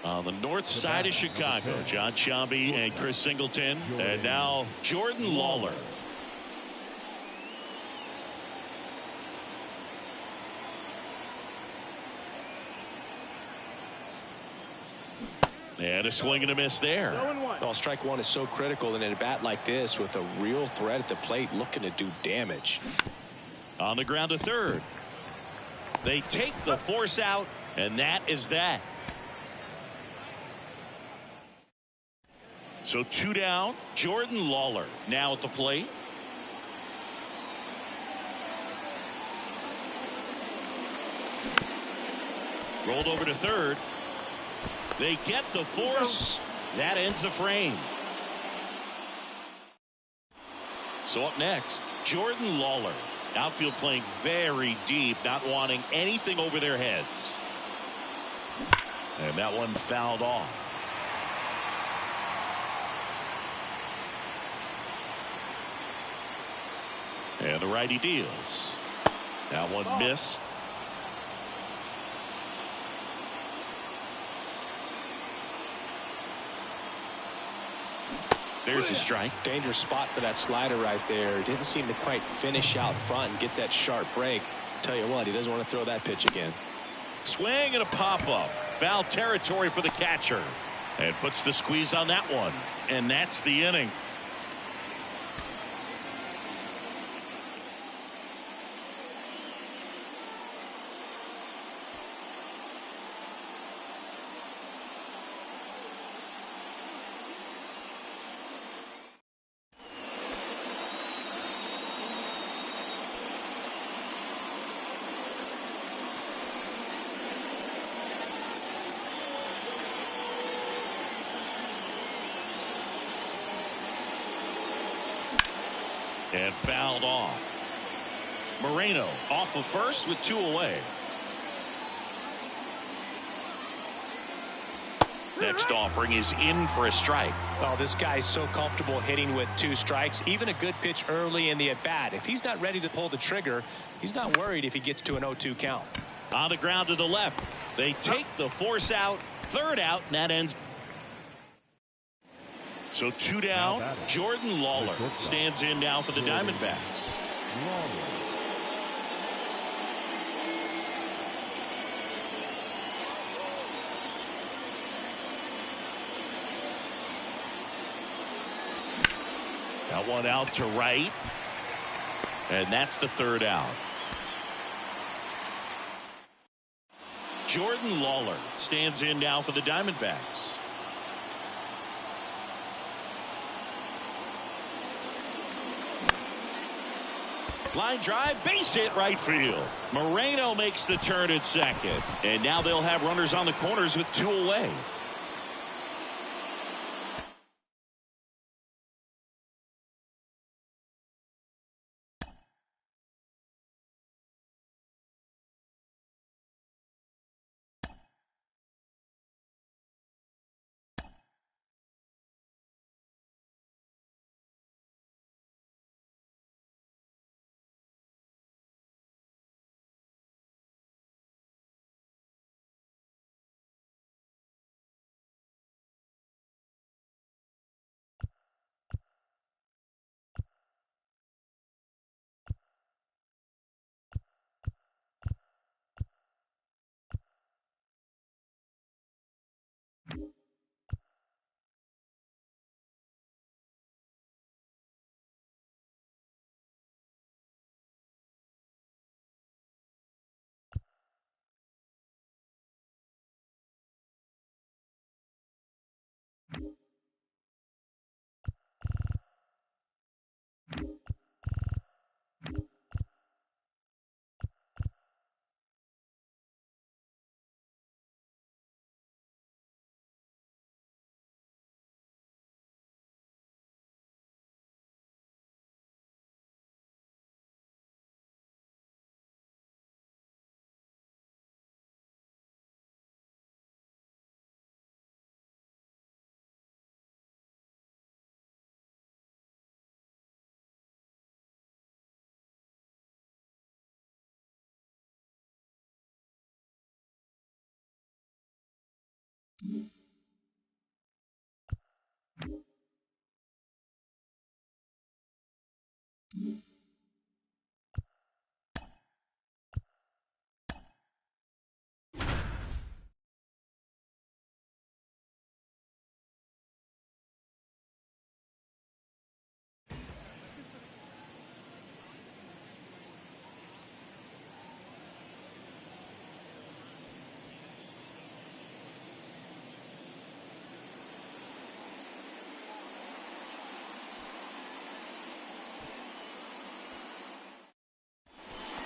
On the north side of Chicago, John Sciambi and Chris Singleton, and now Jordan Lawler. And a swing and a miss there. Well, strike one is so critical in a bat like this with a real threat at the plate looking to do damage. On the ground to third. They take the force out, and that is that. So 2 down. Jordan Lawler now at the plate. Rolled over to third. They get the force. That ends the frame. So up next, Jordan Lawler. Outfield playing very deep, not wanting anything over their heads. And that one fouled off. And the righty deals. That one missed. There's a strike. Dangerous spot for that slider right there. Didn't seem to quite finish out front and get that sharp break. Tell you what, he doesn't want to throw that pitch again. Swing and a pop-up. Foul territory for the catcher. And puts the squeeze on that one. And that's the inning. And fouled off. Moreno off of first with 2 away. Next offering is in for a strike. Oh, this guy's so comfortable hitting with 2 strikes. Even a good pitch early in the at-bat. If he's not ready to pull the trigger, he's not worried if he gets to an 0-2 count. On the ground to the left. They take the force out. Third out, and that ends. So 2 down. Jordan Lawler stands in now for the Diamondbacks. Got one out to right. And that's the 3rd out. Jordan Lawler stands in now for the Diamondbacks. Line drive, base hit right field. Moreno makes the turn at second. And now they'll have runners on the corners with 2 away.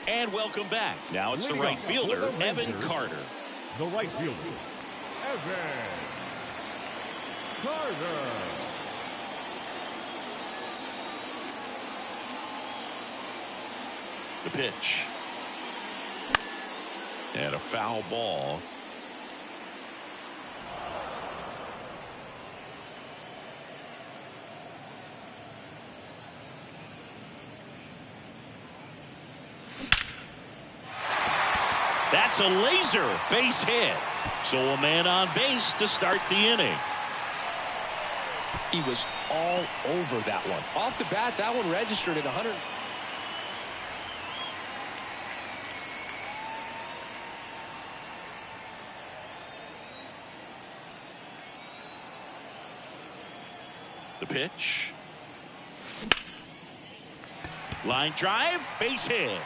And welcome back. Now it's the right fielder, Evan Carter. The right fielder, Evan Carter. The pitch. And a foul ball. That's a laser base hit. So a man on base to start the inning. He was all over that one. Off the bat, that one registered at 100. The pitch. Line drive, base hit.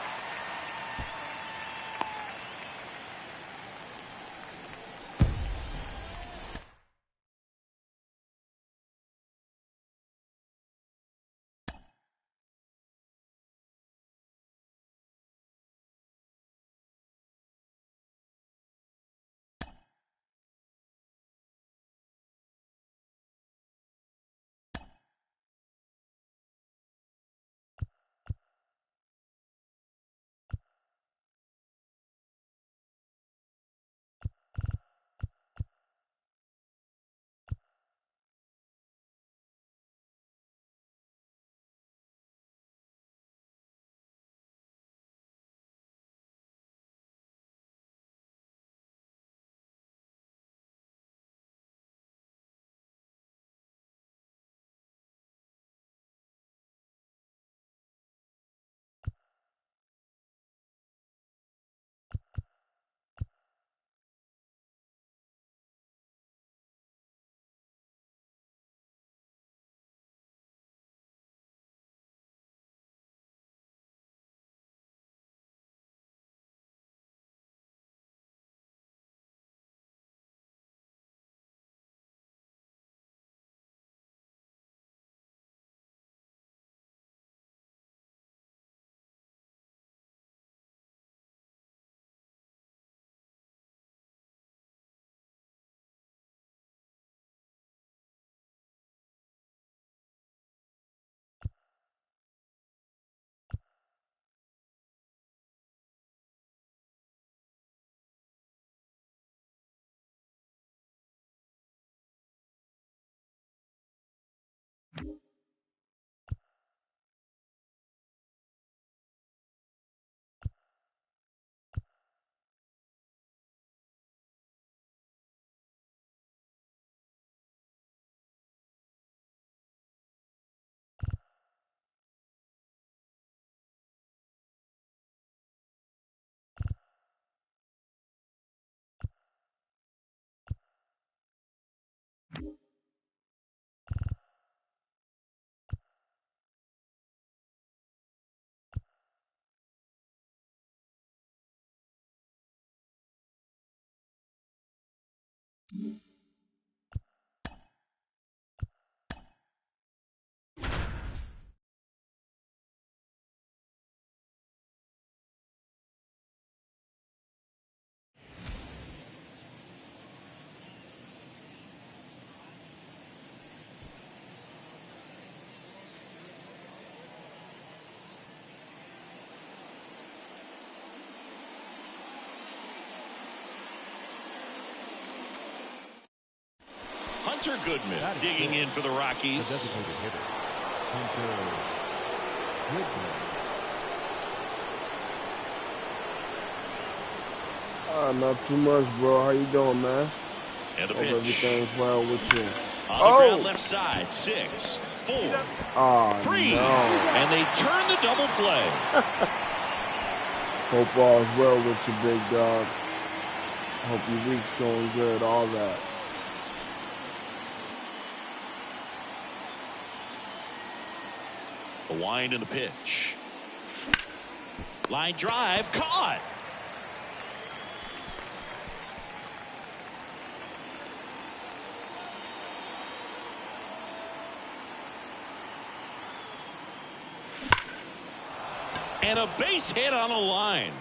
Hunter Goodman digging in for the Rockies. The designated hitter, Hunter Goodman. Not too much, bro. How you doing, man? And the Hope pitch. everything's well with you. On the ground left side. 6, 4, 3. No. And they turn the double play. Hope all's well with you, big dog. Hope your week's going good, all that. The wind and the pitch. Line drive, caught. And a base hit on a line.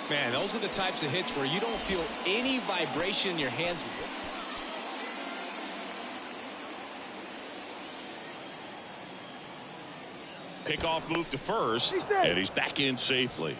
Man, those are the types of hits where you don't feel any vibration in your hands. Pickoff move to first, and he's back in safely.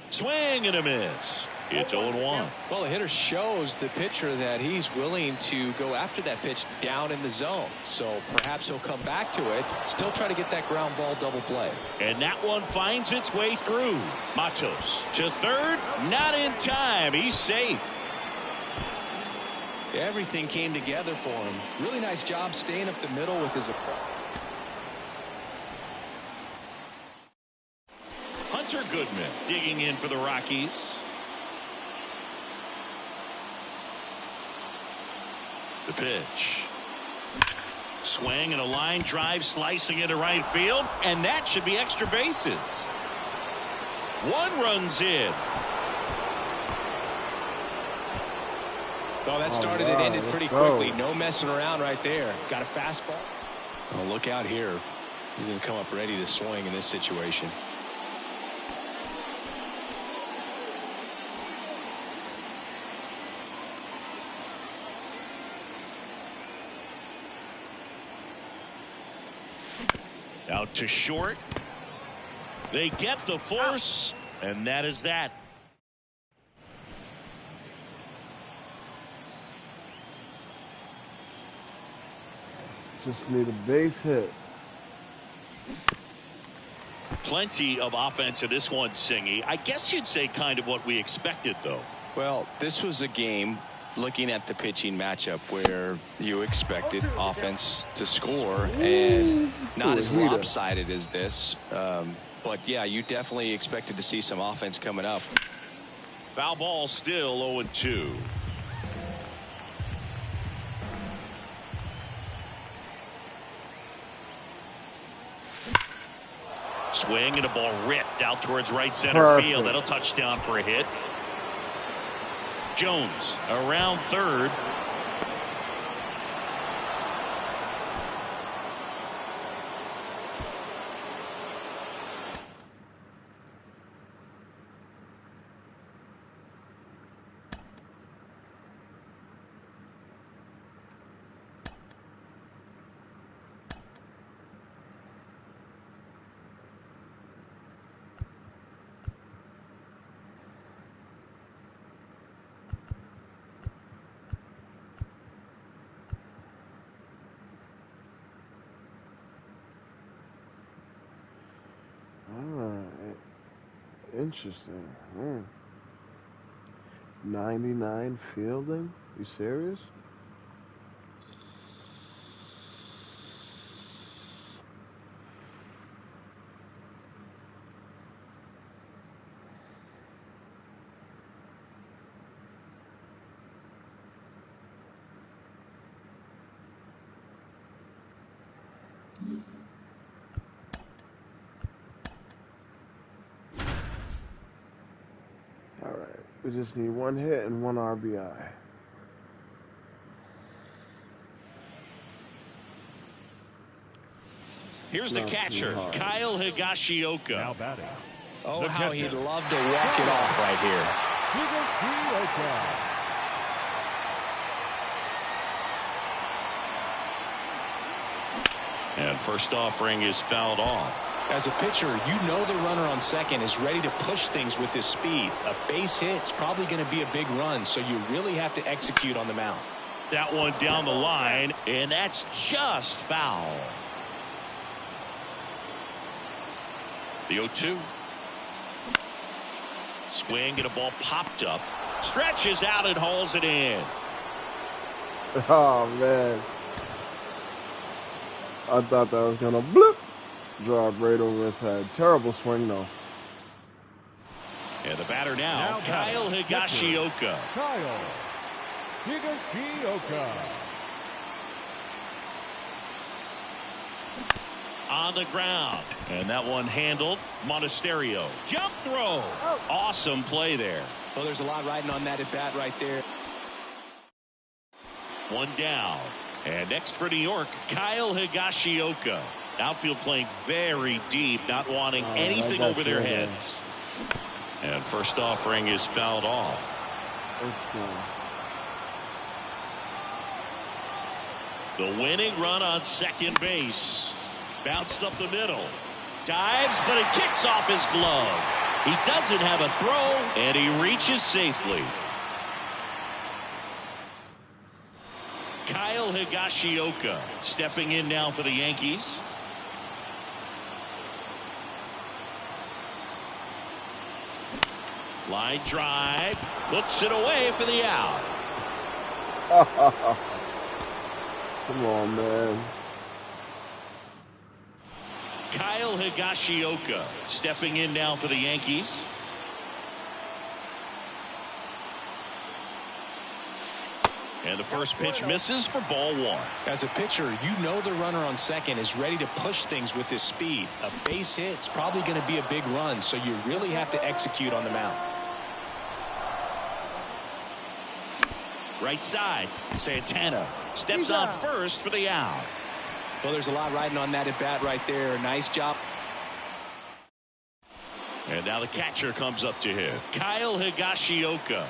Swing and a miss. It's 0-1. Well, the hitter shows the pitcher that he's willing to go after that pitch down in the zone. So perhaps he'll come back to it, still try to get that ground ball double play. And that one finds its way through. Matos to third, not in time. He's safe. Everything came together for him. Really nice job staying up the middle with his approach. Hunter Goodman digging in for the Rockies. The pitch. Swing and a line drive slicing into right field, and that should be extra bases. One runs in. Oh, that started and ended pretty quickly. No messing around right there. Got a fastball. Oh, look out here. He's going to come up ready to swing in this situation. Out to short. They get the force, and that is that. Just need a base hit. Plenty of offense in this one, Singy. I guess you'd say kind of what we expected, though. Well, this was a game, looking at the pitching matchup, where you expected offense to score, and not as lopsided as this. But, yeah, you definitely expected to see some offense coming up. Foul ball still 0-2. Swing and a ball ripped out towards right center field. That'll touchdown for a hit. Jones around third. Interesting. 99 fielding? You serious? All right, we just need one hit and one RBI. Here's the catcher, Kyle Higashioka. Now batting. Oh, how he'd love to walk it off right here. And first offering is fouled off. As a pitcher, you know the runner on second is ready to push things with his speed. A base hit's probably going to be a big run, so you really have to execute on the mound. That one down the line, and that's just foul. The 0-2. Swing and a ball popped up. Stretches out and hauls it in. Oh, man. I thought that was going to bloop. Drop right over his head. Terrible swing, though. And the batter now Kyle Higashioka. Kyle Higashioka. On the ground. And that one handled. Monasterio. Jump throw. Awesome play there. Well, there's a lot riding on that at bat right there. One down. And next for New York, Kyle Higashioka. Outfield playing very deep, not wanting anything over their heads. And first offering is fouled off. The winning run on second base. Bounced up the middle. Dives, but it kicks off his glove. He doesn't have a throw, and he reaches safely. Kyle Higashioka stepping in now for the Yankees. Line drive. Hooks it away for the out. Come on, man. Kyle Higashioka stepping in now for the Yankees. And the first pitch misses for ball one. As a pitcher, you know the runner on second is ready to push things with his speed. A base hit's probably going to be a big run, so you really have to execute on the mound. Right side, Santana steps on first for the out. Well, there's a lot riding on that at bat right there. Nice job. And now the catcher comes up to him. Kyle Higashioka.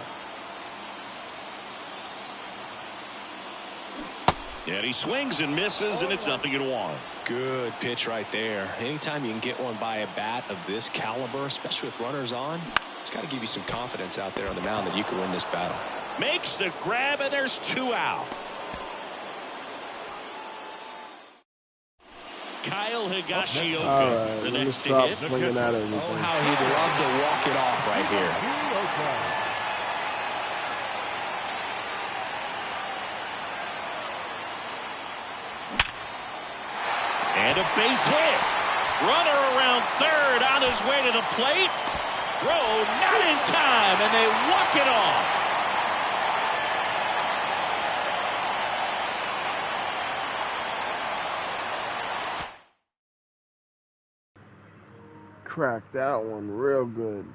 And he swings and misses, and it's 0-1. Good pitch right there. Anytime you can get one by a bat of this caliber, especially with runners on, it's got to give you some confidence out there on the mound that you can win this battle. Makes the grab, and there's two out. Kyle Higashioka, the next to hit. Oh, how he'd love to walk it off right here. And a base hit. Runner around third on his way to the plate. Throw not in time, and they walk it off. Cracked that one real good.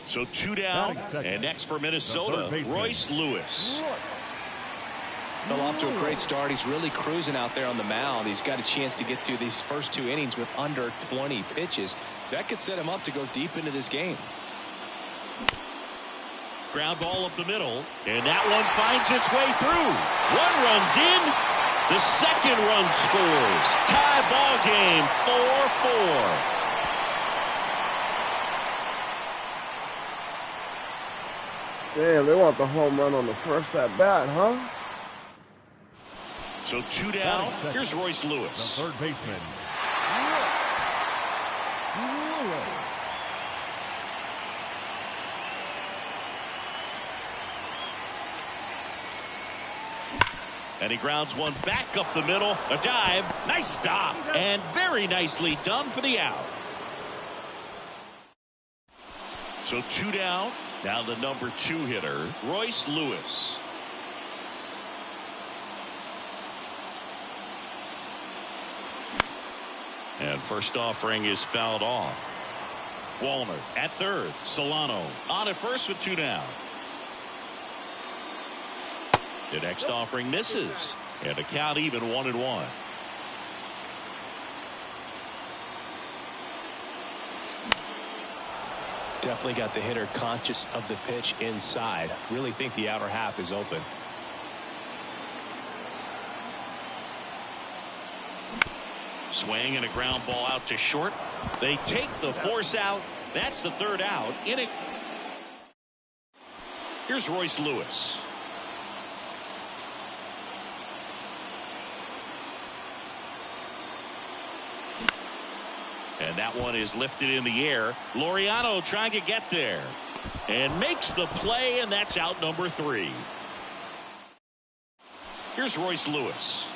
So 2 down, and next for Minnesota, Royce Lewis. Well, off to a great start. He's really cruising out there on the mound. He's got a chance to get through these first 2 innings with under 20 pitches. That could set him up to go deep into this game. Ground ball up the middle, and that one finds its way through. 1 runs in. The second run scores. Tie ball game, 4-4. Damn, they want the home run on the first at bat, huh? So 2 down. Here's Royce Lewis. The third baseman. And he grounds one back up the middle. A dive. Nice stop. And very nicely done for the out. So 2 down. Now the number 2 hitter, Royce Lewis. And first offering is fouled off. Wallner at third. Solano on at first with 2 down. The next offering misses. And the count even 1-1. Definitely got the hitter conscious of the pitch inside. Really think the outer half is open. Swing and a ground ball out to short. They take the force out. That's the 3rd out. Here's Royce Lewis. And that one is lifted in the air. Laureano trying to get there. And makes the play, and that's out number 3. Here's Royce Lewis.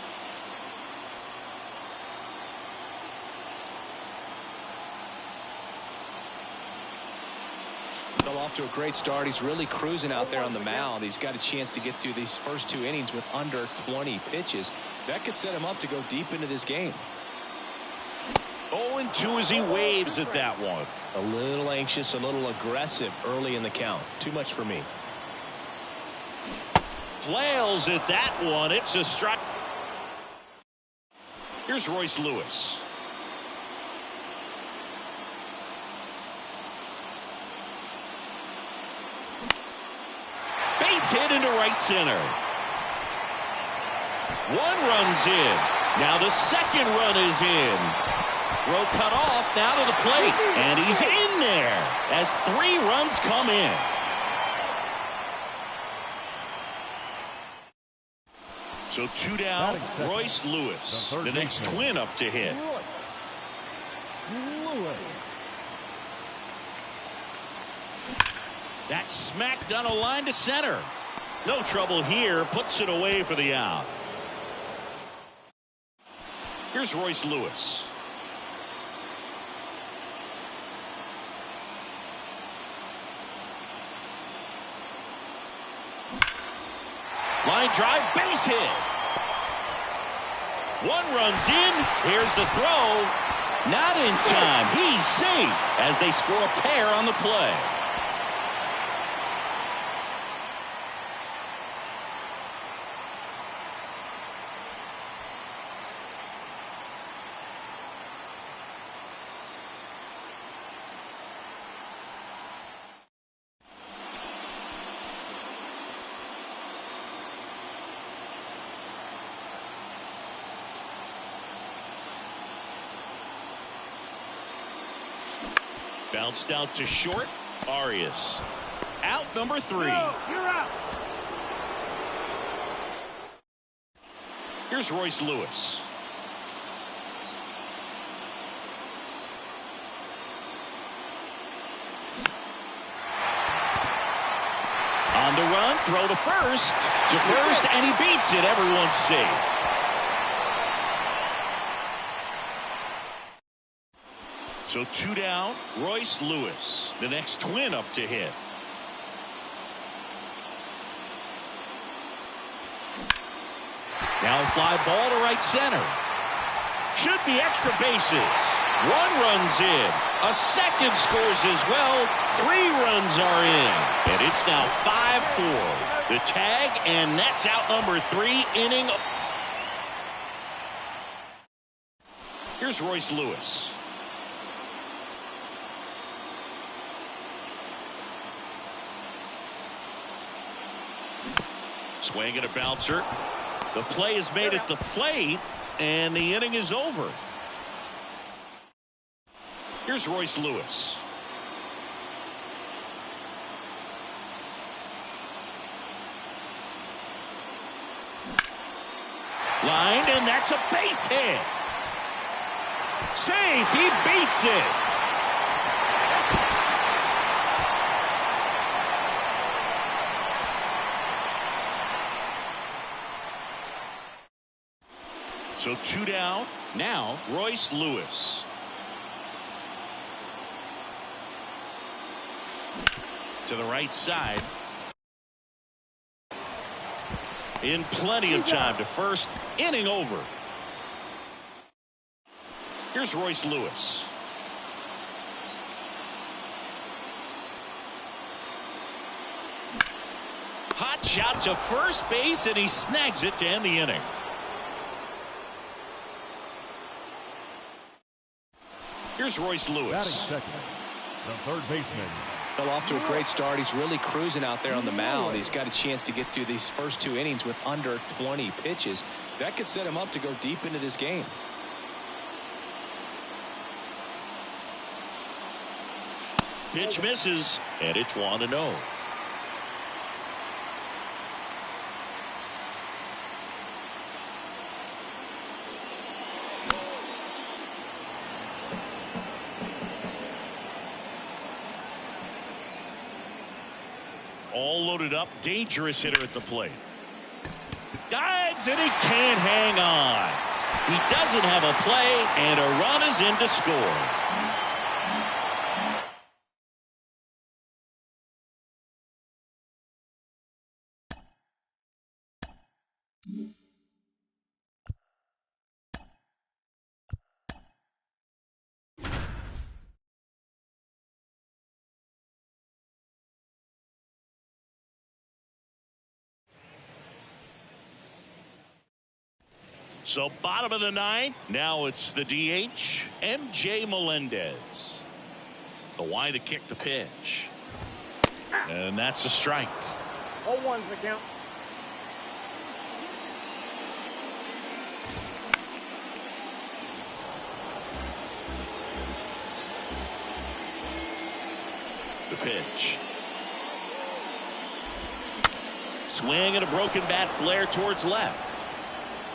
Well, off to a great start. He's really cruising out there on the mound. He's got a chance to get through these first 2 innings with under 20 pitches. That could set him up to go deep into this game. 0-2 as he waves at that one. A little anxious, a little aggressive early in the count. Too much for me. Flails at that one. It's a strike. Here's Royce Lewis. Base hit into right center. 1 runs in. Now the second run is in. Throw cut off, now to the plate, and he's in there as 3 runs come in. So 2 down, Royce Lewis, the next twin up to hit. That's smacked on a line to center. No trouble here, puts it away for the out. Here's Royce Lewis. Line drive, base hit. 1 runs in. Here's the throw. Not in time. He's safe as they score a pair on the play. Bounced out to short. Arias. Out number 3. You're out. Here's Royce Lewis. On the run, throw to first. And he beats it. Everyone's safe. So 2 down, Royce Lewis, the next twin up to hit. Now a fly ball to right center. Should be extra bases. One run's in. A second scores as well. 3 runs are in. And it's now 5-4. The tag, and that's out number 3 inning. Here's Royce Lewis. Swing and a bouncer. The play is made at the plate, and the inning is over. Here's Royce Lewis. Lined, and that's a base hit. Safe, he beats it. So 2 down. Now Royce Lewis. To the right side. In plenty of time to first. Inning over. Here's Royce Lewis. Hot shot to first base, and he snags it to end the inning. Here's Royce Batting Lewis. second, the third baseman. Fell off to a great start. He's really cruising out there on the mound. He's got a chance to get through these first 2 innings with under 20 pitches. That could set him up to go deep into this game. Pitch misses, and it's 1-0. All loaded up, dangerous hitter at the plate. Dives, and he can't hang on. He doesn't have a play, and a run is in to score. So bottom of the 9th. Now it's the DH, MJ Melendez. The Y to kick the pitch. And that's a strike. 0-1's the count. The pitch. Swing and a broken bat flare towards left.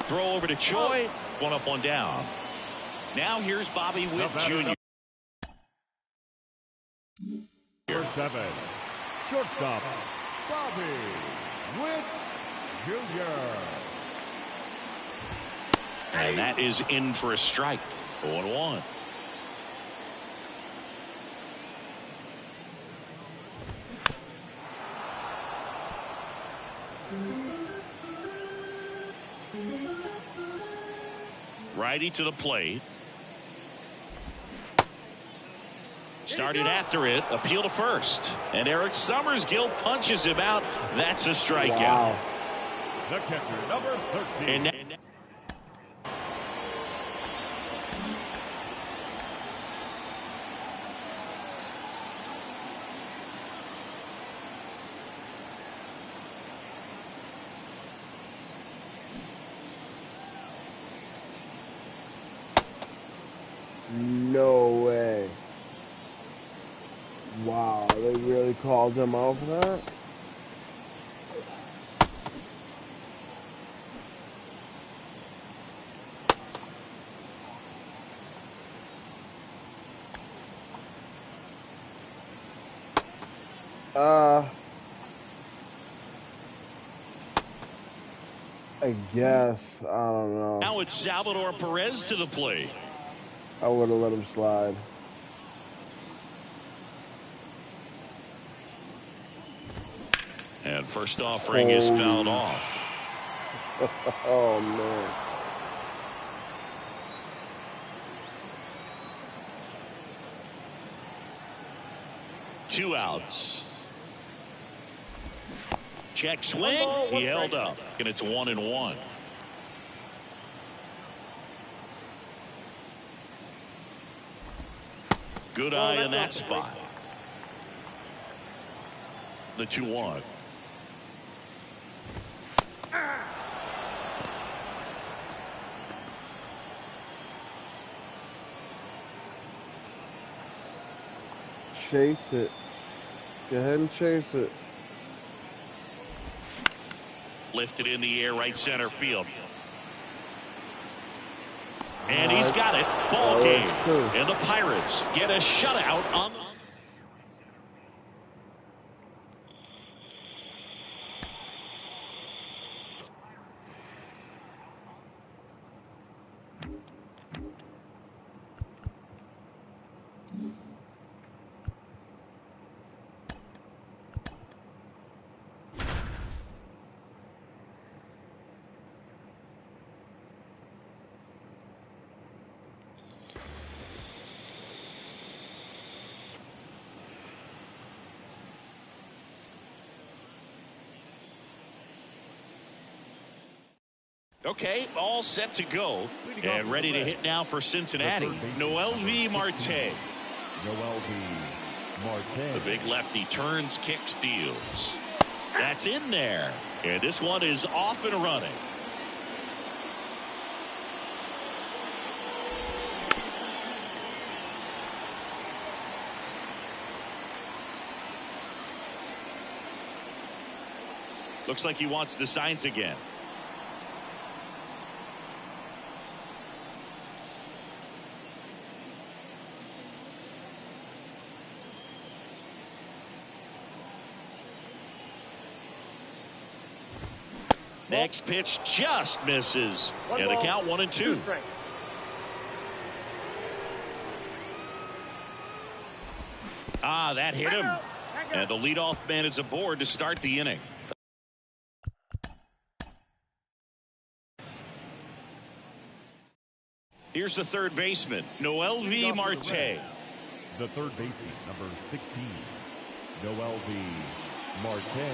Throw over to Choi. 1 up, 1 down. Now here's Bobby Witt Jr. Number 7, shortstop, Bobby Witt Jr. And that is in for a strike. 0-1. Righty to the plate. Started after it. Appeal to first. And Eric Summersgill punches him out. That's a strikeout. Wow. The catcher, number 13. And No way. Wow, they really called him out for that? I guess. I don't know. now it's Salvador Perez to the plate. I would have let him slide. And first offering is fouled off. Oh, man. 2 outs. Check swing. He held up, and it's 1-1. Good eye in that spot. The 2-1. Chase it. Go ahead and chase it. Lifted in the air, right center field. And he's got it. Ball game. And the Pirates get a shutout on the... Okay, all set to go and ready to hit now for Cincinnati. Noelvi Marte. Noelvi Marte. The big lefty turns, kicks, deals. That's in there. And this one is off and running. Looks like he wants the signs again. Next pitch just misses. And the count 1-2. Ah, that hit him. And the leadoff man is aboard to start the inning. Here's the third baseman, Noelvi Marte. The third baseman, number 16, Noelvi Marte.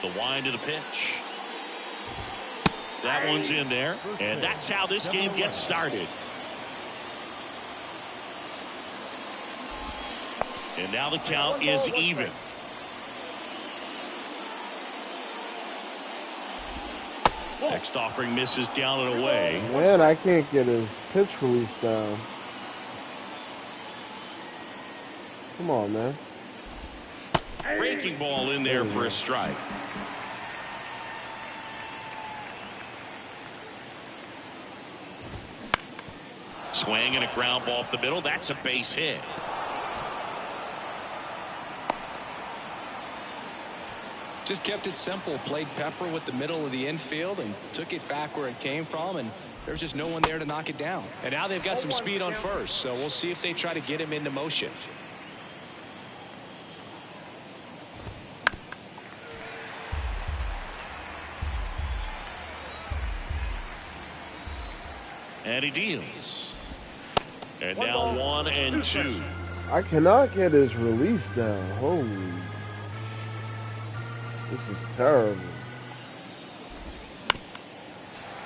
The wind of the pitch. That one's in there. And that's how this game gets started. And now the count is even. Next offering misses down and away. Man, I can't get his pitch release down. Come on, man. Breaking ball in there for a strike. Swing and a ground ball up the middle. That's a base hit. Just kept it simple. Played pepper with the middle of the infield and took it back where it came from, and there's just no one there to knock it down. And now they've got some speed on first, so we'll see if they try to get him into motion. And he deals. And now 1-2. I cannot get his release down. Holy. This is terrible.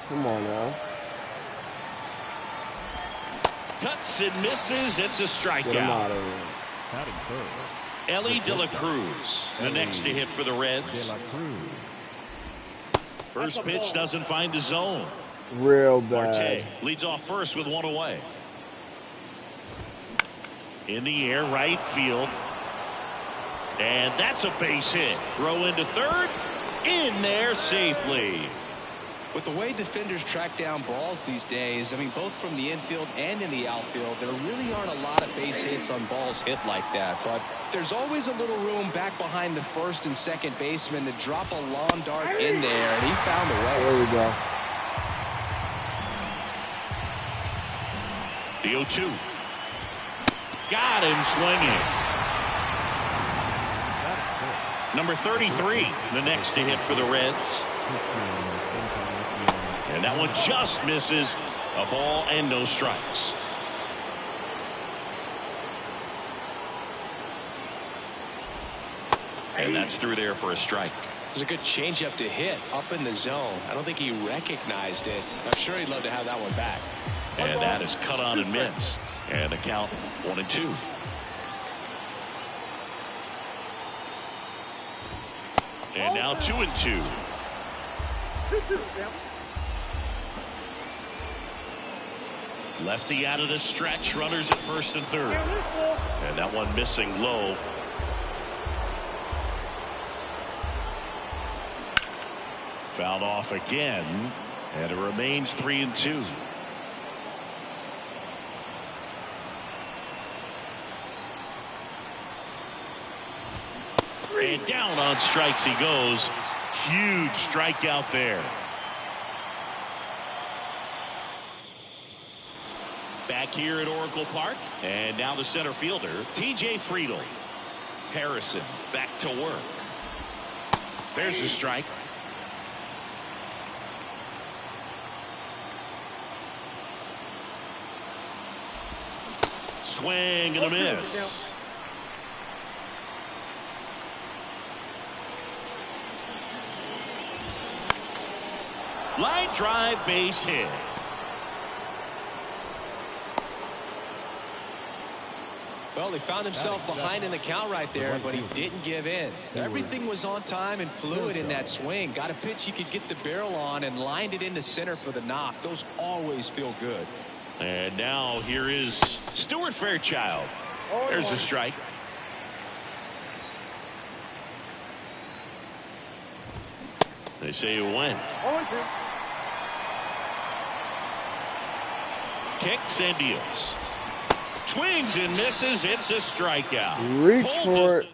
Come on now. Cuts and misses. It's a Get him out strikeout. of here. Batting third, Ellie De La Cruz, the next to hit for the De Reds. La Cruz. First pitch doesn't find the zone. Real Marte bad. leads off first with one away. In the air, right field. And that's a base hit. Throw into third. In there safely. With the way defenders track down balls these days, I mean, both from the infield and in the outfield, there really aren't a lot of base hits on balls hit like that. But there's always a little room back behind the first and second baseman to drop a lawn dart in there, and he found a way. There we go. The 0-2. Got him swinging. Number 33, the next to hit for the Reds. And that one just misses. A ball and no strikes. And that's through there for a strike. It was a good changeup to hit up in the zone. I don't think he recognized it. I'm sure he'd love to have that one back. And that is cut on and missed. And the count 1-2. And now 2-2. Lefty out of the stretch. Runners at first and third. And that one missing low. Fouled off again. And it remains 3-2. And down on strikes he goes. Huge strikeout there. Back here at Oracle Park. And now the center fielder, T.J. Friedel. Harrison back to work. There's the strike. Swing and a miss. Line drive, base hit. Well, he found himself behind in the count right there, but he didn't give in. Everything was on time and fluid in that swing. Got a pitch he could get the barrel on and lined it into center for the knock. Those always feel good. And now here is Stuart Fairchild. There's the strike. They say you win. Kicks and deals. Swings and misses. It's a strikeout. Reach for it.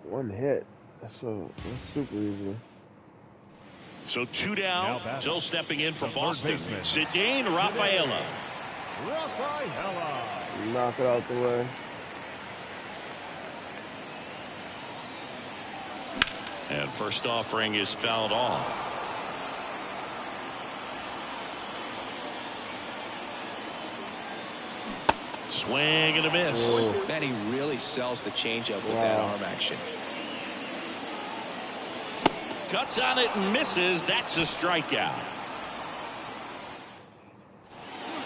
One hit. That's super easy. So 2 down. Still stepping in for Boston. Cedane Rafaela. Knock it out the way. And first offering is fouled off. Swing and a miss. Oh. Man, he really sells the changeup with that arm action. Cuts on it and misses. That's a strikeout.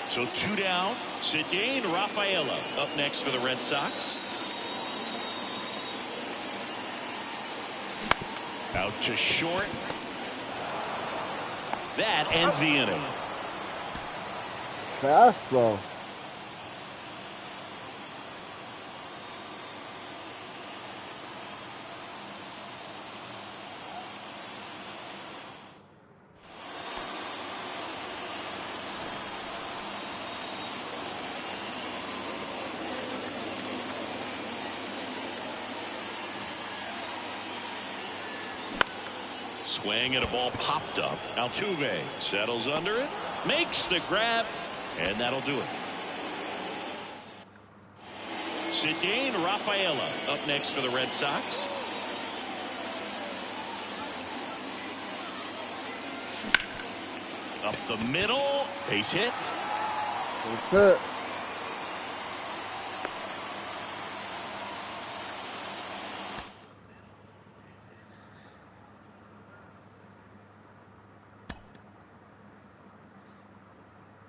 So 2 down. Cedane Rafaela up next for the Red Sox. Out to short. That ends the inning. Fast though. Swing and a ball popped up. Altuve settles under it, makes the grab, and that'll do it. Cedane Rafaela up next for the Red Sox. Up the middle, base hit. That's it.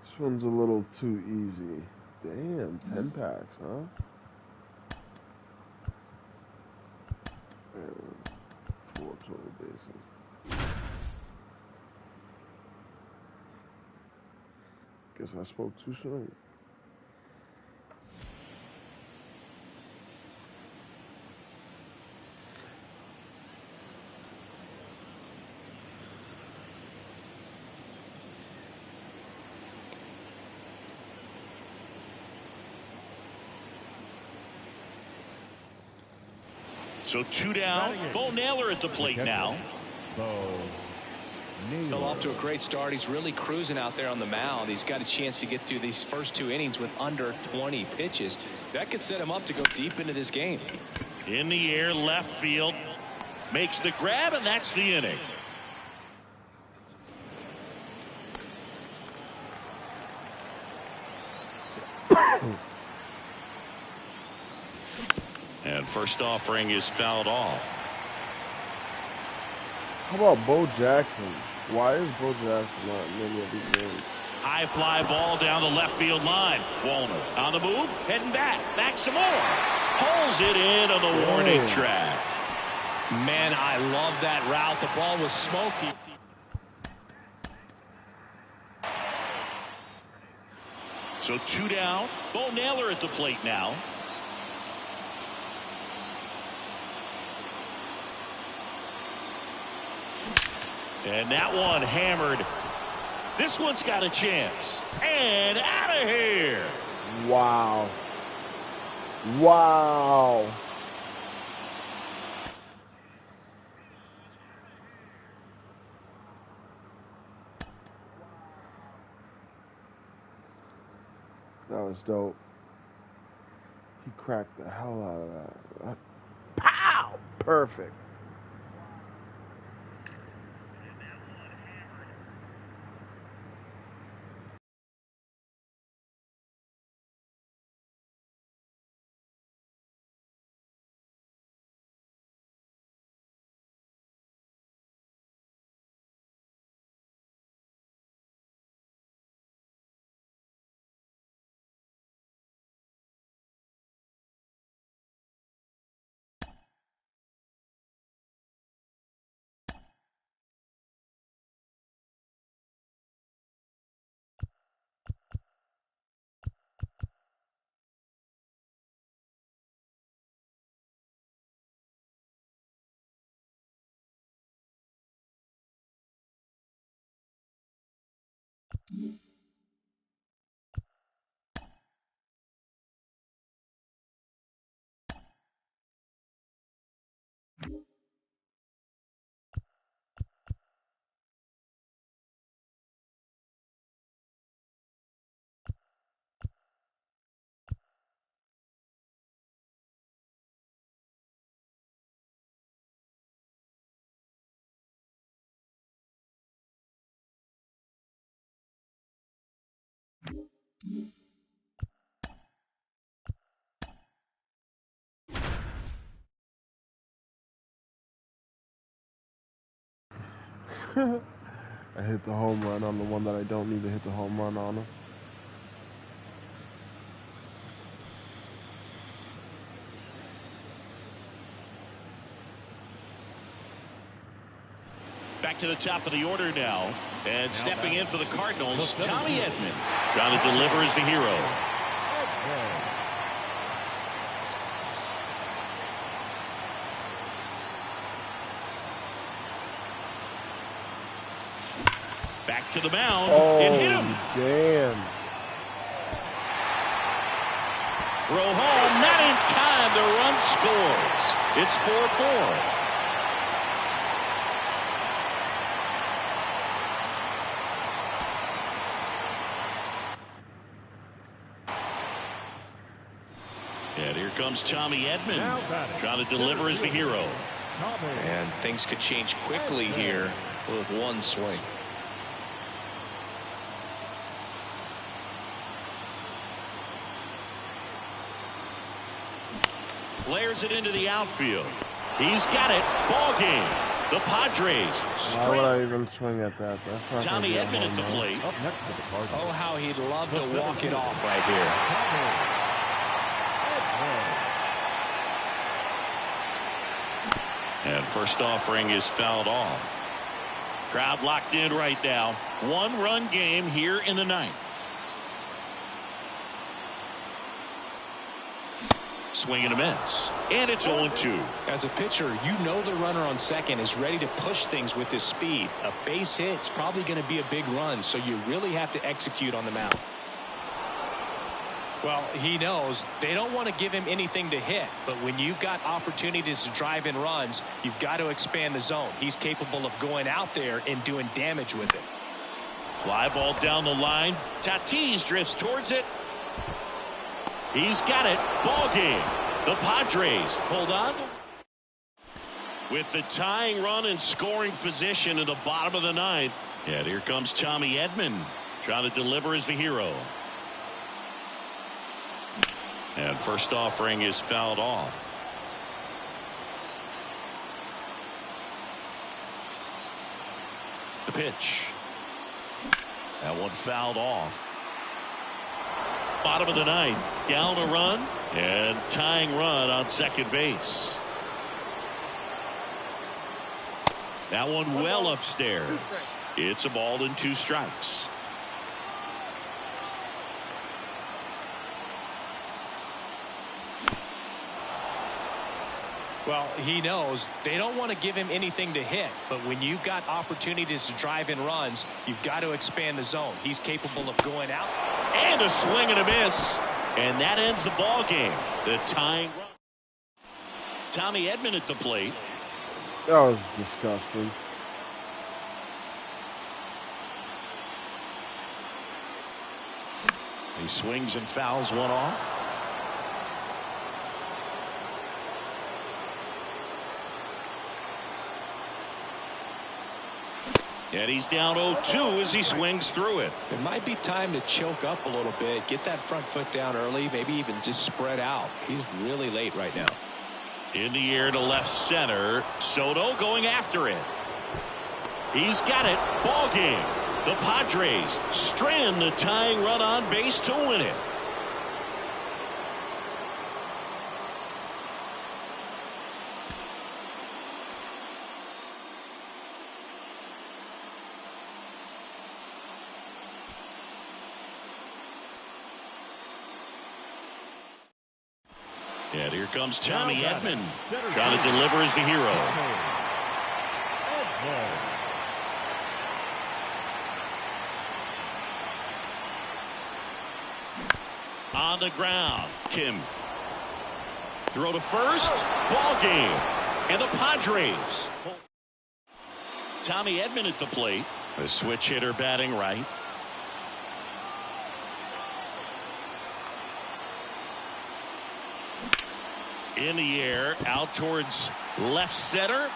This one's a little too easy. Damn, 10 packs, huh? 4 total bases. Guess I spoke too soon. So 2 down. Bo Naylor at the plate now. Bo Well, off to a great start. He's really cruising out there on the mound. He's got a chance to get through these first 2 innings with under 20 pitches. That could set him up to go deep into this game. In the air, left field. Makes the grab, and that's the inning. And first offering is fouled off. How about Bo Jackson? Why is Bo Jackson not in many of these games? High fly ball down the left field line. Wallner on the move, heading back. Back some more. Pulls it in on the warning track. Man, I love that route. The ball was smoky. So 2 down. Bo Naylor at the plate now. And that one hammered. This one's got a chance. And out of here. Wow. Wow. That was dope. He cracked the hell out of that. Pow! Perfect. I hit the home run on the one that I don't need to hit the home run on him. Back to the top of the order now. And stepping in for the Cardinals, Tommy Edman. Trying to deliver as the hero. Back to the mound. It hit him. Damn. Throw home, not in time. The run scores. It's 4-4. And here comes Tommy Edman, trying to deliver as the hero. And things could change quickly here with one swing. Flares it into the outfield. He's got it. Ball game. The Padres. Why would I even swing at that? That's not Tommy Edman at the plate. Up next for the Cardinals. Oh, how he'd love to walk it off right here. And first offering is fouled off. Crowd locked in right now. 1-run game here in the 9th. Swing and a miss. And it's 0-2. As a pitcher, you know the runner on second is ready to push things with his speed. A base hit's probably going to be a big run, so you really have to execute on the mound. Well, he knows they don't want to give him anything to hit, but when you've got opportunities to drive in runs, you've got to expand the zone. He's capable of going out there and doing damage with it. Fly ball down the line. Tatis drifts towards it. He's got it. Ball game. The Padres hold on. With the tying run and scoring position in the bottom of the ninth. And here comes Tommy Edman trying to deliver as the hero. And first offering is fouled off. The pitch. That one fouled off. Bottom of the ninth. Down a run and tying run on second base. That one well upstairs. It's a ball and 2 strikes. Well, he knows they don't want to give him anything to hit, but when you've got opportunities to drive in runs, you've got to expand the zone. He's capable of going out. And a swing and a miss. And that ends the ball game. The tying run. Tommy Edman at the plate. That was disgusting. He swings and fouls one off. And he's down 0-2 as he swings through it. It might be time to choke up a little bit, get that front foot down early, maybe even just spread out. He's really late right now. In the air to left center. Soto going after it. He's got it. Ball game. The Padres strand the tying run on base to win it. And here comes Tommy Edman trying to deliver as the hero. On the ground, Kim. Throw to first. Ball game. And the Padres. Tommy Edman at the plate. The switch hitter batting right. In the air, out towards left center.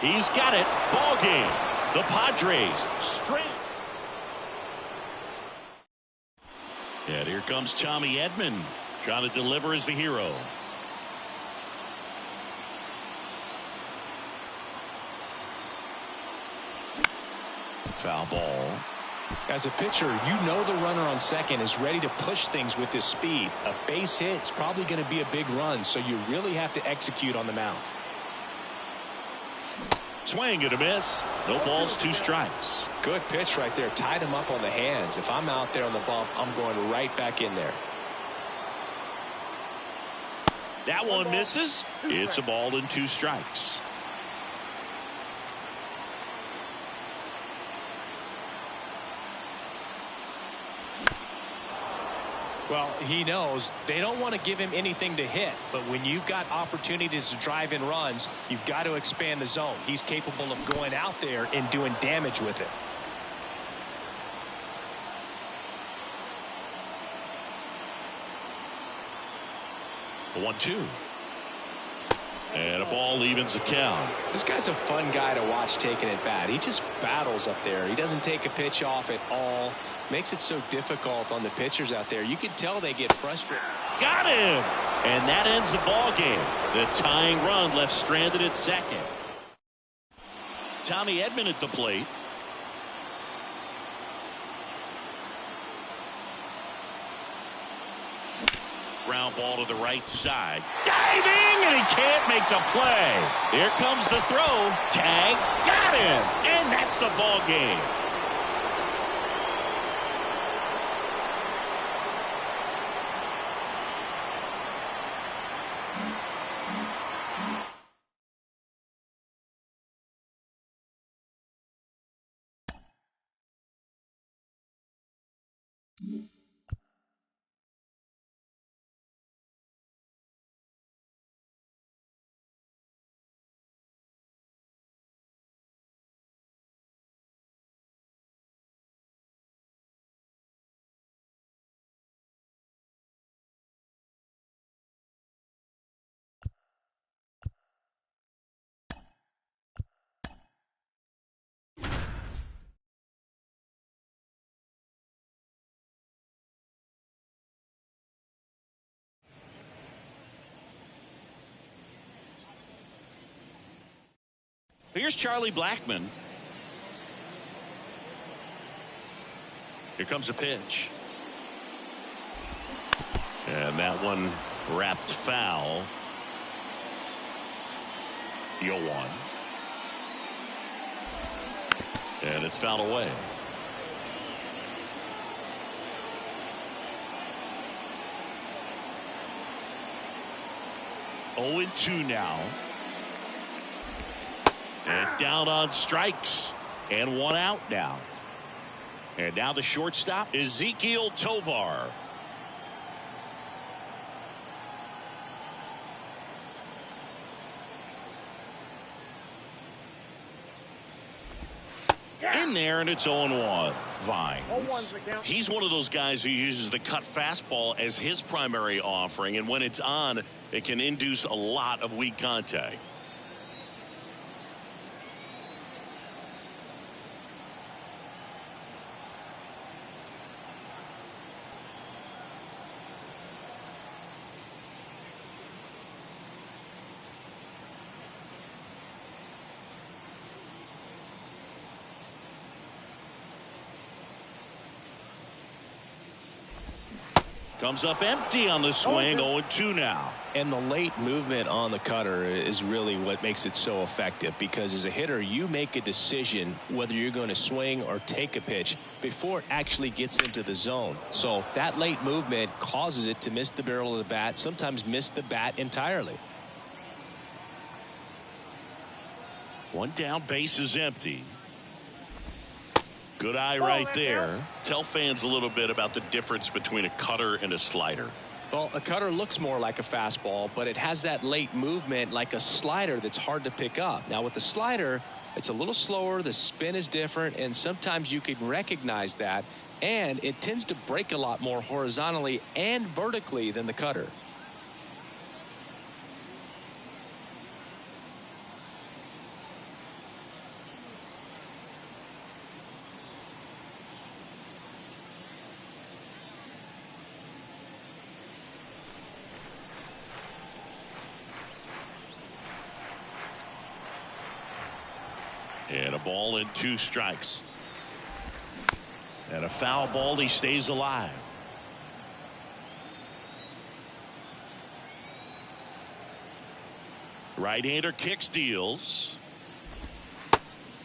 He's got it. Ball game. The Padres straight. And here comes Tommy Edman trying to deliver as the hero. Foul ball. As a pitcher, you know the runner on second is ready to push things with his speed. A base hit's probably going to be a big run, so you really have to execute on the mound. Swing and a miss. No balls, 2 strikes. Good pitch right there. Tied him up on the hands. If I'm out there on the bump, I'm going right back in there. That one misses. It's a ball and 2 strikes. Well, he knows they don't want to give him anything to hit, but when you've got opportunities to drive in runs, you've got to expand the zone. He's capable of going out there and doing damage with it. The 1-2. And a ball evens the count. This guy's a fun guy to watch taking at bat. He just battles up there. He doesn't take a pitch off at all. Makes it so difficult on the pitchers out there. You can tell they get frustrated. Got him! And that ends the ball game. The tying run left stranded at second. Tommy Edman at the plate. Ground ball to the right side. Diving, and he can't make the play. Here comes the throw. Tag. Got him! And that's the ball game. Here's Charlie Blackmon. Here comes a pitch. And that one wrapped foul. 0-1. And it's fouled away. Oh, 2 now. And down on strikes. And 1 out now. And now the shortstop, Ezekiel Tovar. In there, and it's 0-1. Vines. He's one of those guys who uses the cut fastball as his primary offering, and when it's on, it can induce a lot of weak contact. Comes up empty on the swing. 0-2 now. And the late movement on the cutter is really what makes it so effective, because as a hitter, you make a decision whether you're going to swing or take a pitch before it actually gets into the zone. So that late movement causes it to miss the barrel of the bat, sometimes miss the bat entirely. 1 down, base is empty. Good eye right there. Tell fans a little bit about the difference between a cutter and a slider. Well, a cutter looks more like a fastball, but it has that late movement like a slider that's hard to pick up. Now with the slider, it's a little slower, the spin is different, and sometimes you can recognize that, and it tends to break a lot more horizontally and vertically than the cutter. And a ball and 2 strikes. And a foul ball. He stays alive. Right-hander kicks, deals.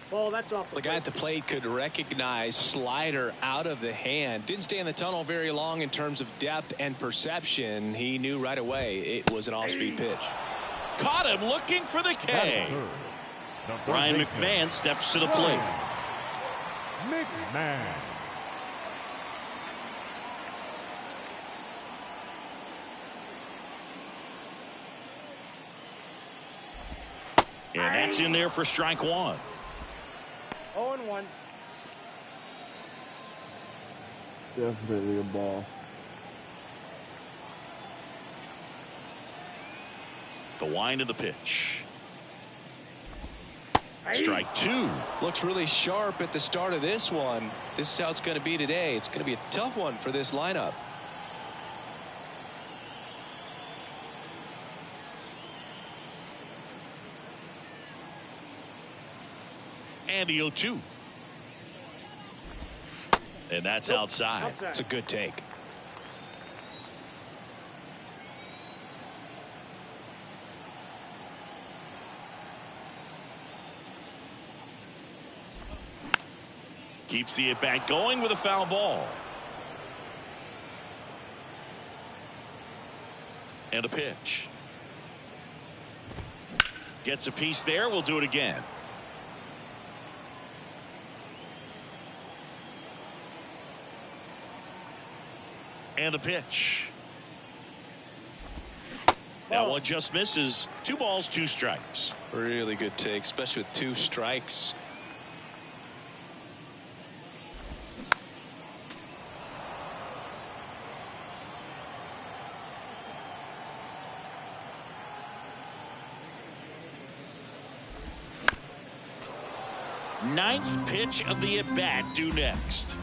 Ball, that's off The guy at the plate could recognize slider out of the hand. Didn't stay in the tunnel very long in terms of depth and perception. He knew right away it was an off-speed pitch. Caught him looking for the K. Brian McMahon steps to the plate. McMahon. And that's in there for strike 1. 0-1. Definitely a ball. The wind of the pitch. Strike 2. Looks really sharp at the start of this one. This is how it's going to be today. It's going to be a tough one for this lineup. And the 0-2. And that's outside. It's a good take. Keeps the at-bat going with a foul ball. And a pitch. Gets a piece there. We'll do it again. And a pitch. That one just misses. 2 balls, 2 strikes. Really good take, especially with 2 strikes. Ninth pitch of the at-bat due next.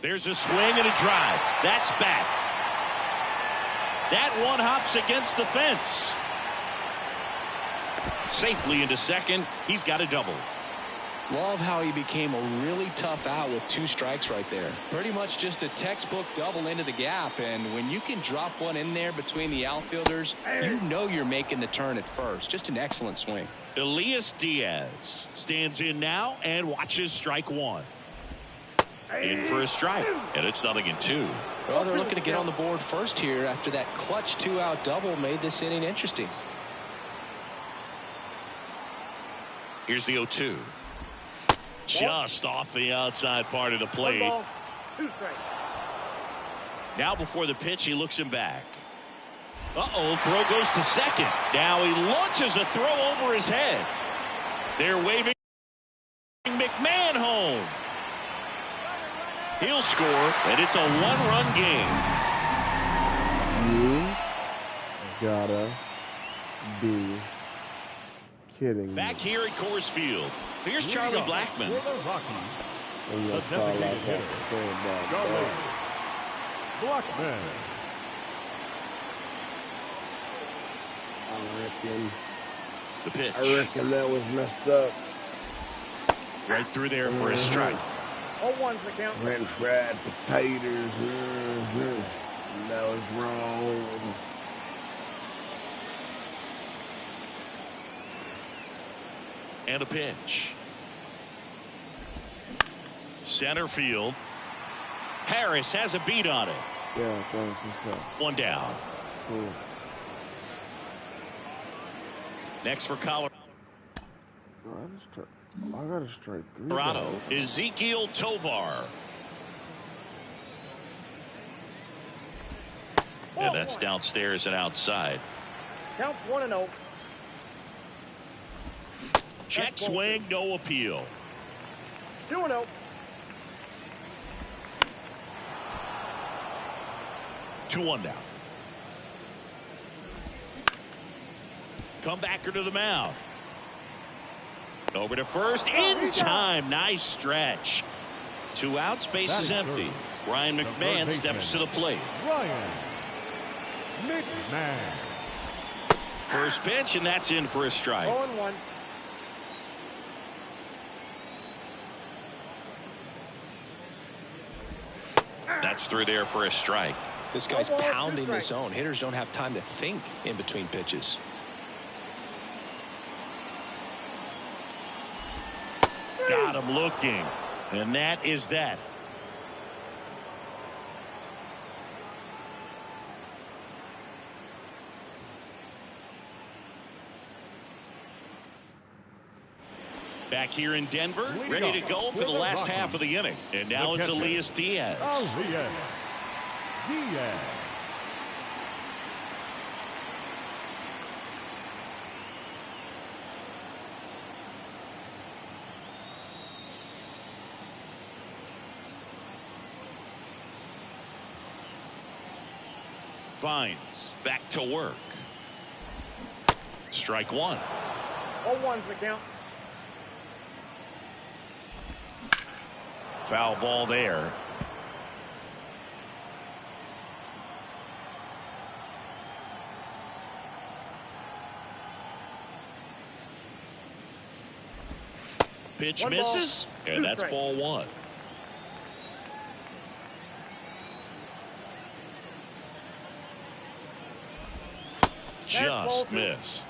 There's a swing and a drive. That's back. That one hops against the fence. Safely into second. He's got a double. Love how he became a really tough out with 2 strikes right there. Pretty much just a textbook double into the gap. And when you can drop one in there between the outfielders, you know you're making the turn at first. Just an excellent swing. Elias Diaz stands in now and watches strike 1. In for a strike, and it's 0-2. Well, they're looking to get on the board first here after that clutch 2-out double made this inning interesting. Here's the 0-2. Just off the outside part of the plate. 1 ball, 2 strikes. Now before the pitch, he looks him back. Uh-oh, throw goes to second. Now he launches a throw over his head. They're waving McMahon home. He'll score, and it's a 1-run game. You gotta be kidding me. Back here at Coors Field, here's Charlie Blackmon. For the Rockies, And the that's all I designated got to hitter, say about Charlie that. Blackmon. The pitch. I reckon that was messed up. Right through there for a strike. 0-1's the count. French fried potatoes. That was wrong. And a pitch. Center field. Harris has a beat on it. Yeah, thanks. What's up? 1 down. Cool. Next for Colorado. So I got to strike 3. Colorado, Ezekiel Tovar. And that's downstairs and outside. Count 1-0. Check swing, no appeal. 2-0. 2-1 now. Comebacker to the mound. Over to first in time. Nice stretch. 2 outs, base is empty. Ryan McMahon steps to the plate. Ryan McMahon. First pitch, and that's in for a strike. 0-1. That's through there for a strike. This guy's pounding the zone. Hitters don't have time to think in between pitches. Got him looking. And that is that. Back here in Denver, ready to go for the last half of the inning. And now it's Elias Diaz. Elias Diaz. Vines back to work. Strike 1. 0-1's the count. Foul ball there. Pitch 1 ball, misses, 2 and that's strikes. ball 1. Just missed.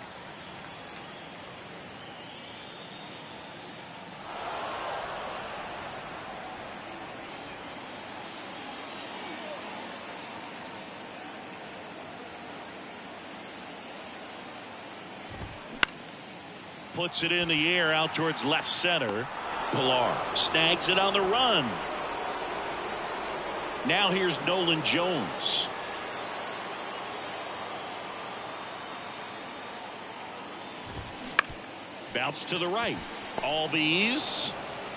Puts it in the air out towards left center. Pilar snags it on the run. Now here's Nolan Jones. Bounce to the right. Albies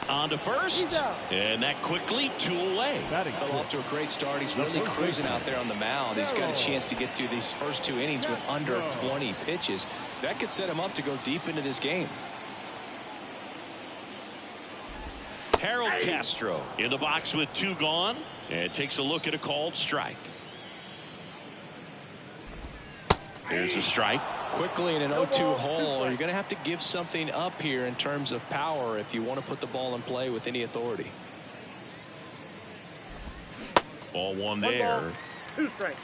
on to first. And that quickly 2 away. Well, off to a great start. He's really cruising out there on the mound. He's got a chance to get through these first 2 innings with under 20 pitches. That could set him up to go deep into this game. Harold Castro in the box with 2 gone and takes a look at a called strike. Here's a strike. Quickly in an 0-2 hole, you're going to have to give something up here in terms of power if you want to put the ball in play with any authority. Ball 1 One there. ball, 2 strikes.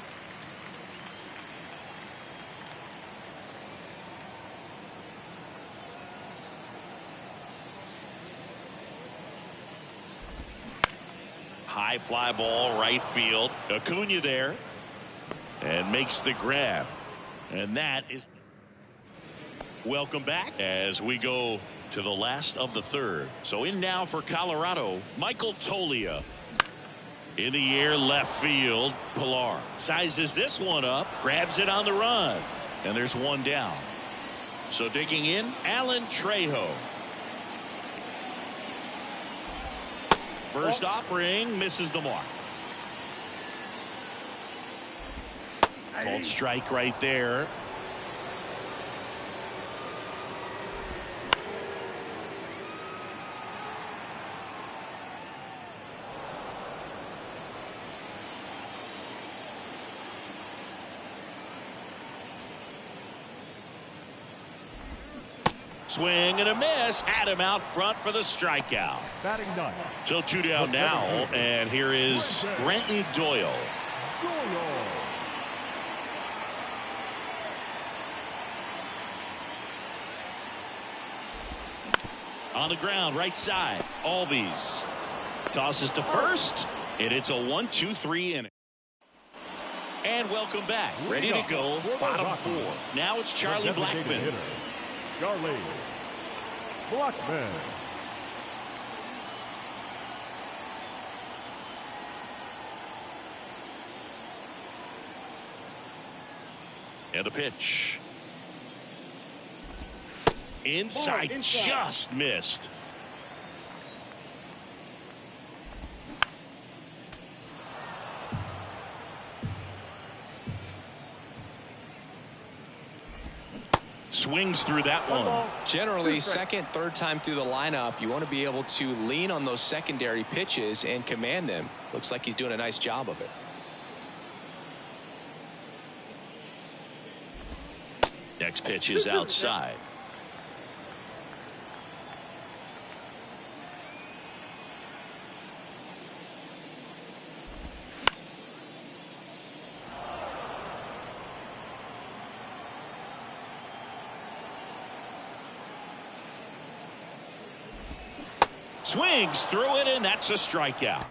High fly ball right field. Acuna there and makes the grab. And that is welcome back as we go to the last of the 3rd. So in now for Colorado, Michael Toglia. In the air left field, Pilar sizes this one up, grabs it on the run, and there's 1 down. So digging in, Alan Trejo. First offering misses the mark. Called strike right there. Swing and a miss. Had him out front for the strikeout. Batting 9. So 2 down now, and here is Brenton Doyle. Doyle. On the ground, right side. Albies tosses to first, and it's a 1-2-3 inning. And welcome back. Ready to go. Bottom 4. Now it's Charlie Blackmon. Hitter, Charlie Blackmon. And a pitch. Inside, just missed. Swings through that one. Generally, second, third time through the lineup, you want to be able to lean on those secondary pitches and command them. Looks like he's doing a nice job of it. Next pitch is outside. Swings through it, and that's a strikeout.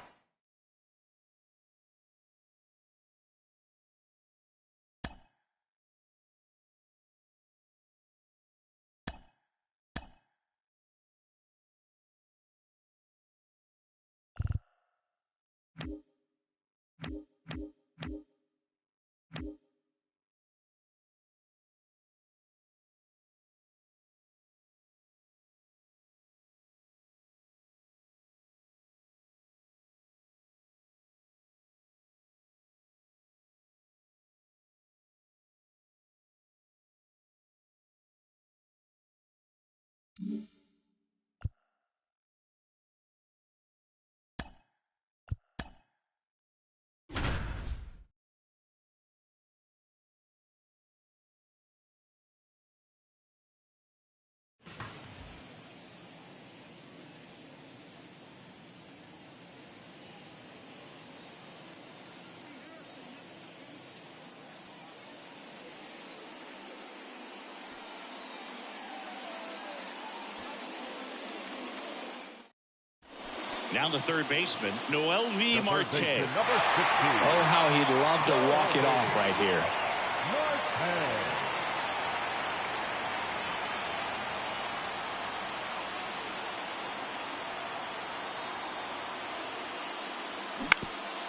Now the third baseman, Noel V. Marte. Number 16. Oh, how he'd love to walk it off right here.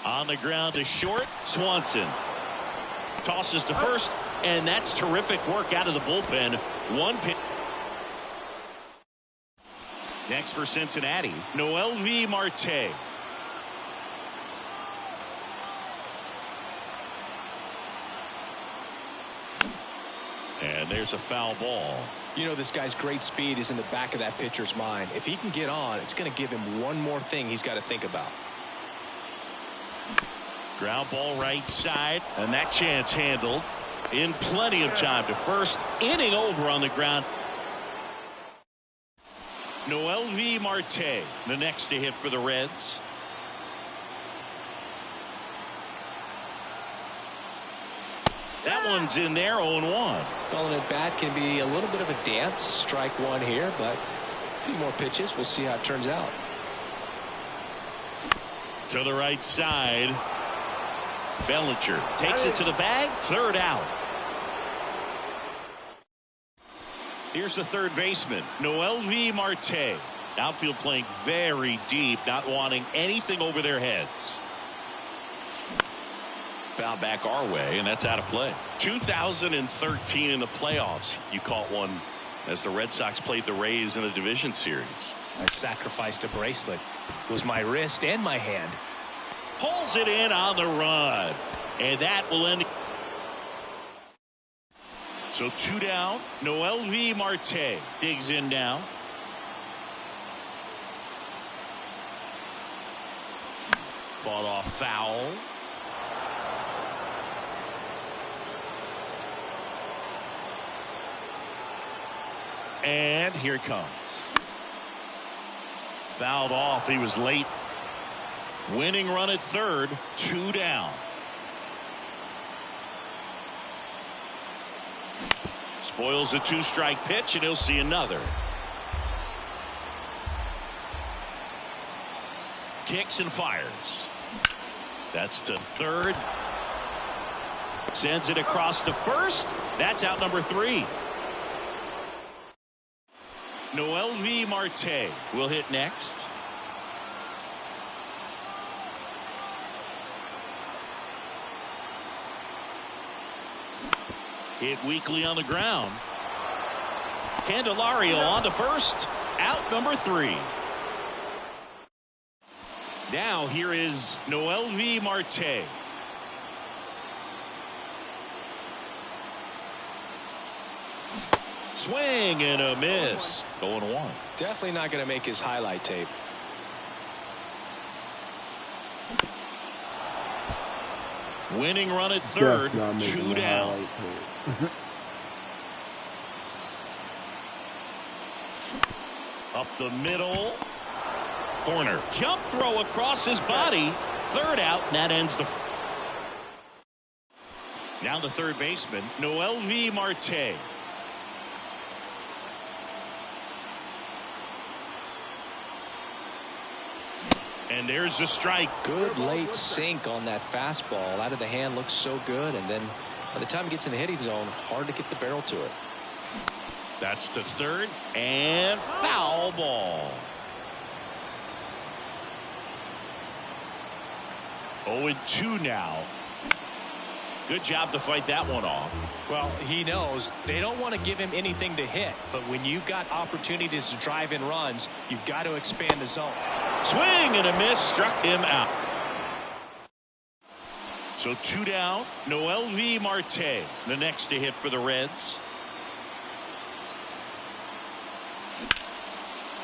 On the ground to short, Swanson tosses to first, and that's terrific work out of the bullpen. One pitch. Next for Cincinnati, Noel V. Marte. And there's a foul ball. You know, this guy's great speed is in the back of that pitcher's mind. If he can get on, it's going to give him one more thing he's got to think about. Ground ball right side, and that chance handled in plenty of time to first. Inning over on the ground. Noel V. Marte, the next to hit for the Reds. That one's in there, 0-1. Well, an at-bat can be a little bit of a dance. Strike one here, but a few more pitches. We'll see how it turns out. To the right side. Bellinger takes it to the bag. Third out. Here's the third baseman, Noel V. Marte. Outfield playing very deep, not wanting anything over their heads. Foul back our way, and that's out of play. 2013 in the playoffs, you caught one as the Red Sox played the Rays in the division series. I sacrificed a bracelet. It was my wrist and my hand. Pulls it in on the run, and that will end. So 2 down. Noel V. Marte digs in now. Fought off foul. And here it comes. Fouled off. He was late. Winning run at third. 2 down. Spoils the 2-strike pitch, and he'll see another. Kicks and fires. That's to third. Sends it across to first. That's out number 3. Noel V. Marte will hit next. Hit weakly on the ground. Candelario on to first. Out number 3. Now here is Noel V. Marte. Swing and a miss. 0-1. Definitely not going to make his highlight tape. Winning run at third. 2 down. Up the middle. Corner. Jump throw across his body. Third out, and that ends the. Now the third baseman, Noel V. Marte. And there's the strike. Good late sink on that fastball. Out of the hand, looks so good, and then by the time it gets in the hitting zone, hard to get the barrel to it. That's to third, and foul ball. 0-2 now. Good job to fight that one off. Well, he knows they don't want to give him anything to hit, but when you've got opportunities to drive in runs, you've got to expand the zone. Swing and a miss, struck him out. So 2 down. Noel V. Marte, the next to hit for the Reds.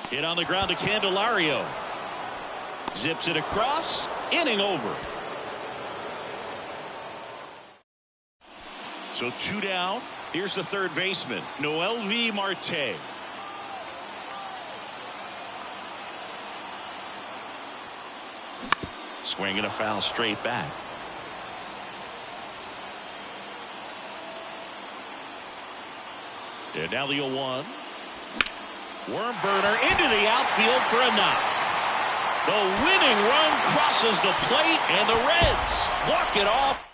Hit on the ground to Candelario. Zips it across. Inning over. So 2 down. Here's the third baseman, Noel V. Marte. Swinging a foul straight back. And now the 0-1. Worm burner into the outfield for a knock. The winning run crosses the plate, and the Reds walk it off.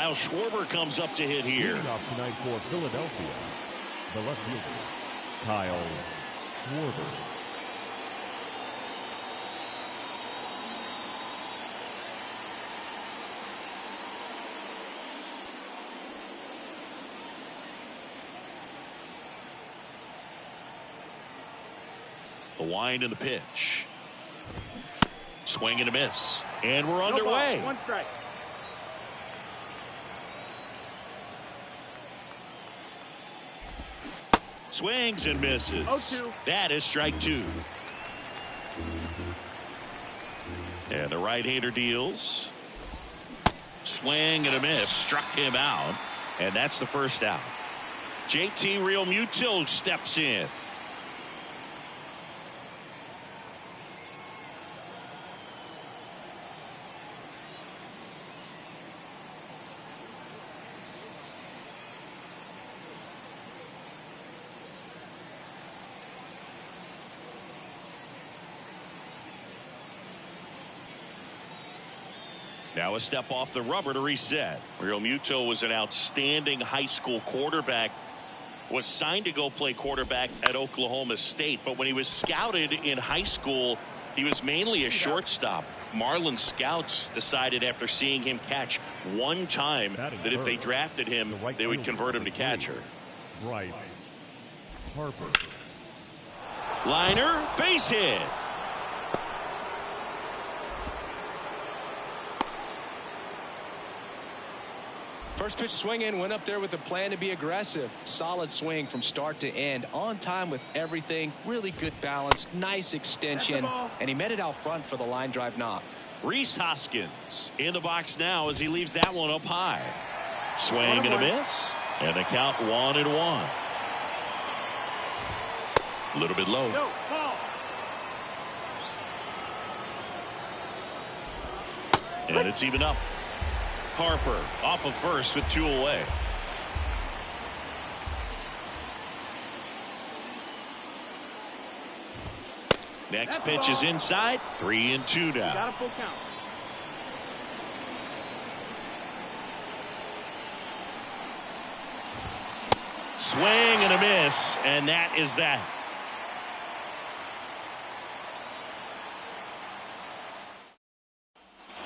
Kyle Schwarber comes up to hit here. Leading off tonight for Philadelphia, the left fielder, Kyle Schwarber. The wind and the pitch. Swing and a miss. And we're underway. No ball, 1 strike. Swings and misses. 0-2. That is strike 2. And the right-hander deals. Swing and a miss. Struck him out. And that's the first out. JT Realmuto steps in. Now a step off the rubber to reset. Realmuto was an outstanding high school quarterback. Was signed to go play quarterback at Oklahoma State, but when he was scouted in high school, he was mainly a shortstop. Marlins scouts decided after seeing him catch one time that if they drafted him, they would convert him to catcher. Bryce Harper. Liner, base hit. First pitch swinging, went up there with a plan to be aggressive. Solid swing from start to end. On time with everything. Really good balance. Nice extension. And he met it out front for the line drive knock. Reese Hoskins in the box now as he leaves that one up high. Swing and a miss. And the count 1-1. A little bit low. No, ball. And it's even up. Harper off of first with 2 away. Next pitch is inside. 3-2 now. Got a full count. Swing and a miss, and that is that.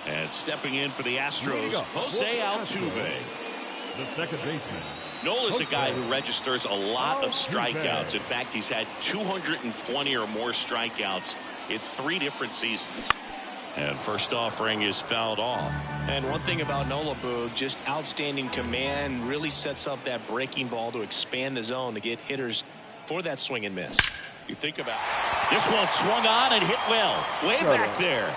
And stepping in for the Astros, Jose Altuve. The second baseman. Nola's a guy who registers a lot of strikeouts. In fact, he's had 220 or more strikeouts in 3 different seasons. And first offering is fouled off. And one thing about Nola, Boog, just outstanding command, really sets up that breaking ball to expand the zone to get hitters for that swing and miss. You think about this one swung on and hit well. Way back there.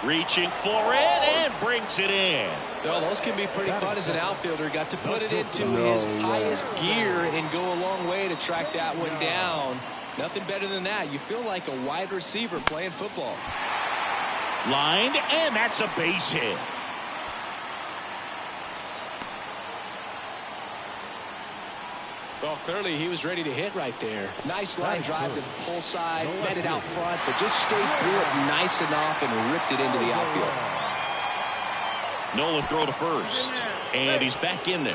Reaching for it and brings it in. Well, those can be pretty fun as an outfielder. Got to put it into his highest gear and go a long way to track that one down. Nothing better than that. You feel like a wide receiver playing football. Lined, and that's a base hit. Well, clearly he was ready to hit right there. Nice line drive to the pull side, met it out front, but just stayed through it nice enough and ripped it into the outfield. Nola throw to first, and he's back in there.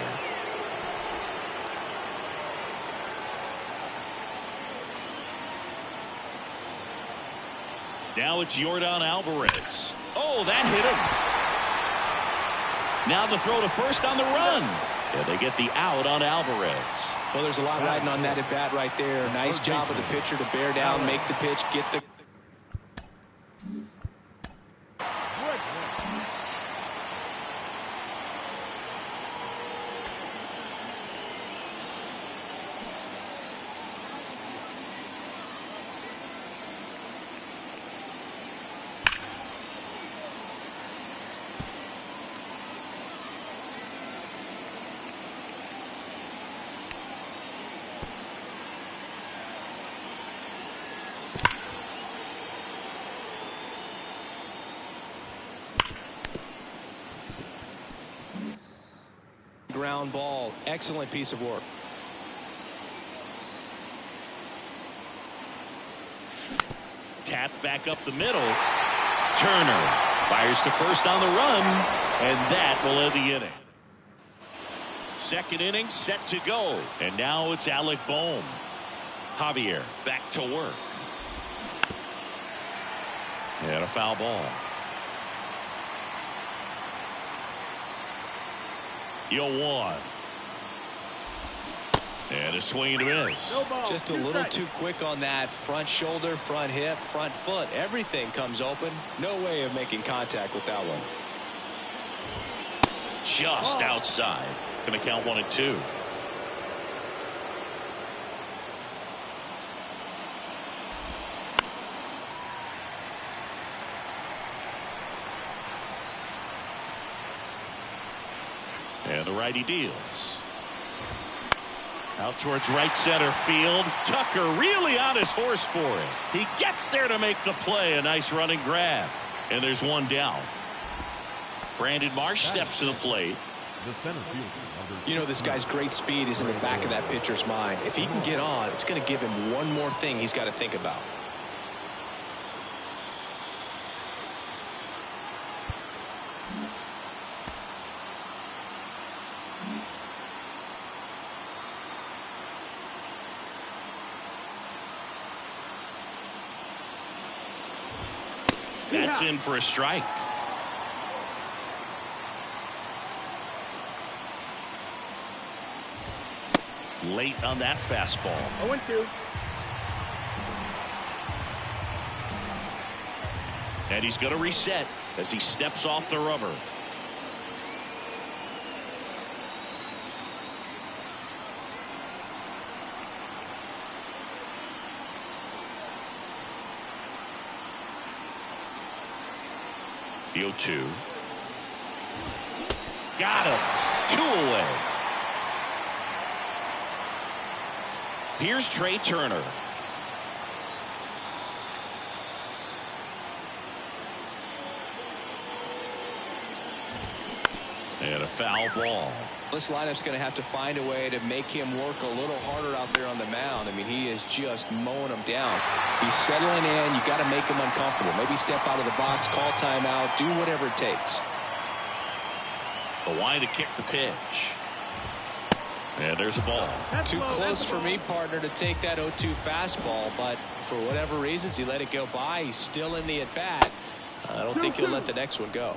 Now it's Yordan Alvarez. Oh, that hit him. Now the throw to first on the run. And they get the out on Alvarez. Well, there's a lot riding on that at bat right there. Nice job of the pitcher to bear down, make the pitch, get the... ground ball. Excellent piece of work. Tapped back up the middle. Turner fires to first on the run, and that will end the inning. second inning set to go. And now it's Alec Bohm. Javier back to work. And a foul ball. 0-1. And a swing and a miss. Just a little too quick on that front shoulder, front hip, front foot. Everything comes open. No way of making contact with that one. Just outside. Going to count 1-2. And the righty deals. Out towards right center field. Tucker really on his horse for it. He gets there to make the play. A nice running grab. And there's one down. Brandon Marsh steps to the plate. The center fielder. You know, this guy's great speed is in the back of that pitcher's mind. If he can get on, it's going to give him one more thing he's got to think about. That's in for a strike. Late on that fastball. 0-2. And he's going to reset as he steps off the rubber. The 0-2. Got him. 2 away. Here's Trey Turner. And a foul ball. This lineup's going to have to find a way to make him work a little harder out there on the mound. I mean, he is just mowing them down. He's settling in. You got to make him uncomfortable. Maybe step out of the box, call timeout, do whatever it takes. The line to kick the pitch. And there's a ball. Too close for me, partner, to take that 0-2 fastball, but for whatever reasons, he let it go by. He's still in the at-bat. I don't think he'll let the next one go.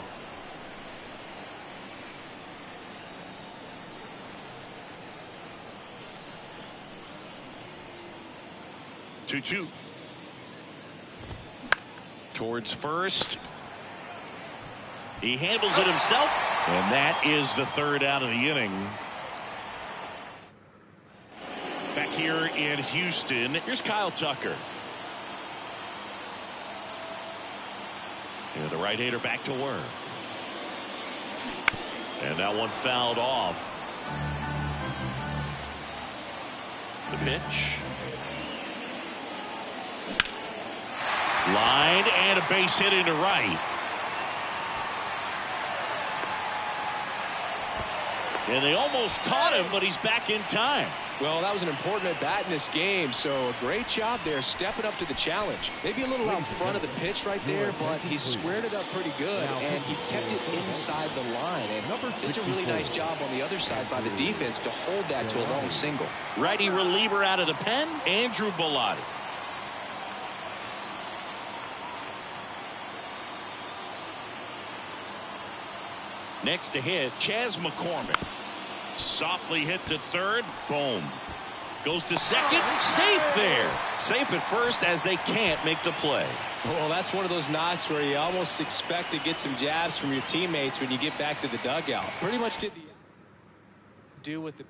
2-2. Towards first. He handles it himself. And that is the third out of the inning. Back here in Houston, here's Kyle Tucker. And the right-hander back to work. And that one fouled off. The pitch. Line and a base hit into right. And they almost caught him, but he's back in time. Well, that was an important at-bat in this game, so a great job there stepping up to the challenge. Maybe a little out in front of the pitch right there, but he squared it up pretty good, and he kept it inside the line. And just a really nice job on the other side by the defense to hold that to a long single. Righty reliever out of the pen, Andrew Bellotti. Next to hit, Chas McCormick. Softly hit to third. Boom. Goes to second. Safe there. Safe at first as they can't make the play. Well, that's one of those knocks where you almost expect to get some jabs from your teammates when you get back to the dugout. Pretty much did the do with the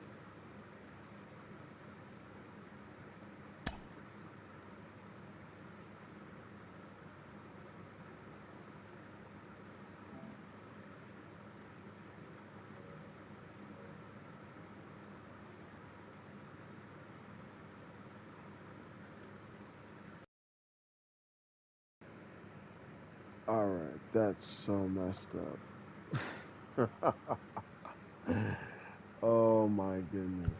All right, that's so messed up. Oh my goodness.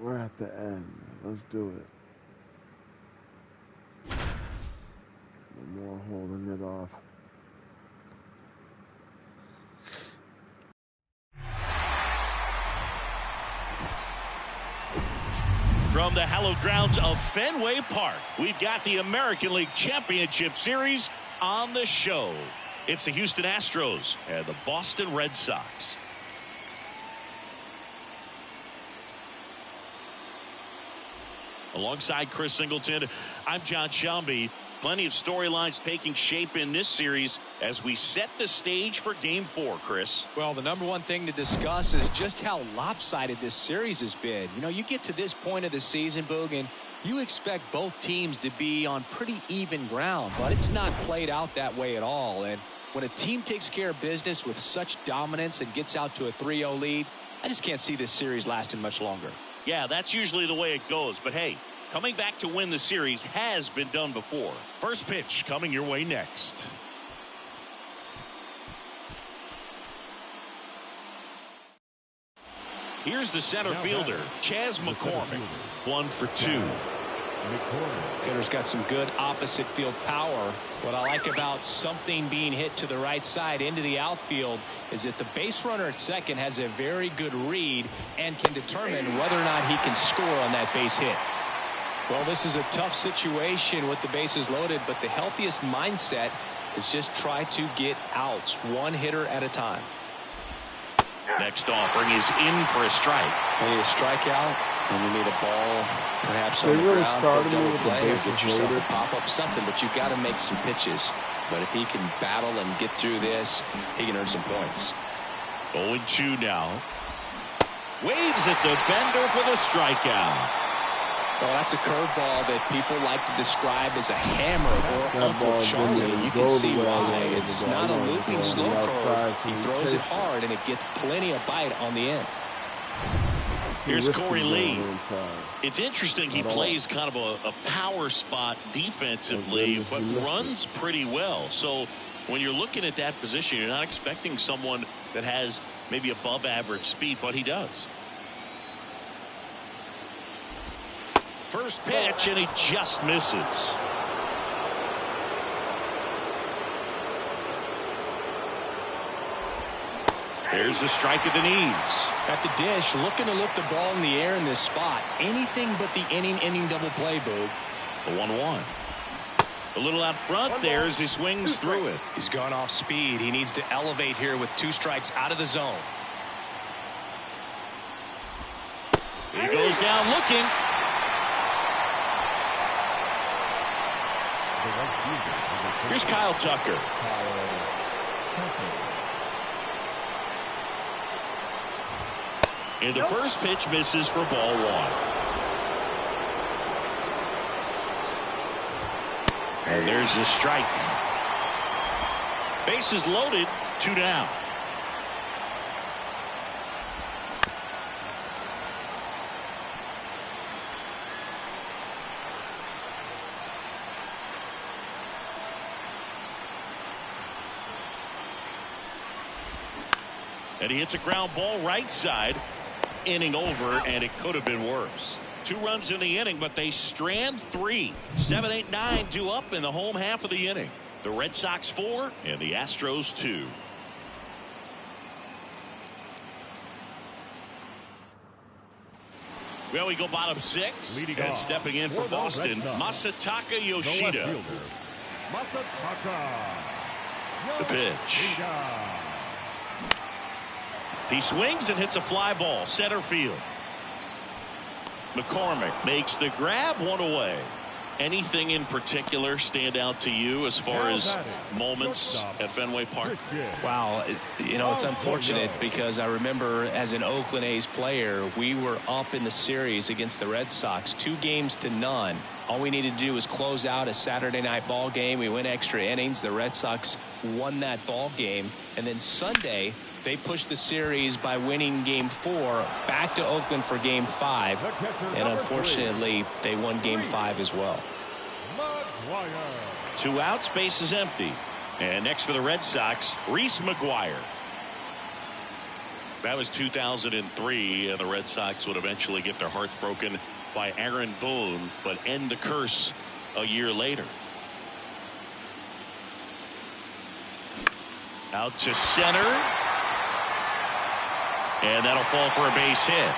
We're at the end. Let's do it. No more holding it off. From the hallowed grounds of Fenway Park, we've got the American League Championship Series on the show. It's the Houston Astros and the Boston Red Sox. Alongside Chris Singleton, I'm John Shelby. Plenty of storylines taking shape in this series as we set the stage for Game 4, Chris. Well, the number one thing to discuss is just how lopsided this series has been. You know, you get to this point of the season, Boog, and you expect both teams to be on pretty even ground, but it's not played out that way at all. And when a team takes care of business with such dominance and gets out to a 3-0 lead, I just can't see this series lasting much longer. Yeah, that's usually the way it goes. But hey, coming back to win the series has been done before. First pitch coming your way next. Here's the center fielder, Chas McCormick. 1 for 2. Hitter's got some good opposite field power. What I like about something being hit to the right side into the outfield is that the base runner at second has a very good read and can determine whether or not he can score on that base hit. Well, this is a tough situation with the bases loaded, but the healthiest mindset is just try to get outs, one hitter at a time. Next offering is in for a strike. You need a strikeout, and you need a ball perhaps on the really ground for a started me double with the play or get bases yourself loaded. a pop-up something, but you've got to make some pitches. But if he can battle and get through this, he can earn some points. 0-2 now. Waves at the bender for the strikeout. Well, that's a curveball that people like to describe as a hammer or Uncle Charlie, and you can see why. It's not a looping slow curve. He throws it hard, and it gets plenty of bite on the end. Here's Corey Lee. It's interesting he plays kind of a power spot defensively, but runs pretty well. So when you're looking at that position, you're not expecting someone that has maybe above average speed, but he does. First pitch, and he just misses. There's a strike at the knees. At the dish, looking to lift the ball in the air in this spot. Anything but the inning double play, Boog. The 1-1. A little out front there as he swings through it. He's gone off speed. He needs to elevate here with 2 strikes out of the zone. He goes down looking. Here's Kyle Tucker. And the first pitch misses for ball 1. And there's the strike. Bases loaded, 2 down. And he hits a ground ball right side. Inning over, and it could have been worse. 2 runs in the inning, but they strand 3. 7, 8, 9 due up in the home half of the inning. The Red Sox 4 and the Astros 2. Well, we go bottom 6. Leading And off stepping in for the Boston, Red Sox, Masataka The Yoshida. left fielder, Masataka The pitch. Yoshida. He swings and hits a fly ball, center field. McCormick makes the grab, 1 away. Anything in particular stand out to you as far as moments at Fenway Park? Wow, you know, it's unfortunate because I remember as an Oakland A's player, we were up in the series against the Red Sox, 2-0. All we needed to do was close out a Saturday night ball game. We went extra innings. The Red Sox won that ball game. And then Sunday, they pushed the series by winning Game 4 back to Oakland for Game 5. And unfortunately, they won Game 5 as well. 2 outs, base is empty. And next for the Red Sox, Reese McGuire. That was 2003, and the Red Sox would eventually get their hearts broken by Aaron Boone, but end the curse a year later. Out to center. And that'll fall for a base hit.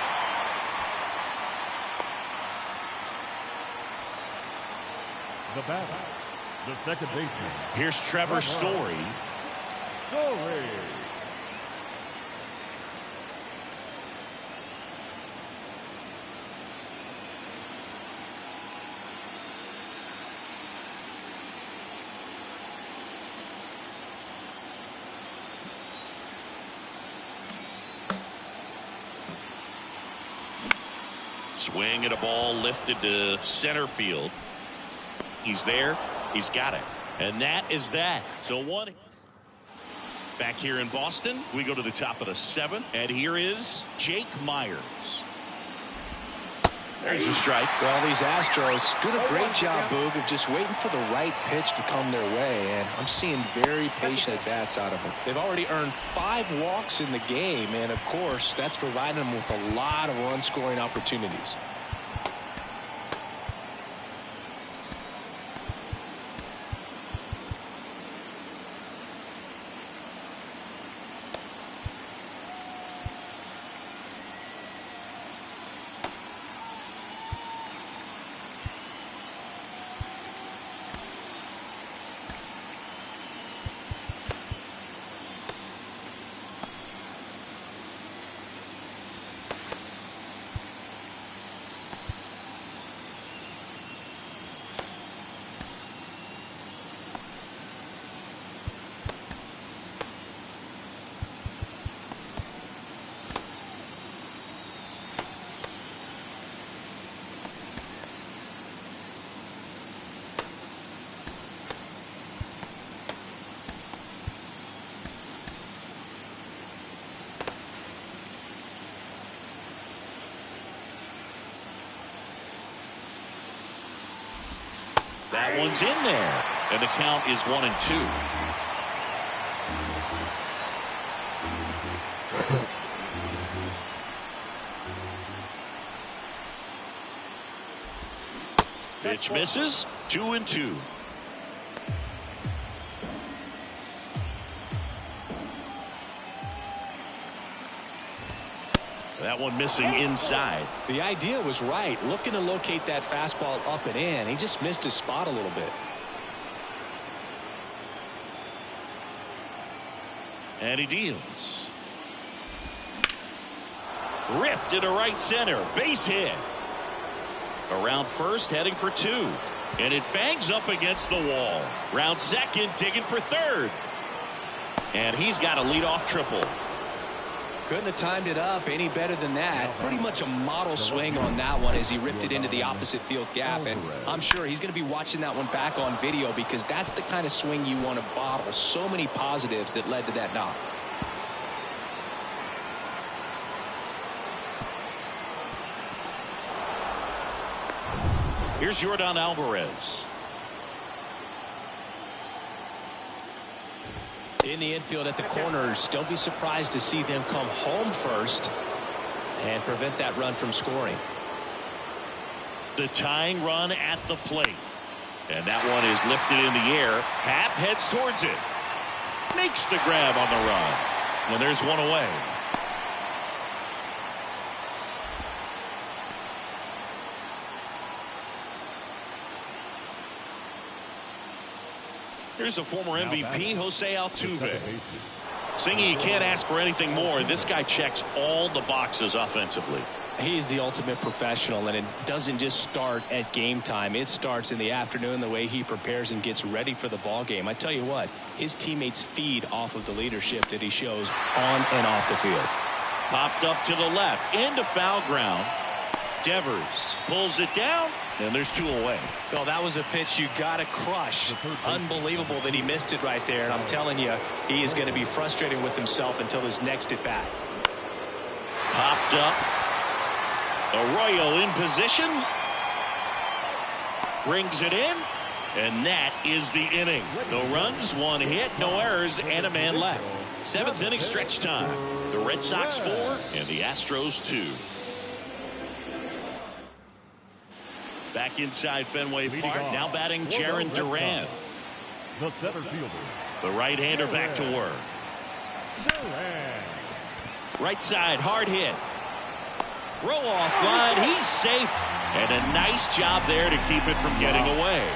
The batter, the second baseman. Here's Trevor Story. Swing at a ball lifted to center field. He's there. He's got it. And that is that. So one. Back here in Boston, we go to the top of the 7th. And here is Jake Myers. There's a strike. Well, these Astros doing a great job, Boog, of just waiting for the right pitch to come their way, and I'm seeing very patient at-bats out of them. They've already earned 5 walks in the game, and of course, that's providing them with a lot of run-scoring opportunities. That one's in there. And the count is 1-2. Pitch misses. 2-2. That one missing inside. The idea was right, looking to locate that fastball up and in. He just missed his spot a little bit. And he deals. Ripped into right center. Base hit. Around first, heading for 2. And it bangs up against the wall. Round second, digging for third. And he's got a leadoff triple. Couldn't have timed it up any better than that. Pretty much a model swing on that one as he ripped it into the opposite field gap. And I'm sure he's going to be watching that one back on video because that's the kind of swing you want to bottle. So many positives that led to that knock. Here's Yordan Alvarez. In the infield at the corners, don't be surprised to see them come home first and prevent that run from scoring. The tying run at the plate. And that one is lifted in the air. Happ heads towards it. Makes the grab on the run. And there's one away. Here's the former MVP, Jose Altuve. Singing, you can't ask for anything more. This guy checks all the boxes offensively. He's the ultimate professional, and it doesn't just start at game time. It starts in the afternoon, the way he prepares and gets ready for the ball game. I tell you what, his teammates feed off of the leadership that he shows on and off the field. Popped up to the left, into foul ground. Devers pulls it down, and there's 2 away. Well, that was a pitch you got to crush. Unbelievable that he missed it right there, and I'm telling you, he is going to be frustrated with himself until his next at bat. Popped up. Arroyo in position. Brings it in, and that is the inning. No runs, 1 hit, no errors, and a man left. 7th inning stretch time. The Red Sox 4 and the Astros 2. Back inside Fenway Park, now batting Jarren Duran. The center fielder. The right-hander back to work. Right side, hard hit. Throw off line, he's safe. And a nice job there to keep it from getting away.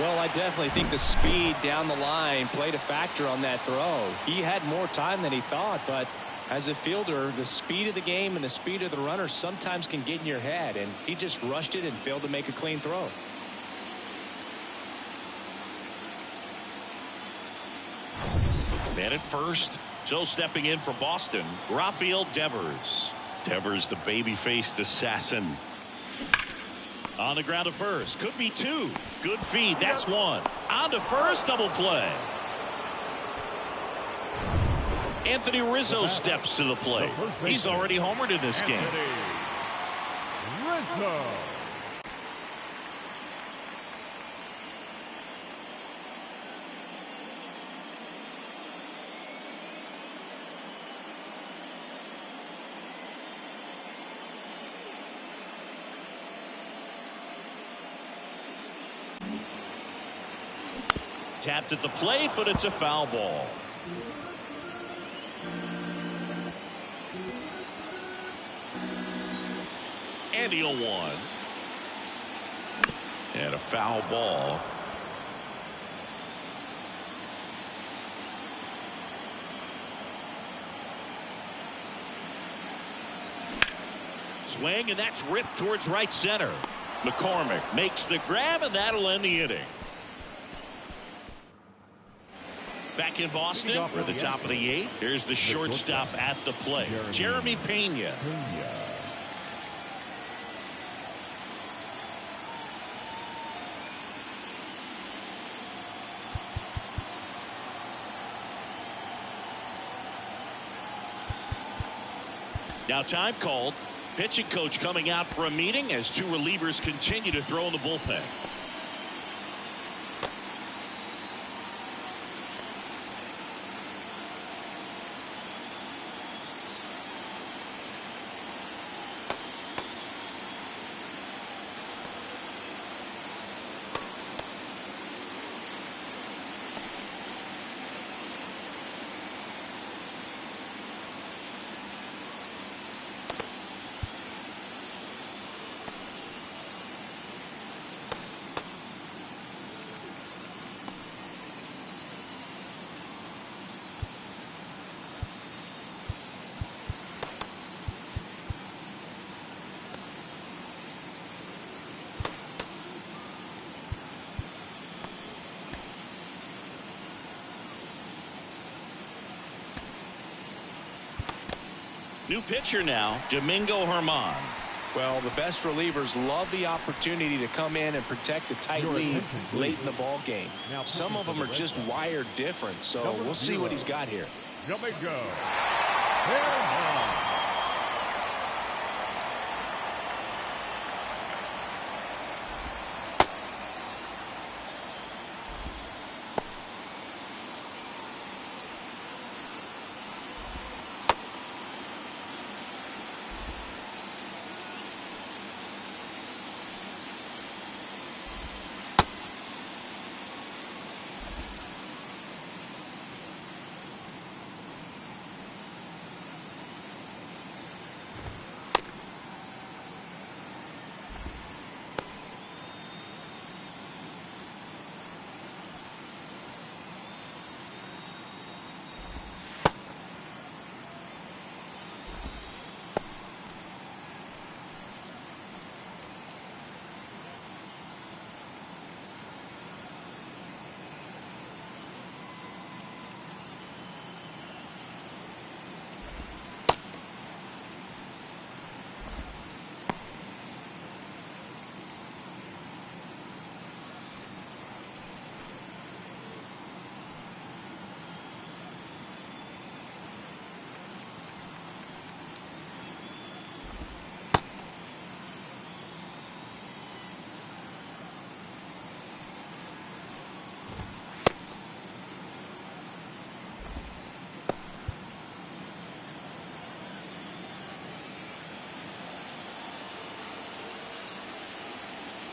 Well, I definitely think the speed down the line played a factor on that throw. He had more time than he thought, but as a fielder, the speed of the game and the speed of the runner sometimes can get in your head, and he just rushed it and failed to make a clean throw. Man at first, so stepping in for Boston, Rafael Devers. Devers, the baby-faced assassin. On the ground to first. Could be 2. Good feed. That's 1. On to first. Double play. Anthony Rizzo steps to the plate. He's already homered in this game. Rizzo. Tapped at the plate, but it's a foul ball. And the 0-1. And a foul ball. Swing, and that's ripped towards right center. McCormick makes the grab, and that'll end the inning. Back in Boston, we're at the top of the 8th. Here's the shortstop at the plate, Jeremy Pena. Now time called. Pitching coach coming out for a meeting as 2 relievers continue to throw in the bullpen. New pitcher now, Domingo Germán. Well, the best relievers love the opportunity to come in and protect a tight lead late in the ball game. Some of them are just wired different, so we'll see what he's got here. Domingo.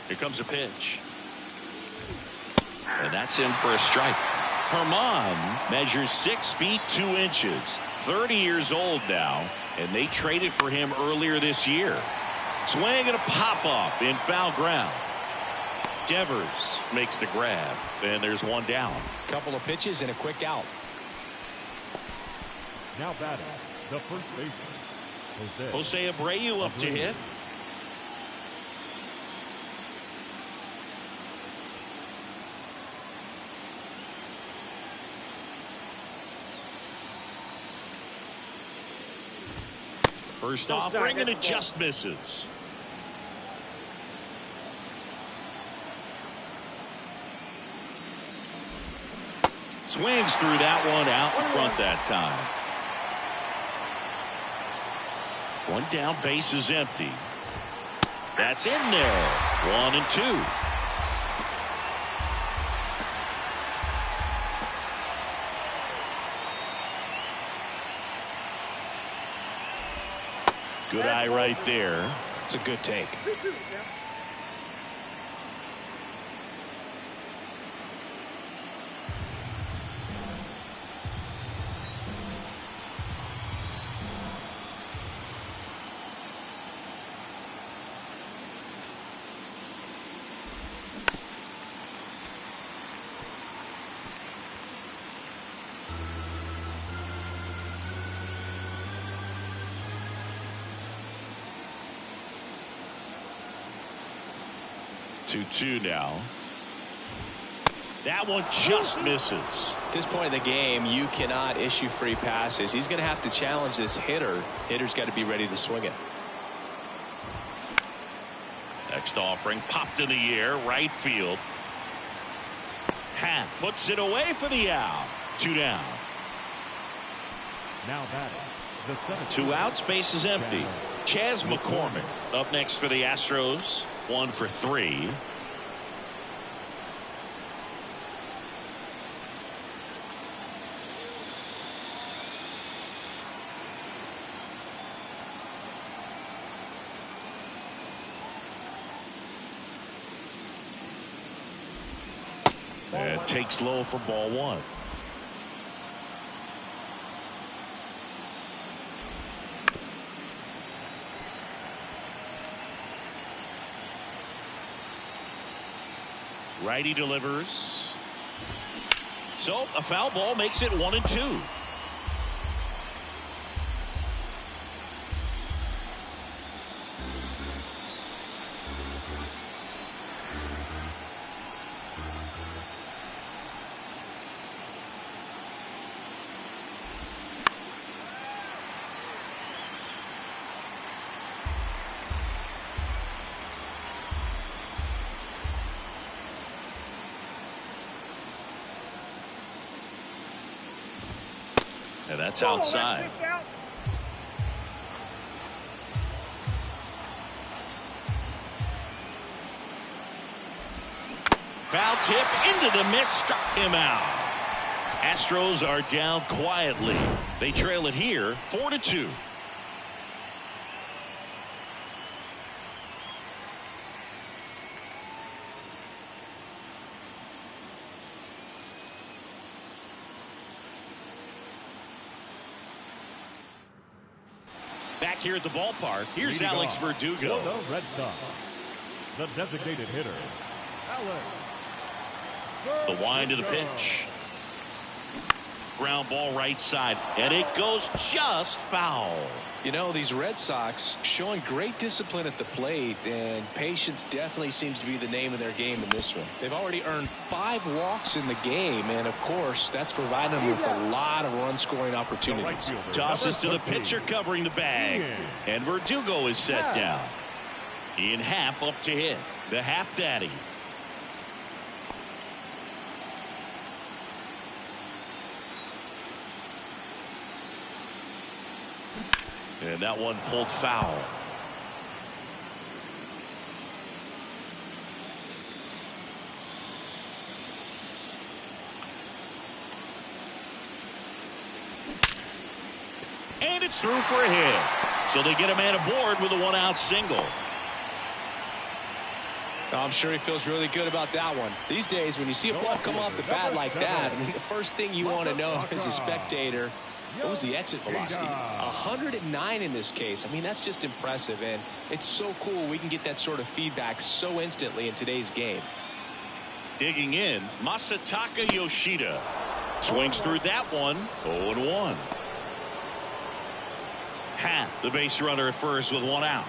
Here comes a pitch. And that's in for a strike. Herman measures 6 feet 2 inches. 30 years old now. And they traded for him earlier this year. Swing and a pop-up in foul ground. Devers makes the grab. And there's one down. Couple of pitches and a quick out. Now batting, the first baseman, Jose Abreu up to hit. First offering and it just misses. Swings through that one out in front that time. One down, base is empty. That's in there. 1 and 2. Good eye right there. It's a good take. 2-2, count. Two now. That one just misses. At this point in the game, you cannot issue free passes. He's going to have to challenge this hitter. Hitter's got to be ready to swing it. Next offering popped in the air, right field. Half puts it away for the out. 2 down. now batting, the 7th. 2 outs, base is empty. Chas McCormick up next for the Astros. 1 for 3. And takes low for ball 1. Righty delivers. So a foul ball makes it 1 and 2. And that's outside. Foul tip into the mitt, struck him out. Astros are down quietly. They trail it here 4-2. Back here at the ballpark, here's Leading Alex off Verdugo. for the Red Sox, the designated hitter, Alex. The wind of the pitch. Ground ball right side, and it goes just foul. You know, these Red Sox showing great discipline at the plate, and patience definitely seems to be the name of their game in this one. They've already earned 5 walks in the game, and of course, that's provided them with a lot of run-scoring opportunities. Tosses to the pitcher covering the bag, and Verdugo is set down. Ian Happ up to hit. The Happ Daddy. And that one pulled foul. And it's through for a hit. So they get a man aboard with a 1-out single. I'm sure he feels really good about that one. These days, when you see a ball come off the bat like that, I mean, the first thing you want to know as a spectator, what was the exit velocity? 109 in this case. I mean, that's just impressive, and it's so cool we can get that sort of feedback so instantly in today's game. Digging in, Masataka Yoshida swings through that one. 0-1. Hat, the base runner at first with one out.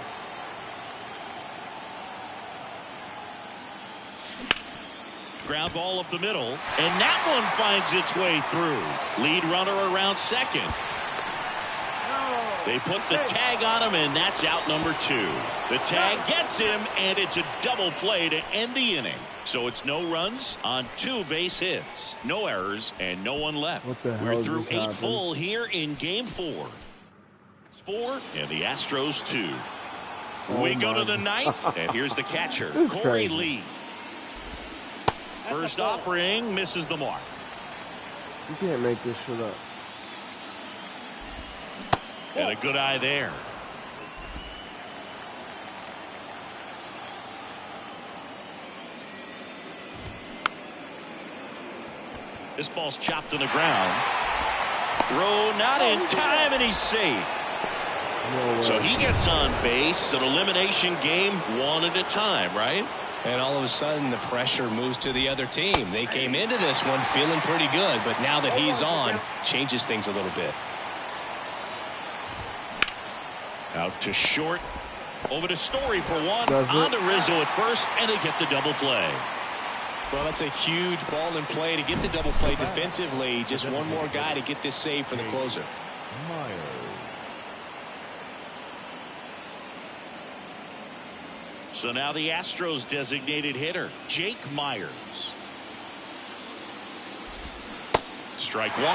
Ground ball up the middle, and that one finds its way through. Lead runner around second. They put the tag on him, and that's out number 2. The tag gets him, and it's a double play to end the inning. So it's no runs on 2 base hits, no errors, and no one left. What the hell We're just through 8 happened? full here in Game 4. It's 4, and the Astros 2. We go to the 9th, and here's the catcher, This is Corey crazy. Lee. First offering misses the mark. You can't make this shit up. And a good eye there. This ball's chopped to the ground. Throw not in time, and he's safe. No way. So he gets on base. An elimination game, 1 at a time, right? And all of a sudden, the pressure moves to the other team. They came into this one feeling pretty good, but now that he's on, changes things a little bit. Out to short. Over to Story for one. Does it? On to Rizzo at first, and they get the double play. Well, that's a huge ball in play to get the double play defensively. Just one more guy to get this save for the closer. Myers. So now the Astros designated hitter, Jake Myers. Strike 1.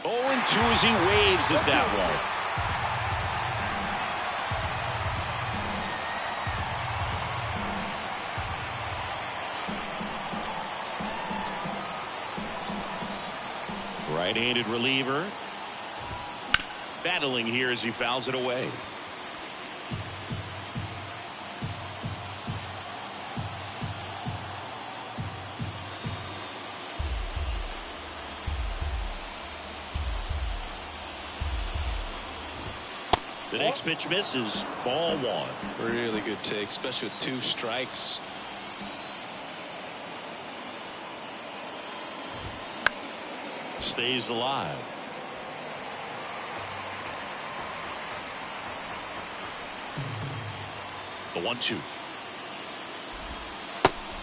Oh, and 2 as he waves at that one. Right-handed reliever. Battling here as he fouls it away. The next pitch misses. Ball 1. Really good take, especially with 2 strikes. Stays alive. The 1-2.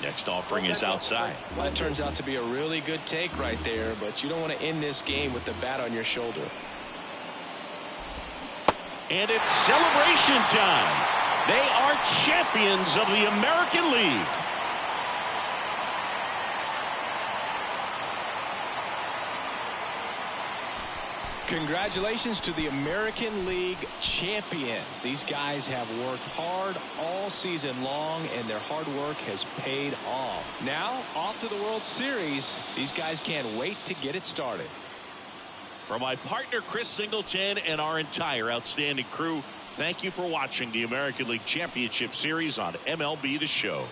Next offering is outside. Well, that turns out to be a really good take right there, but you don't want to end this game with the bat on your shoulder. And it's celebration time. They are champions of the American League. Congratulations to the American League champions. These guys have worked hard all season long, and their hard work has paid off. Now, off to the World Series. These guys can't wait to get it started. For my partner, Chris Singleton, and our entire outstanding crew, thank you for watching the American League Championship Series on MLB The Show.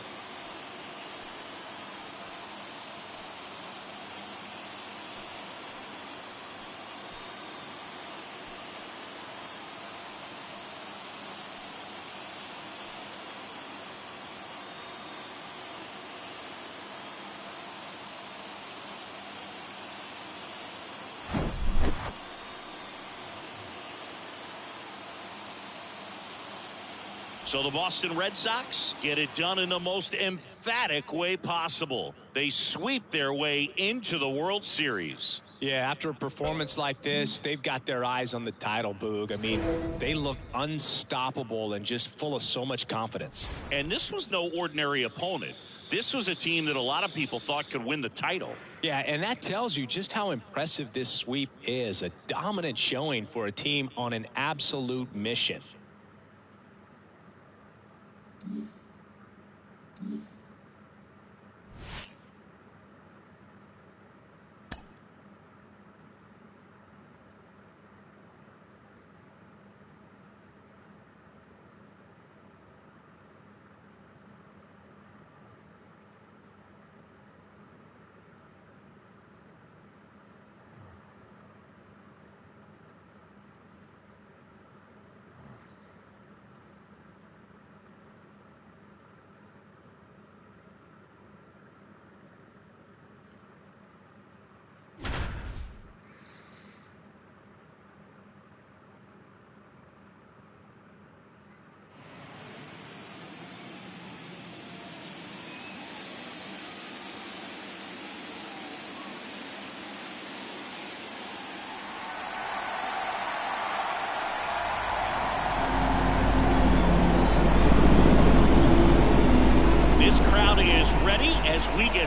So the Boston Red Sox get it done in the most emphatic way possible. They sweep their way into the World Series. Yeah, after a performance like this, they've got their eyes on the title, Boog. I mean, they look unstoppable and just full of so much confidence. And this was no ordinary opponent. This was a team that a lot of people thought could win the title. Yeah, and that tells you just how impressive this sweep is. A dominant showing for a team on an absolute mission.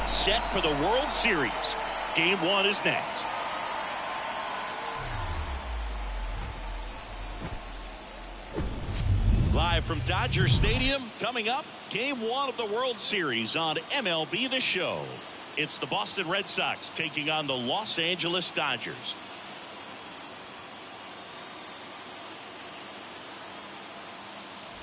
get set for the World Series. Game 1 is next. Live from Dodger Stadium, coming up, Game 1 of the World Series on MLB The Show. It's the Boston Red Sox taking on the Los Angeles Dodgers.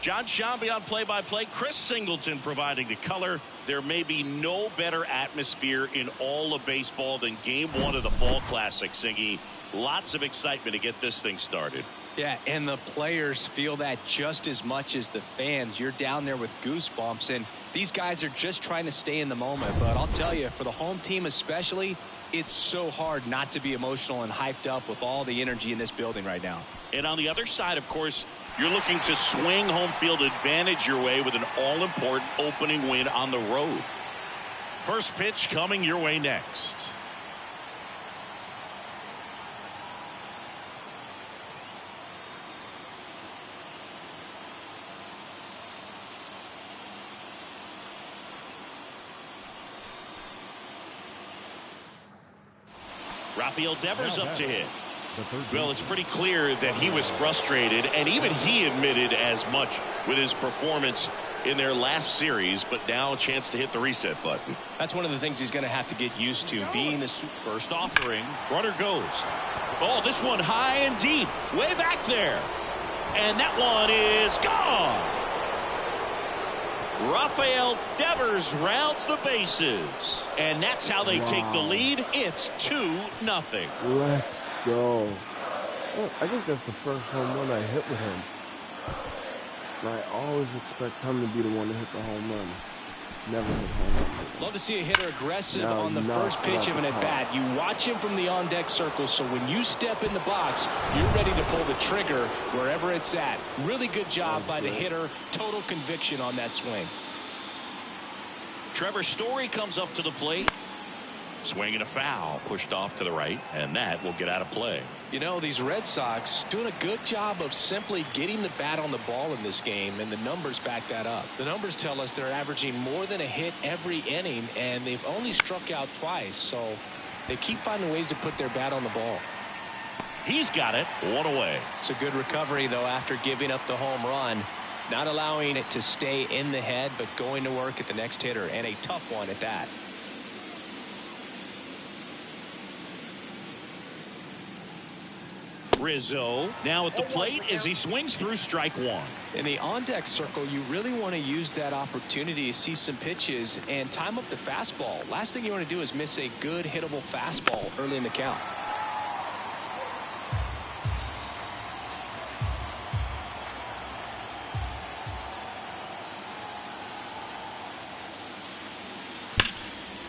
John Shambi on play-by-play. Chris Singleton providing the color. There may be no better atmosphere in all of baseball than Game 1 of the Fall Classic, Singy. Lots of excitement to get this thing started. Yeah, and the players feel that just as much as the fans. You're down there with goosebumps, and these guys are just trying to stay in the moment. But I'll tell you, for the home team especially, it's so hard not to be emotional and hyped up with all the energy in this building right now. And on the other side, of course, you're looking to swing home field advantage your way with an all-important opening win on the road. First pitch coming your way next. Rafael Devers up to hit. Well, it's pretty clear that he was frustrated, and even he admitted as much with his performance in their last series, but now a chance to hit the reset button. That's one of the things he's going to have to get used to, being the first offering. Runner goes. Oh, this one high and deep, way back there. And that one is gone. Rafael Devers rounds the bases, and that's how they take the lead. It's 2-0. Let's go. Well, I think that's the first home run I hit with him. I always expect him to be the one to hit the home run. Never hit home run. Love to see a hitter aggressive Now on the first pitch of an at-bat. You watch him from the on-deck circle, so when you step in the box, you're ready to pull the trigger wherever it's at. Really good job by the hitter. Total conviction on that swing. Trevor Story comes up to the plate. Swinging a foul, pushed off to the right, and that will get out of play. You know, these Red Sox doing a good job of simply getting the bat on the ball in this game, and the numbers back that up. The numbers tell us they're averaging more than a hit every inning, and they've only struck out twice, so they keep finding ways to put their bat on the ball. He's got it. One away. It's a good recovery, though, after giving up the home run. Not allowing it to stay in the head, but going to work at the next hitter, and a tough one at that. Rizzo now at the plate as he swings through strike one. In the on-deck circle, you really want to use that opportunity to see some pitches and time up the fastball. Last thing you want to do is miss a good hittable fastball early in the count.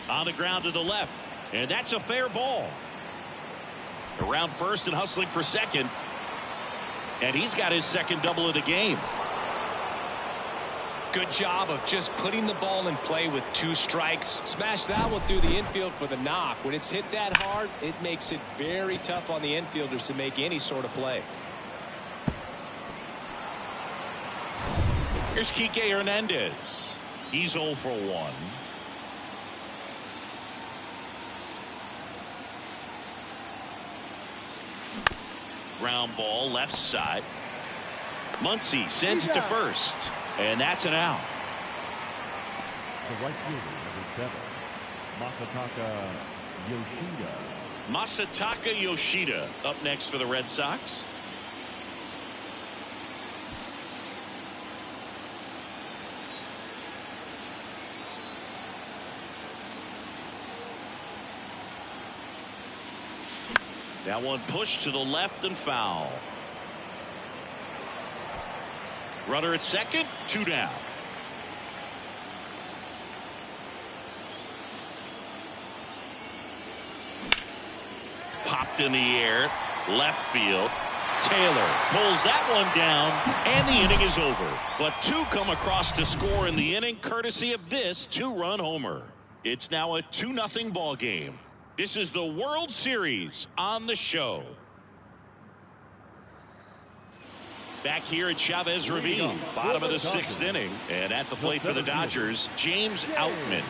On the ground to the left, and that's a fair ball. Around first and hustling for second, and he's got his second double of the game. Good job of just putting the ball in play with 2 strikes. Smash that one through the infield for the knock. When it's hit that hard, it makes it very tough on the infielders to make any sort of play. Here's Kike Hernandez. He's 0 for 1. Ground ball left side. Muncy sends it to first, and that's an out. The right fielder, number 7, Masataka Yoshida up next for the Red Sox. That one pushed to the left and foul. Runner at second, 2 down. Popped in the air, left field. Taylor pulls that one down, and the inning is over. But 2 come across to score in the inning, courtesy of this 2-run homer. It's now a 2-0 ball game. This is the World Series on the show. Back here at Chavez Ravine, bottom of the 6th inning, and at the plate for the Dodgers, James Outman.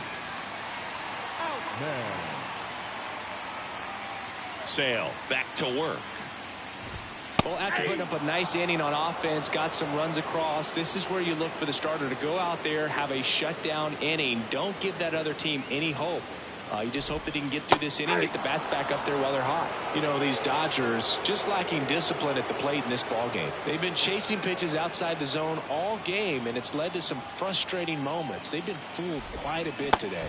Man. Sale back to work. Well, after putting up a nice inning on offense, got some runs across, this is where you look for the starter to go out there, have a shutdown inning. Don't give that other team any hope. You just hope that he can get through this inning, get the bats back up there while they're hot. You know, these Dodgers just lacking discipline at the plate in this ball game. They've been chasing pitches outside the zone all game, and it's led to some frustrating moments. They've been fooled quite a bit today.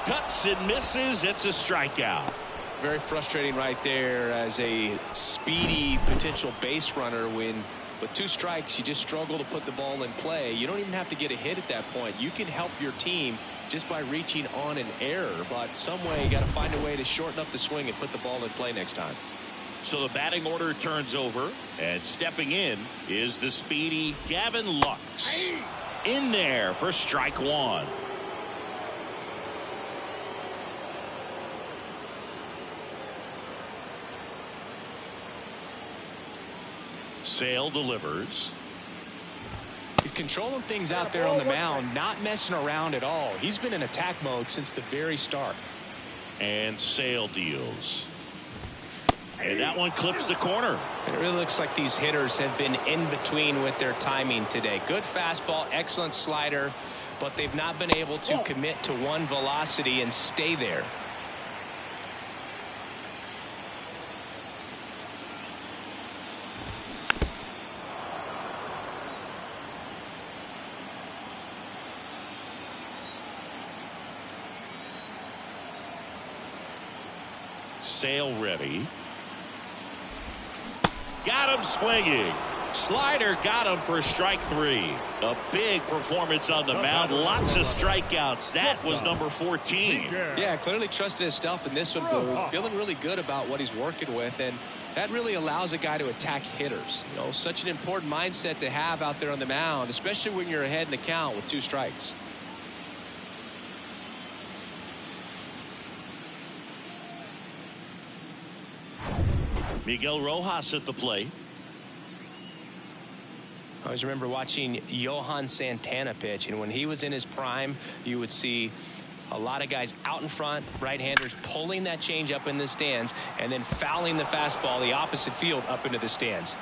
Cuts and misses. It's a strikeout. Very frustrating right there as a speedy potential base runner when with 2 strikes you just struggle to put the ball in play. You don't even have to get a hit at that point. You can help your team just by reaching on an error, but some way you got to find a way to shorten up the swing and put the ball in play next time. So the batting order turns over, and stepping in is the speedy Gavin Lux. In there for strike 1. Sale delivers. He's controlling things out there on the mound, not messing around at all. He's been in attack mode since the very start. And Sale deals. And that one clips the corner. It really looks like these hitters have been in between with their timing today. Good fastball, excellent slider, but they've not been able to commit to one velocity and stay there. Sale ready. Got him swinging. Slider got him for strike 3. A big performance on the mound. Lots of strikeouts. That was number 14. Yeah, clearly trusted his stuff in this one, Boo. Feeling really good about what he's working with, and that really allows a guy to attack hitters. You know, such an important mindset to have out there on the mound, especially when you're ahead in the count with 2 strikes. Miguel Rojas at the plate. I always remember watching Johan Santana pitch, and when he was in his prime, you would see a lot of guys out in front, right-handers pulling that change up in the stands and then fouling the fastball the opposite field up into the stands.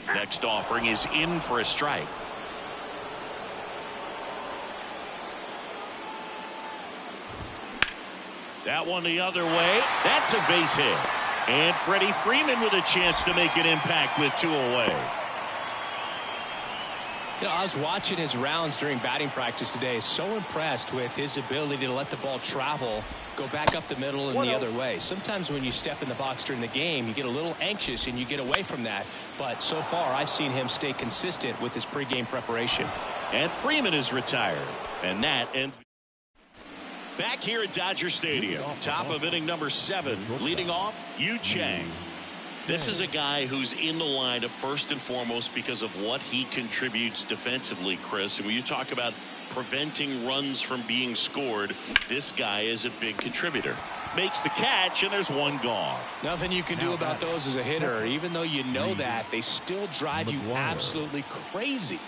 Next offering is in for a strike. That one the other way. That's a base hit. And Freddie Freeman with a chance to make an impact with 2 away. You know, I was watching his rounds during batting practice today. So impressed with his ability to let the ball travel, go back up the middle and the other way. Sometimes when you step in the box during the game, you get a little anxious and you get away from that. But so far, I've seen him stay consistent with his pregame preparation. And Freeman is retired. And that ends. Back here at Dodger Stadium, top of inning number 7, leading off, Yu Chang. This is a guy who's in the lineup first and foremost because of what he contributes defensively, Chris. And when you talk about preventing runs from being scored, this guy is a big contributor. Makes the catch, and there's 1 gone. Nothing you can do about those as a hitter. Even though you know that, they still drive you absolutely crazy.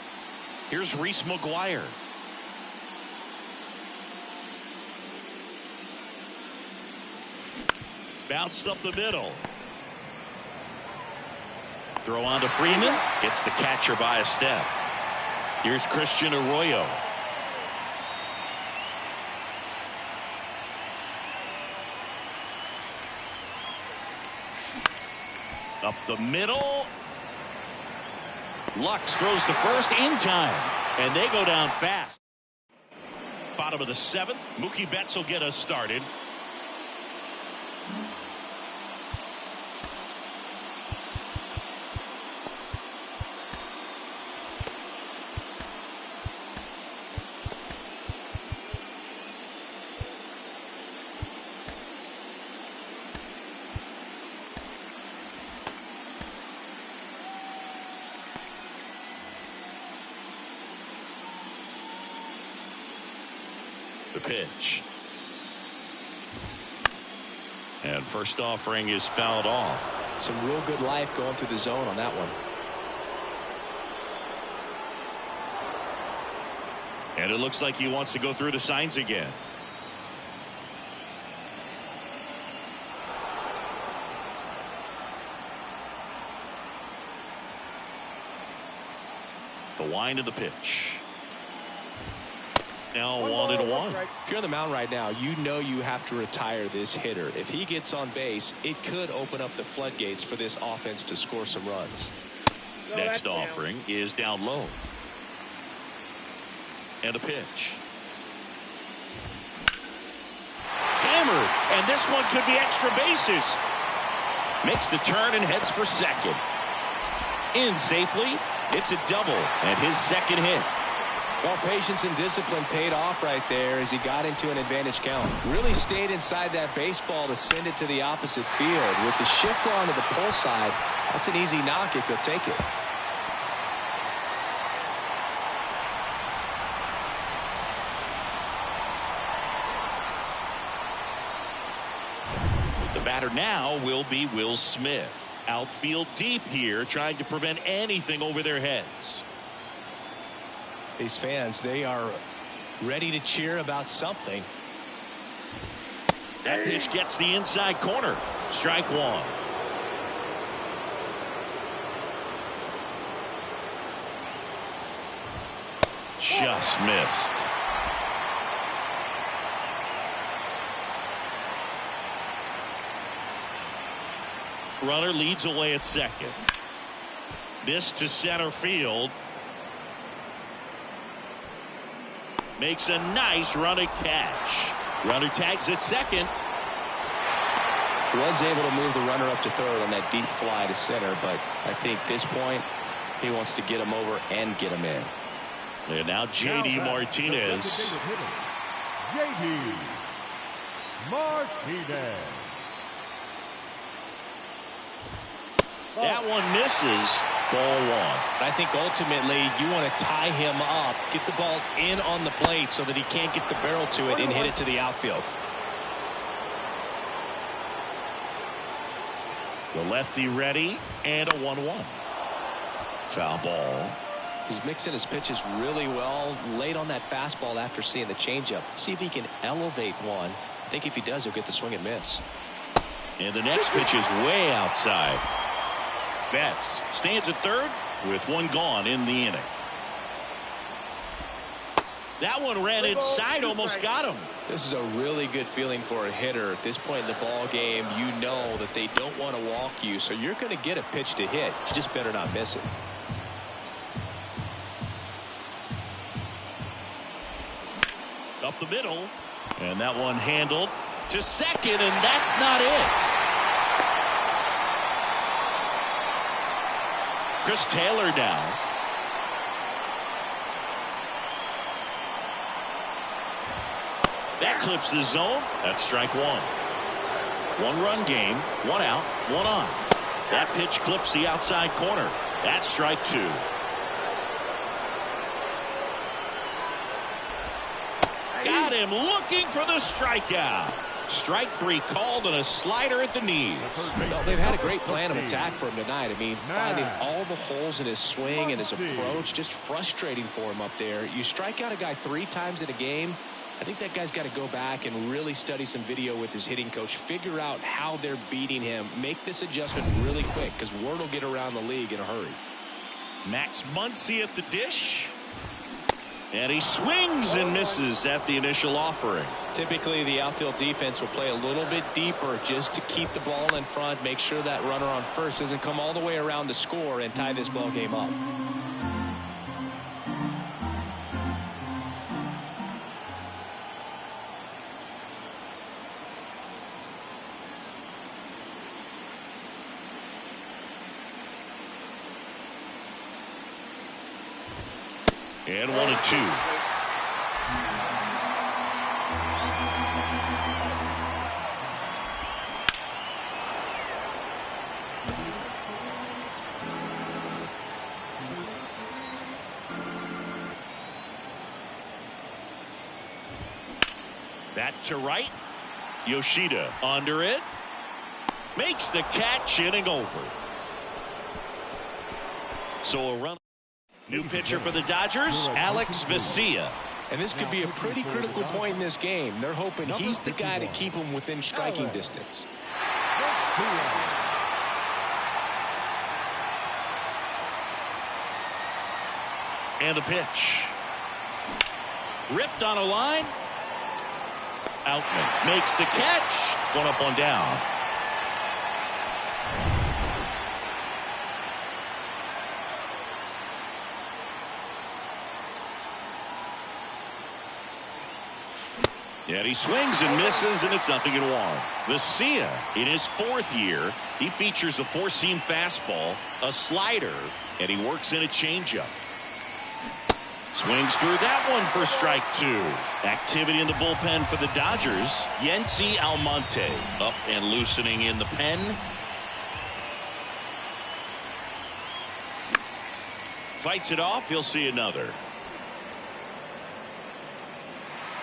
Here's Reese McGuire. Bounced up the middle. Throw on to Freeman. Gets the catcher by a step. Here's Christian Arroyo. Up the middle. Lux throws to first in time. And they go down fast. Bottom of the 7th. Mookie Betts will get us started. The pitch. And first offering is fouled off. Some real good life going through the zone on that one. And it looks like he wants to go through the signs again. The wind of the pitch. Now 1-1. If you're on the mound right now, you know you have to retire this hitter. If he gets on base, it could open up the floodgates for this offense to score some runs. Next offering is down low. And a pitch. Hammered. And this one could be extra bases. Makes the turn and heads for second. In safely. It's a double and his second hit. Well, patience and discipline paid off right there as he got into an advantage count. Really stayed inside that baseball to send it to the opposite field. With the shift on to the pull side, that's an easy knock if you'll take it. The batter now will be Will Smith. Outfield deep here, trying to prevent anything over their heads. These fans, they are ready to cheer about something. That pitch gets the inside corner. Strike one. Just missed. Runner leads away at second. This to center field. Makes a nice running catch. Runner tags at second. Was able to move the runner up to third on that deep fly to center, but I think this point he wants to get him over and get him in. And now J.D. Martinez. J.D. Martinez. That one misses. Ball one. I think ultimately you want to tie him up, get the ball in on the plate so that he can't get the barrel to it and hit it to the outfield. The lefty ready and a 1-1. Foul ball. He's mixing his pitches really well late on that fastball after seeing the changeup. See if he can elevate one. I think if he does, he'll get the swing and miss. And the next pitch is way outside. Betts stands at third with one gone in the inning. That one ran inside, almost got him. This is a really good feeling for a hitter. At this point in the ball game, you know that they don't want to walk you, so you're going to get a pitch to hit. You just better not miss it. Up the middle, and that one handled to second, and that's not it. Chris Taylor now. That clips the zone. That's strike one. One-run game, one out, one on. That pitch clips the outside corner. That's strike two. Got him looking for the strikeout. Strike three called and a slider at the knees. Well, they've had a great plan of attack for him tonight. I mean, finding all the holes in his swing and his approach, just frustrating for him up there. You strike out a guy 3 times in a game, I think that guy's got to go back and really study some video with his hitting coach, figure out how they're beating him, make this adjustment really quick because word will get around the league in a hurry. Max Muncy at the dish. And he swings and misses at the initial offering. Typically, the outfield defense will play a little bit deeper just to keep the ball in front, make sure that runner on first doesn't come all the way around to score and tie this ball game up. And 1-2. That to right. Yoshida under it. Makes the catch, inning over. So a run. New pitcher for the Dodgers, Alex Vesia. And this could be a pretty critical point in this game. They're hoping he's the guy to keep them within striking distance. And the pitch. Ripped on a line. Outman makes the catch. One up, one down. And he swings and misses, and it's 0-1. Vesia, in his 4th year, he features a 4-seam fastball, a slider, and he works in a changeup. Swings through that one for strike 2. Activity in the bullpen for the Dodgers. Yency Almonte up and loosening in the pen. Fights it off. He'll see another.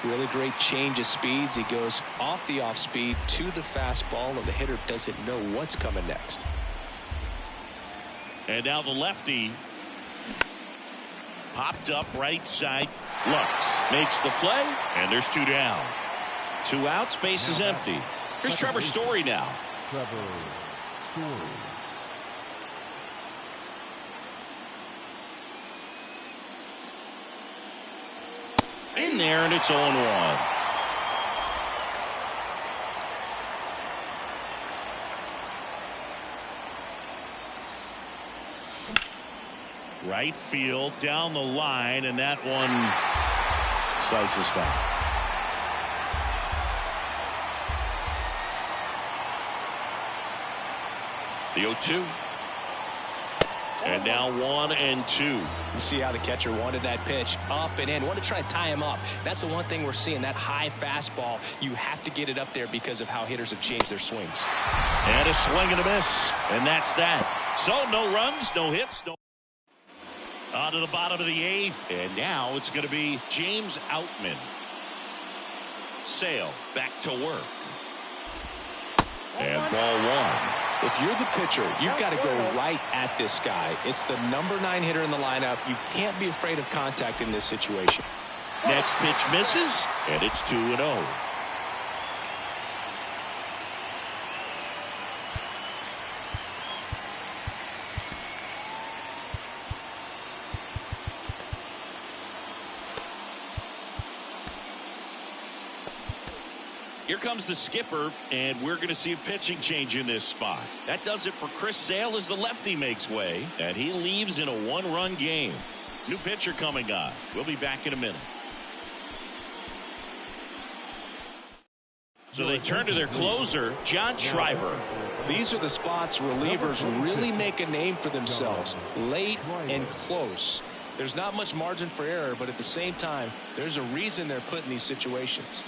Really great change of speeds. He goes off the off speed to the fastball, and the hitter doesn't know what's coming next. And now the lefty. Popped up right side. Lux makes the play, and there's 2 down. 2 outs, base is empty. Here's Trevor Story now. Trevor Story. In there, and it's 0-1. Right field, down the line, and that one slices foul. The 0-2. And now 1-2. You see how the catcher wanted that pitch up and in. Wanted to try to tie him up. That's the one thing we're seeing, that high fastball. You have to get it up there because of how hitters have changed their swings. And a swing and a miss. And that's that. So no runs, no hits, no. On to the bottom of the 8th. And now it's going to be James Outman. Sale back to work. And ball 1. If you're the pitcher, you've got to go right at this guy. It's the number 9 hitter in the lineup. You can't be afraid of contact in this situation. Next pitch misses, and it's 2-0. Here comes the skipper, and we're going to see a pitching change in this spot. That does it for Chris Sale as the lefty makes way, and he leaves in a 1-run game. New pitcher coming on. We'll be back in a minute. So they turn to their closer, John Schreiber. These are the spots relievers really make a name for themselves. Late and close. There's not much margin for error, but at the same time, there's a reason they're put in these situations.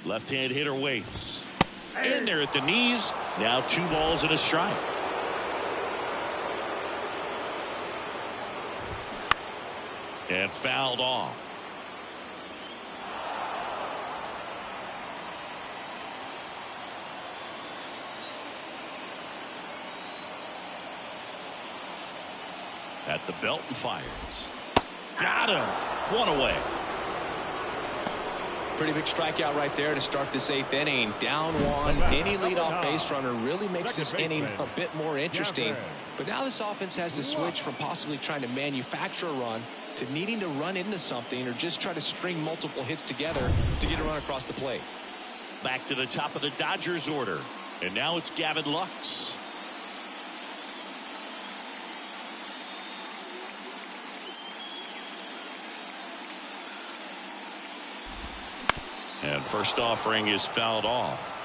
Left-hand hitter waits. In there at the knees. Now 2 balls and a strike. And fouled off. At the belt and fires. Got him. 1 away. Pretty big strikeout right there to start this 8th inning. Down 1. Any leadoff base runner really makes this inning a bit more interesting. But now this offense has to switch from possibly trying to manufacture a run to needing to run into something or just try to string multiple hits together to get a run across the plate. Back to the top of the Dodgers order. And now it's Gavin Lux. And first offering is fouled off.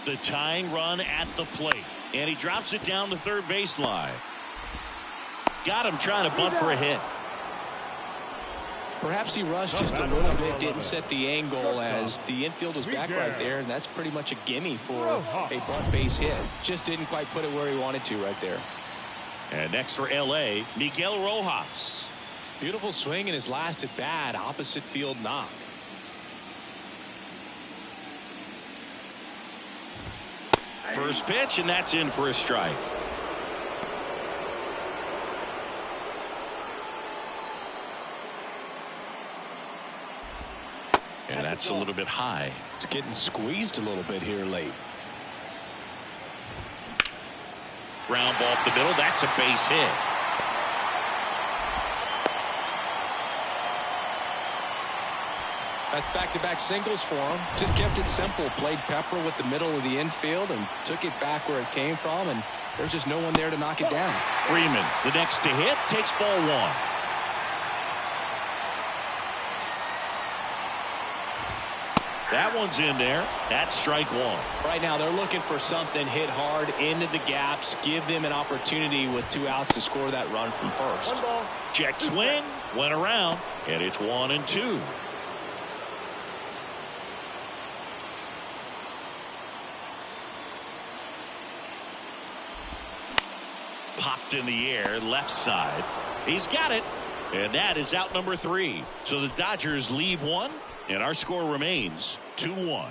The tying run at the plate, and he drops it down the third baseline. Got him trying to bunt for a hit. Perhaps he rushed just a little bit, didn't set the angle as the infield was back right there, and that's pretty much a gimme for a bunt base hit. Just didn't quite put it where he wanted to right there. And next for L.A., Miguel Rojas. Beautiful swing in his last at bat, opposite field knock. First pitch, and that's in for a strike. And that's a little bit high. It's getting squeezed a little bit here late. Ground ball up the middle. That's a base hit. That's back-to-back singles for him. Just kept it simple. Played pepper with the middle of the infield and took it back where it came from, and there's just no one there to knock it down. Freeman, the next to hit, takes ball one. That one's in there. That's strike one. Right now they're looking for something hit hard into the gaps, give them an opportunity with 2 outs to score that run from first. One ball. Check swing, went around, and it's 1-2. Popped in the air, left side. He's got it, and that is out number 3. So the Dodgers leave one, and our score remains 2-1.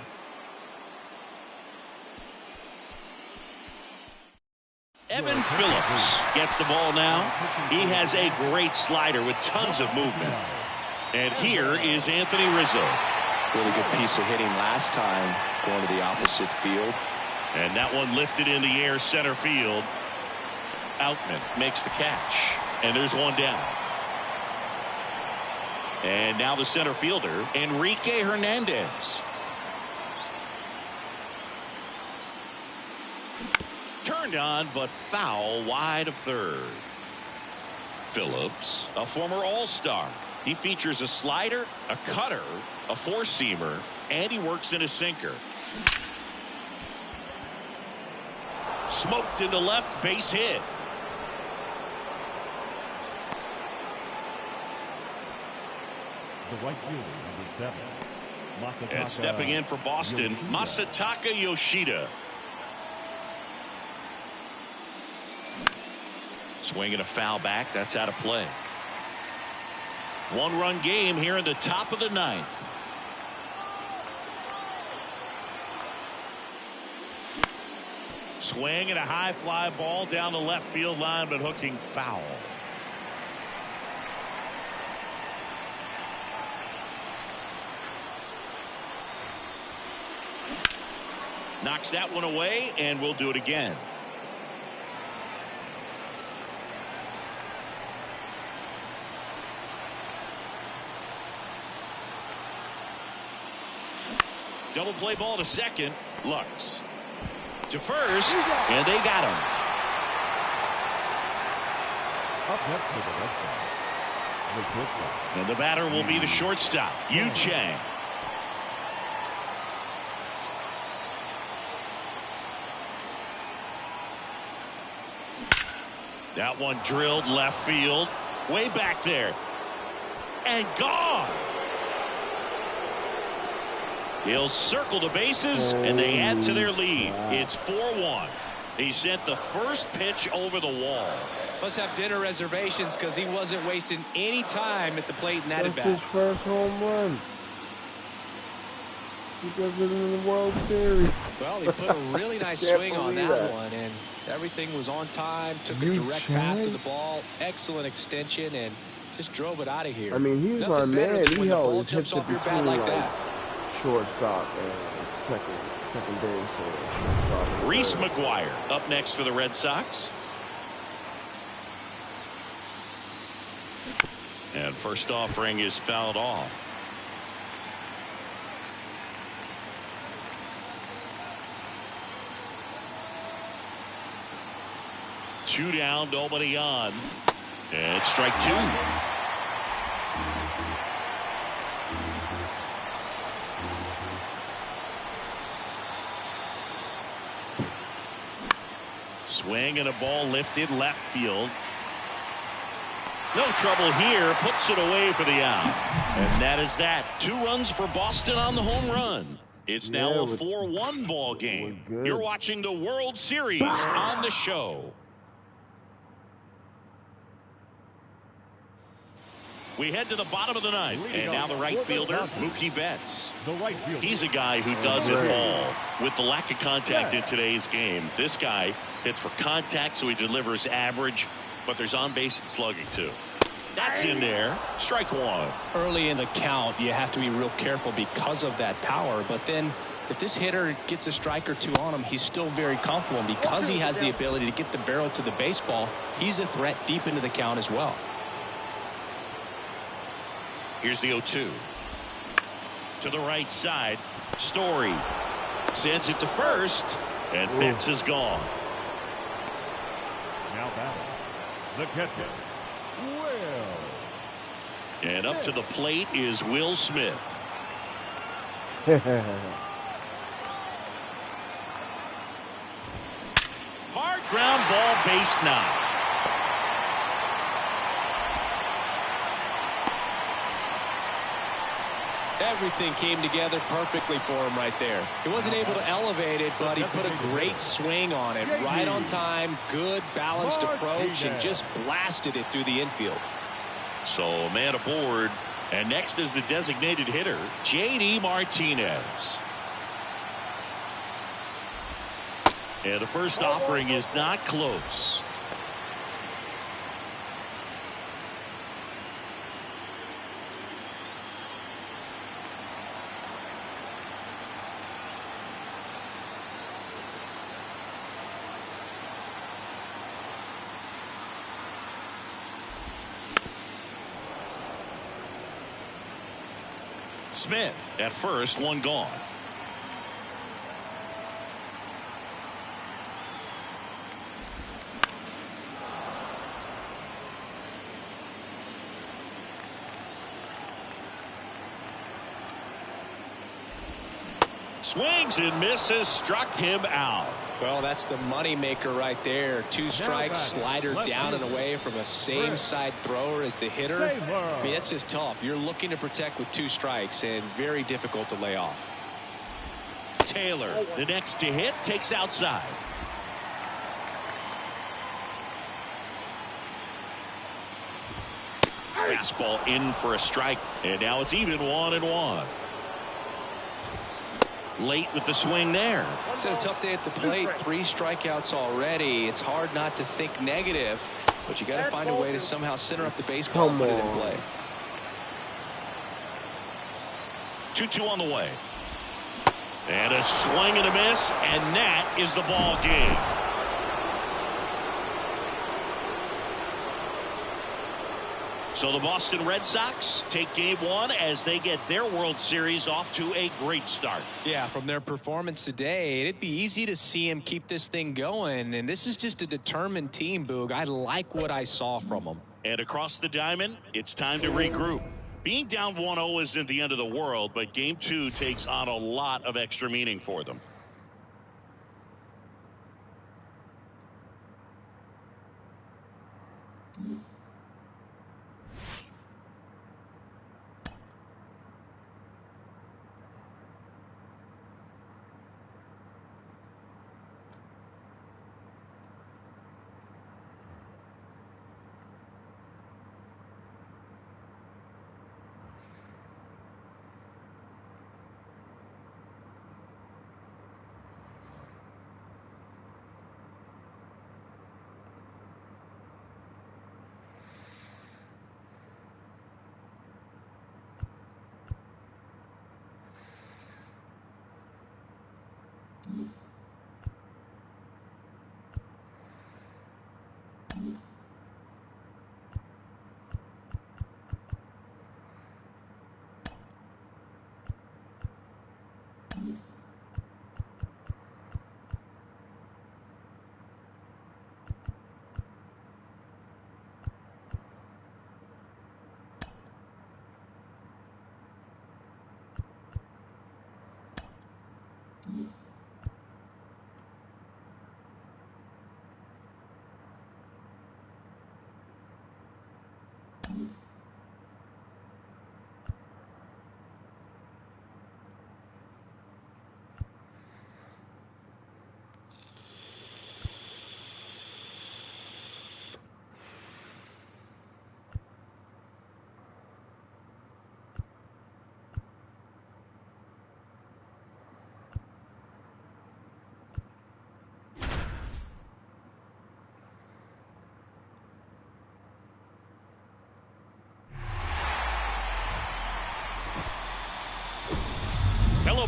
Evan Phillips gets the ball now. He has a great slider with tons of movement. And here is Anthony Rizzo. Really good piece of hitting last time, going to the opposite field. And that one lifted in the air, center field. Outman makes the catch, and there's one down. And now the center fielder, Enrique Hernandez. Turned on, but foul wide of third. Phillips, a former All-Star. He features a slider, a cutter, a four-seamer, and he works in a sinker. Smoked into left, base hit. The right fielder, number 7. Masataka And stepping in for Boston, Yoshida. Masataka Yoshida. Swinging a foul back. That's out of play. 1-run game here in the top of the 9th. Swing and a high fly ball down the left field line, but hooking foul. Knocks that one away, and we'll do it again. Double play ball to second. Lux to first, and they got him. Up next to the left side. The shortstop. And the batter will be the shortstop, Yu Chang. That one drilled left field, way back there, and gone. He'll circle the bases, and they add to their lead. It's 4-1. He sent the first pitch over the wall. Must have dinner reservations because he wasn't wasting any time at the plate in that at That's bat. his first home run. He does it in the World Series. Well, he put a really nice Can't swing on believe that that. one, and Everything was on time, took a direct path to the ball, excellent extension, and just drove it out of here. I mean, he's Nothing my better man. than He when the ball always jumps hits it off your bat between, like that. shortstop and second base or shortstop and Reese third. McGuire up next for the Red Sox. And first offering is fouled off. Two down, nobody on. And it's strike two. Swing and a ball lifted left field. No trouble here. Puts it away for the out. And that is that. 2 runs for Boston on the home run. It's now a 4-1 ball game. You're watching the World Series on the show. We head to the bottom of the ninth. And now the right fielder, Mookie Betts. He's a guy who does it all. With the lack of contact in today's game, this guy hits for contact, so he delivers average, but there's on-base and slugging, too. That's in there. Strike one. Early in the count, you have to be real careful because of that power, but then if this hitter gets a strike or two on him, he's still very comfortable, and because he has the ability to get the barrel to the baseball, he's a threat deep into the count as well. Here's the 0-2. To the right side. Story sends it to first, and Betts is gone. Now batting, the catcher, Will. And up to the plate is Will Smith. Hard ground ball, base knock. Everything came together perfectly for him right there. He wasn't able to elevate it, but he put a great swing on it. Right on time, good balanced approach, and just blasted it through the infield. So a man aboard, and next is the designated hitter, J.D. Martinez. And the first offering is not close. Smith at first, one gone. Swings and misses, struck him out. Well, that's the money maker right there. 2 strikes, slider down and away from a same side thrower as the hitter. I mean, that's just tough. You're looking to protect with 2 strikes and very difficult to lay off. Taylor, the next to hit, takes outside. Fastball in for a strike, and now it's even 1-1. Late with the swing there. It's had a tough day at the plate. 3 strikeouts already. It's hard not to think negative, but you got to find a way to somehow center up the baseball and put it in play. 2-2 on the way. And a swing and a miss, and that is the ball game. So the Boston Red Sox take game 1 as they get their World Series off to a great start. Yeah, from their performance today, it'd be easy to see him keep this thing going. And this is just a determined team, Boog. I like what I saw from them. And across the diamond, it's time to regroup. Being down 1-0 isn't the end of the world, but game 2 takes on a lot of extra meaning for them.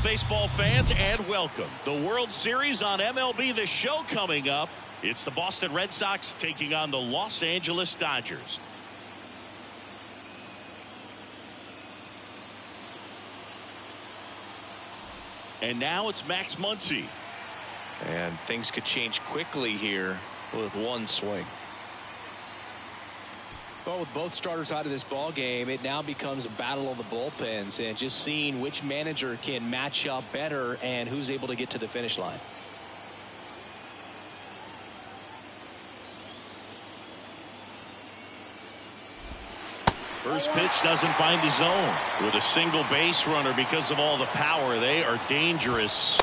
baseball fans, and welcome. The World Series on MLB The Show coming up. It's the Boston Red Sox taking on the Los Angeles Dodgers. And now it's Max Muncy. And things could change quickly here with one swing. Well, with both starters out of this ball game, it now becomes a battle of the bullpens and just seeing which manager can match up better and who's able to get to the finish line. First pitch doesn't find the zone. With a single base runner, because of all the power, they are dangerous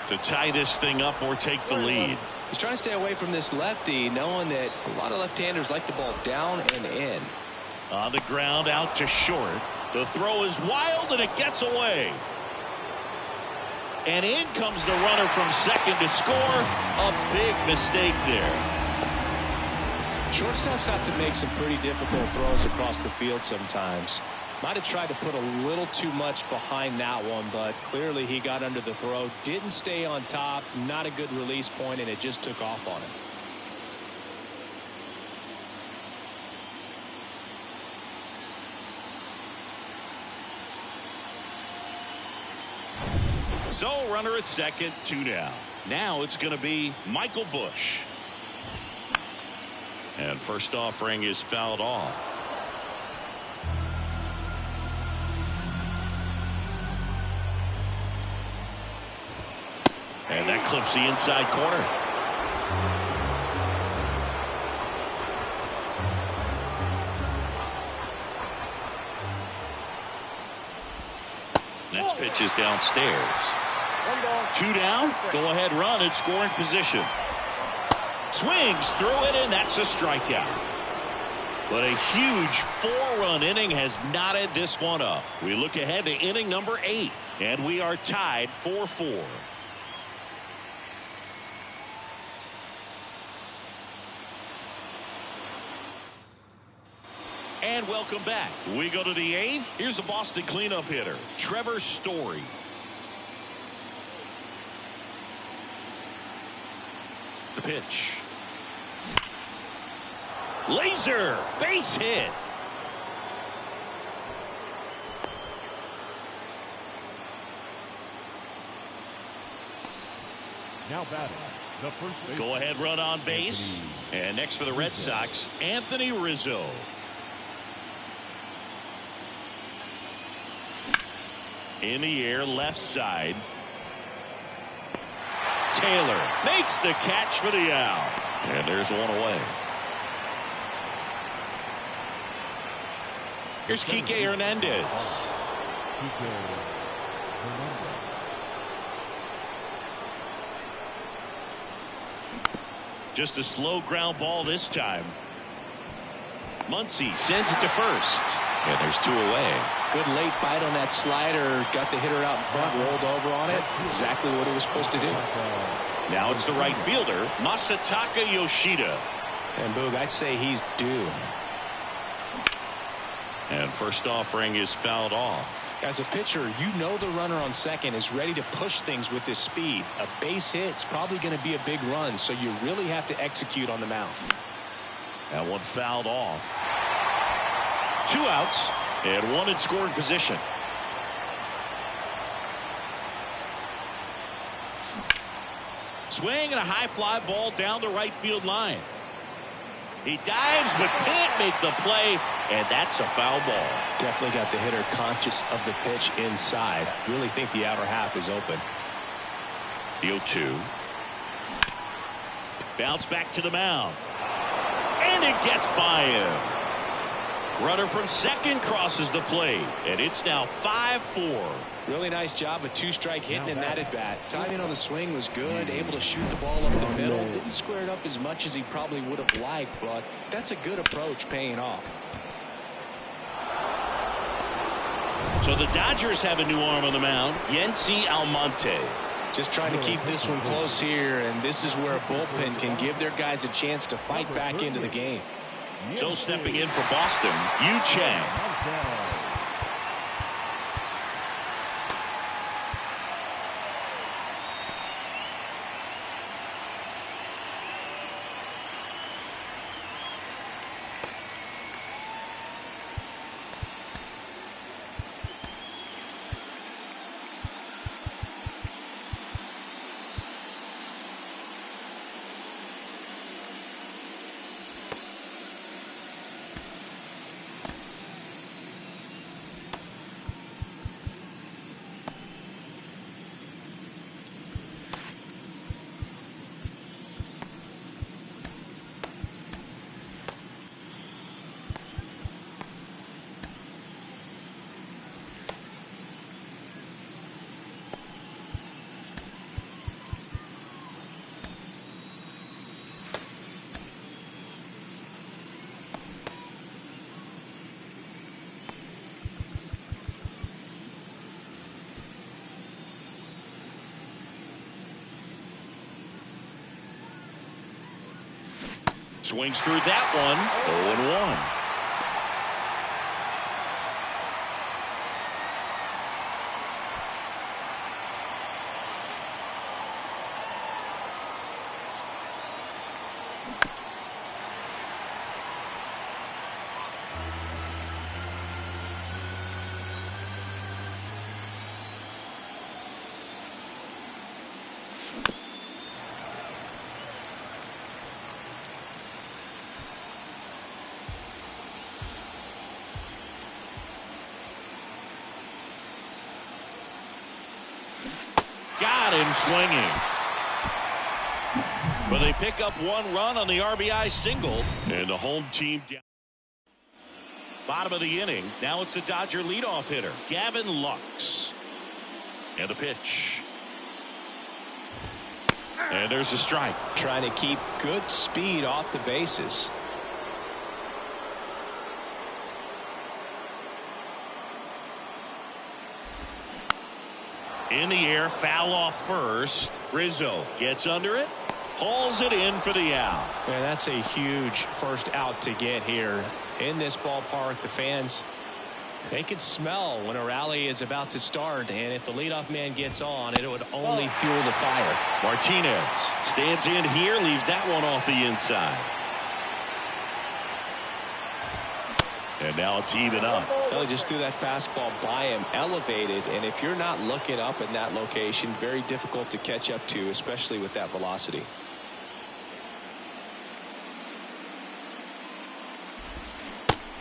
to tie this thing up or take the lead. He's trying to stay away from this lefty, knowing that a lot of left-handers like the ball down and in. On the ground, out to short. The throw is wild, and it gets away. And in comes the runner from second to score. A big mistake there. Shortstops have to make some pretty difficult throws across the field sometimes. Might have tried to put a little too much behind that one, but clearly he got under the throw, didn't stay on top, not a good release point, and it just took off on him. So runner at second, 2 down. Now it's going to be Michael Busch. And first offering is fouled off. And that clips the inside corner. Next pitch is downstairs. 2 down. Go ahead run in scoring position. Swings through it, and that's a strikeout. But a huge 4-run inning has knotted this one up. We look ahead to inning number 8, and we are tied 4-4. And welcome back. We go to the 8th. Here's the Boston cleanup hitter, Trevor Story. The pitch. Laser base hit. Now batting, the first base. Go ahead run on base. And next for the Red Sox, Anthony Rizzo. In the air, left side. Taylor makes the catch for the out. And there's one away. Here's Kike Hernandez. Just a slow ground ball this time. Muncy sends it to first. And there's 2 away. Good late bite on that slider. Got the hitter out in front, rolled over on it. Exactly what it was supposed to do. Now it's the right fielder, Masataka Yoshida. And Boog, I'd say he's due. And first offering is fouled off. As a pitcher, you know the runner on second is ready to push things with his speed. A base hit's probably going to be a big run, so you really have to execute on the mound. That one fouled off. 2 outs and 1 in scoring position. Swing and a high fly ball down the right field line. He dives but can't make the play, and that's a foul ball. Definitely got the hitter conscious of the pitch inside. Really think the outer half is open. The 0-2. Bounce back to the mound. And it gets by him. Runner from second crosses the plate, and it's now 5-4. Really nice job of 2-strike hitting in that at bat. Timing on the swing was good, able to shoot the ball up the middle. Didn't square it up as much as he probably would have liked, but that's a good approach paying off. So the Dodgers have a new arm on the mound, Yency Almonte. Just trying to keep this one close here, and this is where a bullpen can give their guys a chance to fight back into the game. So stepping in for Boston, Yu Chang. Swings through that one. 0-1. Got him swinging. But they pick up one run on the RBI single, and the home team down. Bottom of the inning. Now it's the Dodger leadoff hitter, Gavin Lux. And the pitch. And there's a strike. Trying to keep good speed off the bases. In the air, foul off first. Rizzo gets under it, hauls it in for the out. Man, that's a huge first out to get here. In this ballpark, the fans, they can smell when a rally is about to start, and if the leadoff man gets on, it would only fuel the fire. Martinez stands in here, leaves that one off the inside. And now it's even up. Well, he just threw that fastball by him, elevated, and if you're not looking up in that location, very difficult to catch up to, especially with that velocity.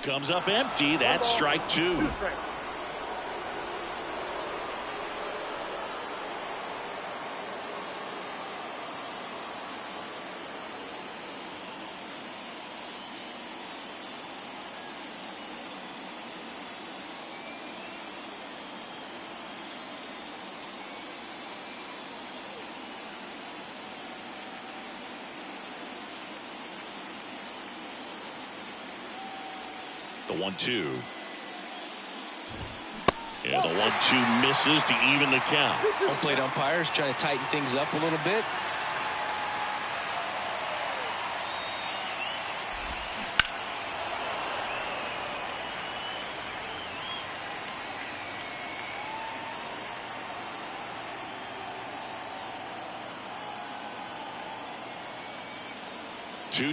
Comes up empty. That's strike two. The 1-2. And the 1-2 misses to even the count. Home plate umpires trying to tighten things up a little bit.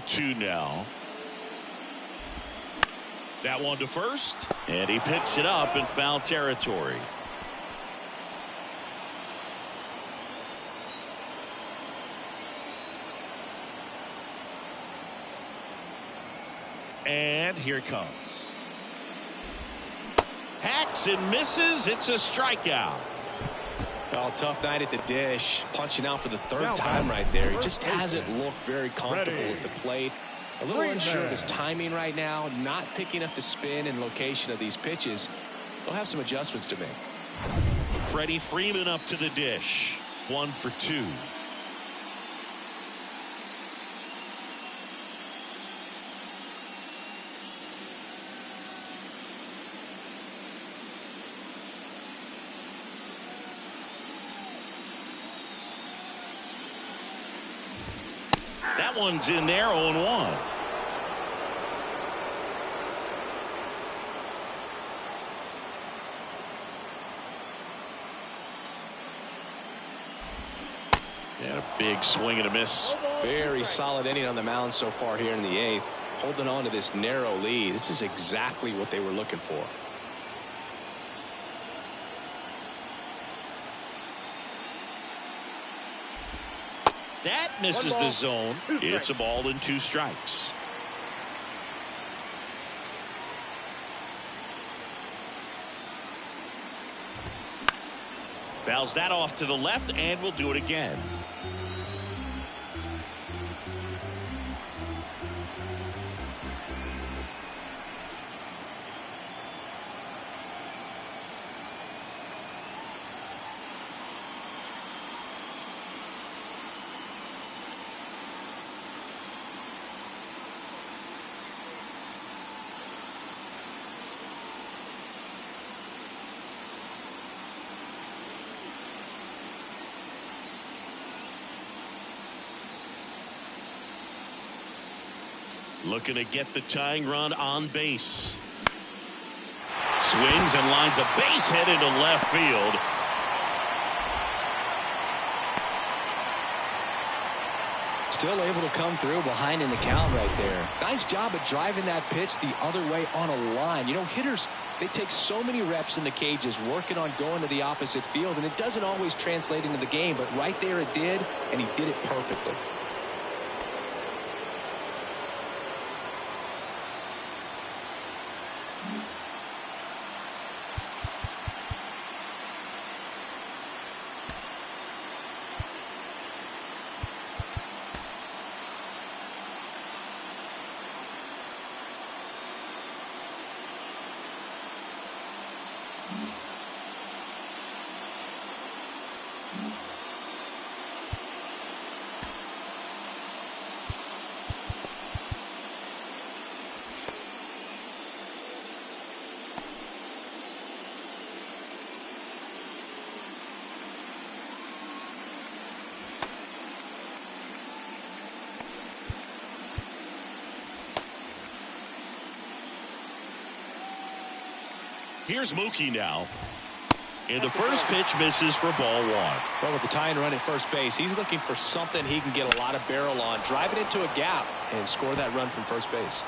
Two now. That one to first, and he picks it up in foul territory. And here it comes. Hacks and misses. It's a strikeout. Oh, tough night at the dish. Punching out for the third time right there. He just hasn't looked very comfortable at the plate. A little unsure of his timing right now, not picking up the spin and location of these pitches. He'll have some adjustments to make. Freddie Freeman up to the dish. 1 for 2. That one's in there, 0-1. And a big swing and a miss. Very solid inning on the mound so far here in the 8th. Holding on to this narrow lead. This is exactly what they were looking for. That misses the zone. It's a ball and 2 strikes. Fouls that off to the left, and we'll do it again. Looking to get the tying run on base. Swings and lines a base hit into left field. Still able to come through behind in the count right there. Nice job of driving that pitch the other way on a line. You know, hitters, they take so many reps in the cages working on going to the opposite field, and it doesn't always translate into the game, but right there it did, and he did it perfectly. Here's Mookie now. And the first pitch misses for ball one. Well, with the tying run at first base, he's looking for something he can get a lot of barrel on, drive it into a gap, and score that run from first base.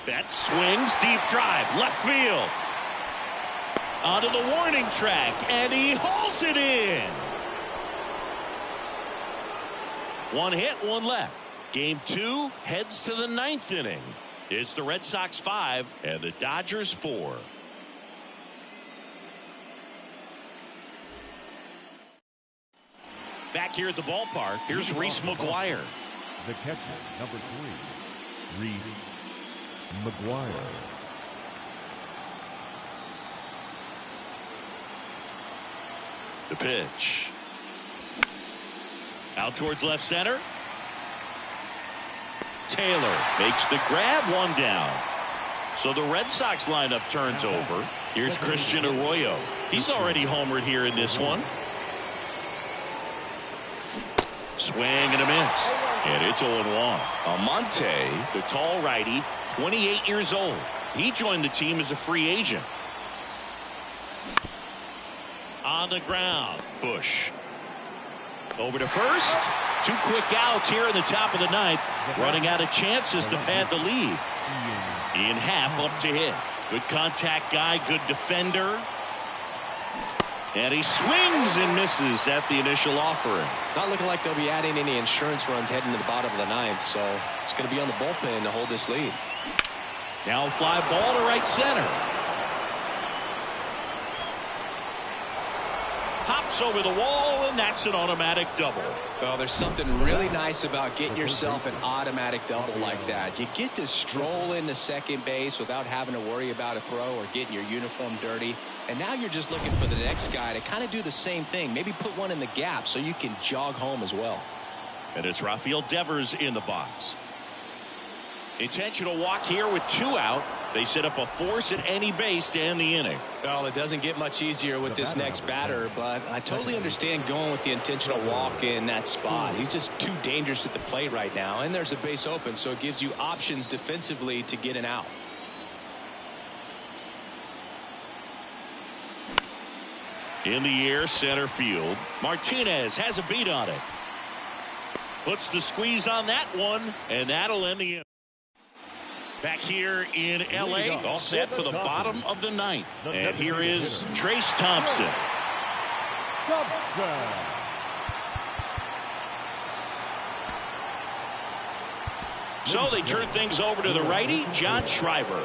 That swings, deep drive, left field. Onto the warning track, and he hauls it in. One hit, one left. Game 2 heads to the 9th inning. It's the Red Sox 5 and the Dodgers 4. Back here at the ballpark, here's Reese McGuire. The catcher, number 3, Reese McGuire. The pitch. Out towards left center. Taylor makes the grab, one down. So the Red Sox lineup turns over. Here's Christian Arroyo. He's already homered here in this one. Swing and a miss. And it's 0-1. Almonte, the tall righty, 28 years old. He joined the team as a free agent. On the ground, Bush. Over to first. 2 quick outs here in the top of the 9th. Running out of chances to pad the lead. Ian Happ up to hit. Good contact guy, good defender. And he swings and misses at the initial offering. Not looking like they'll be adding any insurance runs heading to the bottom of the 9th, so it's going to be on the bullpen to hold this lead. Now a fly ball to right center. Hops over the wall, and that's an automatic double. Well, there's something really nice about getting yourself an automatic double like that. You get to stroll into second base without having to worry about a throw or getting your uniform dirty. And now you're just looking for the next guy to kind of do the same thing. Maybe put one in the gap so you can jog home as well. And it's Rafael Devers in the box. Intentional walk here with 2 out. They set up a force at any base to end the inning. Well, it doesn't get much easier with this next batter, but I totally understand going with the intentional walk in that spot. He's just too dangerous at the plate right now, and there's a base open, so it gives you options defensively to get an out. In the air, center field. Martinez has a beat on it. Puts the squeeze on that one, and that'll end the inning. Back here in L.A., all set for the bottom of the 9th. And here is Trace Thompson. So they turn things over to the righty, John Schreiber.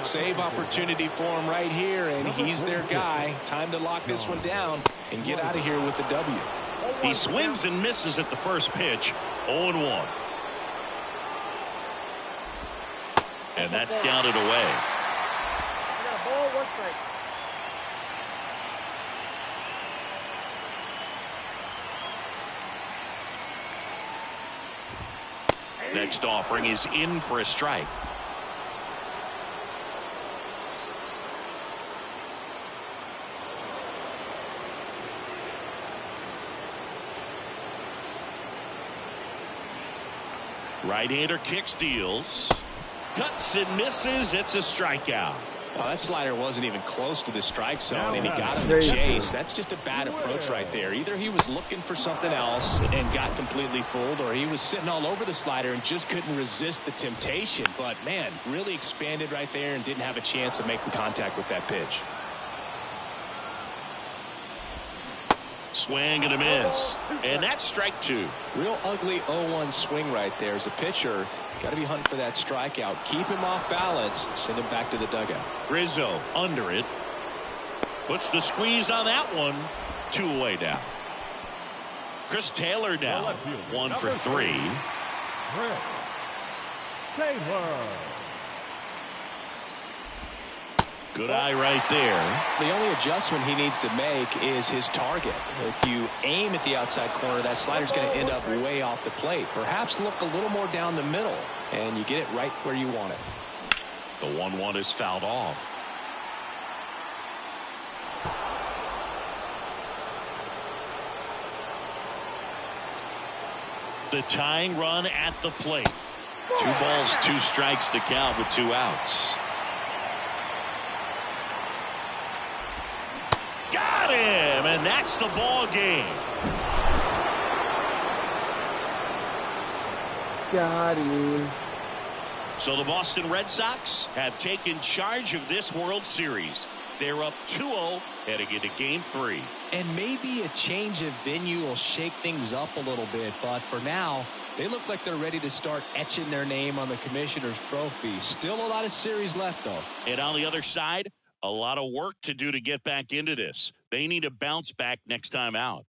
Save opportunity for him right here, and he's their guy. Time to lock this one down and get out of here with the W. He swings and misses at the first pitch, 0-1. And that's down and away. We got a ball, 1 strike. Next offering is in for a strike. Right-hander kicks, deals. Cuts and misses. It's a strikeout. Well, that slider wasn't even close to the strike zone, and he got him Now, to chase. That's just a bad approach right there. Either he was looking for something else and got completely fooled, or he was sitting all over the slider and just couldn't resist the temptation. But, man, really expanded right there and didn't have a chance of making contact with that pitch. Swing and a miss. And that's strike 2. Real ugly 0-1 swing right there. As a pitcher, got to be hunting for that strikeout. Keep him off balance. Send him back to the dugout. Rizzo under it. Puts the squeeze on that one. 2 away now. Chris Taylor now. 1 for 3. Chris Taylor. Good eye right there. The only adjustment he needs to make is his target. If you aim at the outside corner, that slider's going to end up way off the plate. Perhaps look a little more down the middle, and you get it right where you want it. The 1-1 is fouled off. The tying run at the plate. 2 balls, 2 strikes to count with 2 outs. Got him, and that's the ball game. Got him. So the Boston Red Sox have taken charge of this World Series. They're up 2-0 heading into Game 3. And maybe a change of venue will shake things up a little bit, but for now, they look like they're ready to start etching their name on the Commissioner's Trophy. Still a lot of series left, though. And on the other side, a lot of work to do to get back into this. They need to bounce back next time out.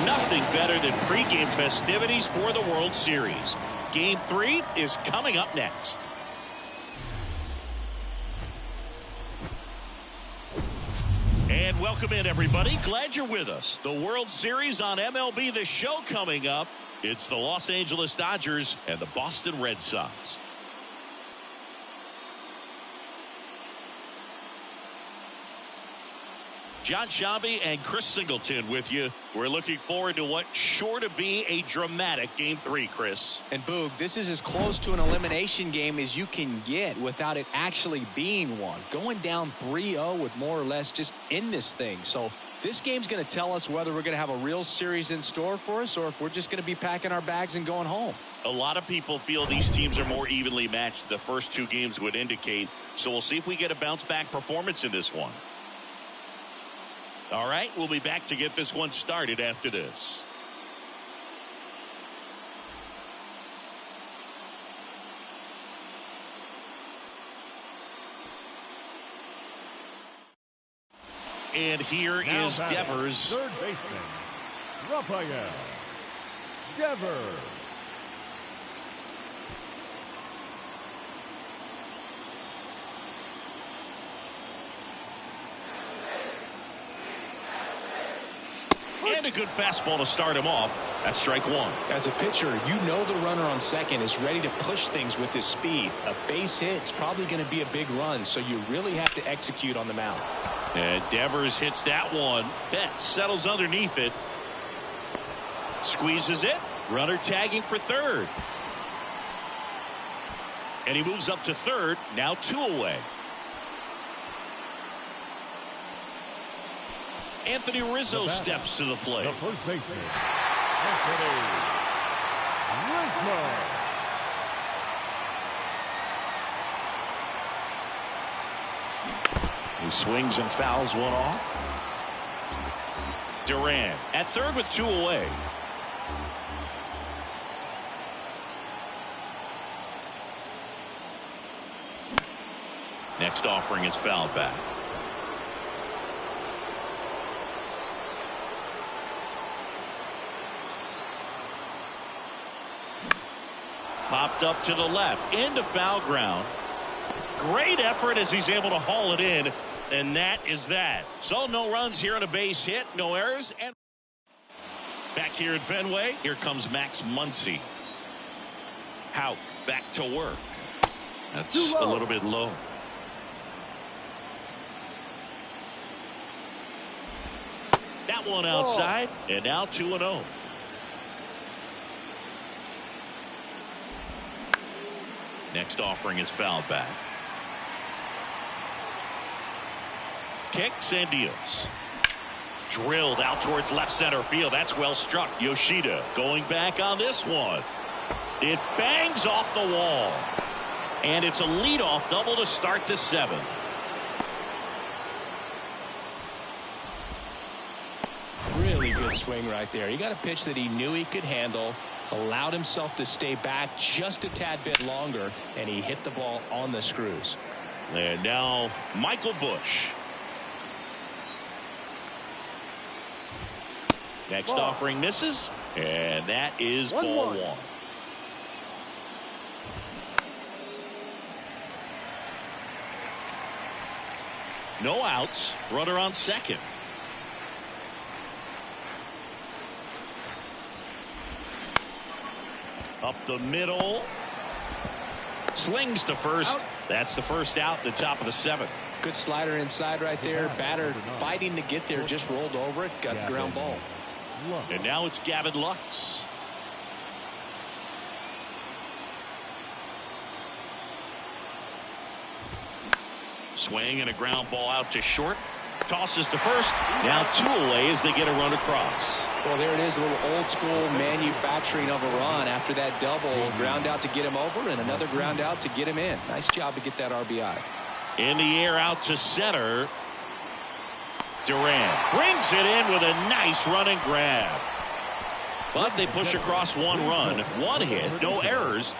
Nothing better than pregame festivities for the World Series. Game 3 is coming up next. And welcome in, everybody. Glad you're with us. The World Series on MLB The Show coming up. It's the Los Angeles Dodgers and the Boston Red Sox. John Shabby and Chris Singleton with you. We're looking forward to what's sure to be a dramatic Game 3, Chris. And Boog, this is as close to an elimination game as you can get without it actually being one. Going down 3-0 would more or less just end this thing. So this game's going to tell us whether we're going to have a real series in store for us or if we're just going to be packing our bags and going home. A lot of people feel these teams are more evenly matched. The first two games would indicate. So we'll see if we get a bounce-back performance in this one. All right, we'll be back to get this one started after this. And here Now is batting, Devers. third baseman, Rafael Devers. And a good fastball to start him off. That's strike one. As a pitcher, you know the runner on second is ready to push things with his speed. A base hit's probably going to be a big run, so you really have to execute on the mound. And Devers hits that one. Betts settles underneath it. Squeezes it. Runner tagging for third. And he moves up to third. Now 2 away. Anthony Rizzo steps to the plate. The first baseman, Anthony Rizzo. He swings and fouls one off. Duran at third with 2 away. Next offering is fouled back. Popped up to the left into foul ground. Great effort as he's able to haul it in, and that is that. So no runs here on a base hit, no errors, and back here at Fenway, here comes Max Muncy. Hout back to work. That's a little bit low. That one outside, and now 2-0. Next offering is fouled back. Kicks and deals. Drilled out towards left center field. That's well struck. Yoshida going back on this one. It bangs off the wall. And it's a leadoff double to start the 7th. Really good swing right there. He got a pitch that he knew he could handle, allowed himself to stay back just a tad bit longer, and he hit the ball on the screws. And now Michael Busch. Next offering misses, and that is ball 1. No outs, runner on second. Up the middle. Slings to first. That's the first out, the top of the 7th. Good slider inside right there. Batter fighting to get there, just rolled over it, got the ground ball. And now it's Gavin Lux. Swing and a ground ball out to short. Tosses to first. Now 2 away as they get a run across. Well, there it is, a little old school manufacturing of a run after that double. Ground out to get him over and another ground out to get him in. Nice job to get that RBI. In the air out to center. Duran brings it in with a nice run and grab. But they push across 1 run, 1 hit, no errors.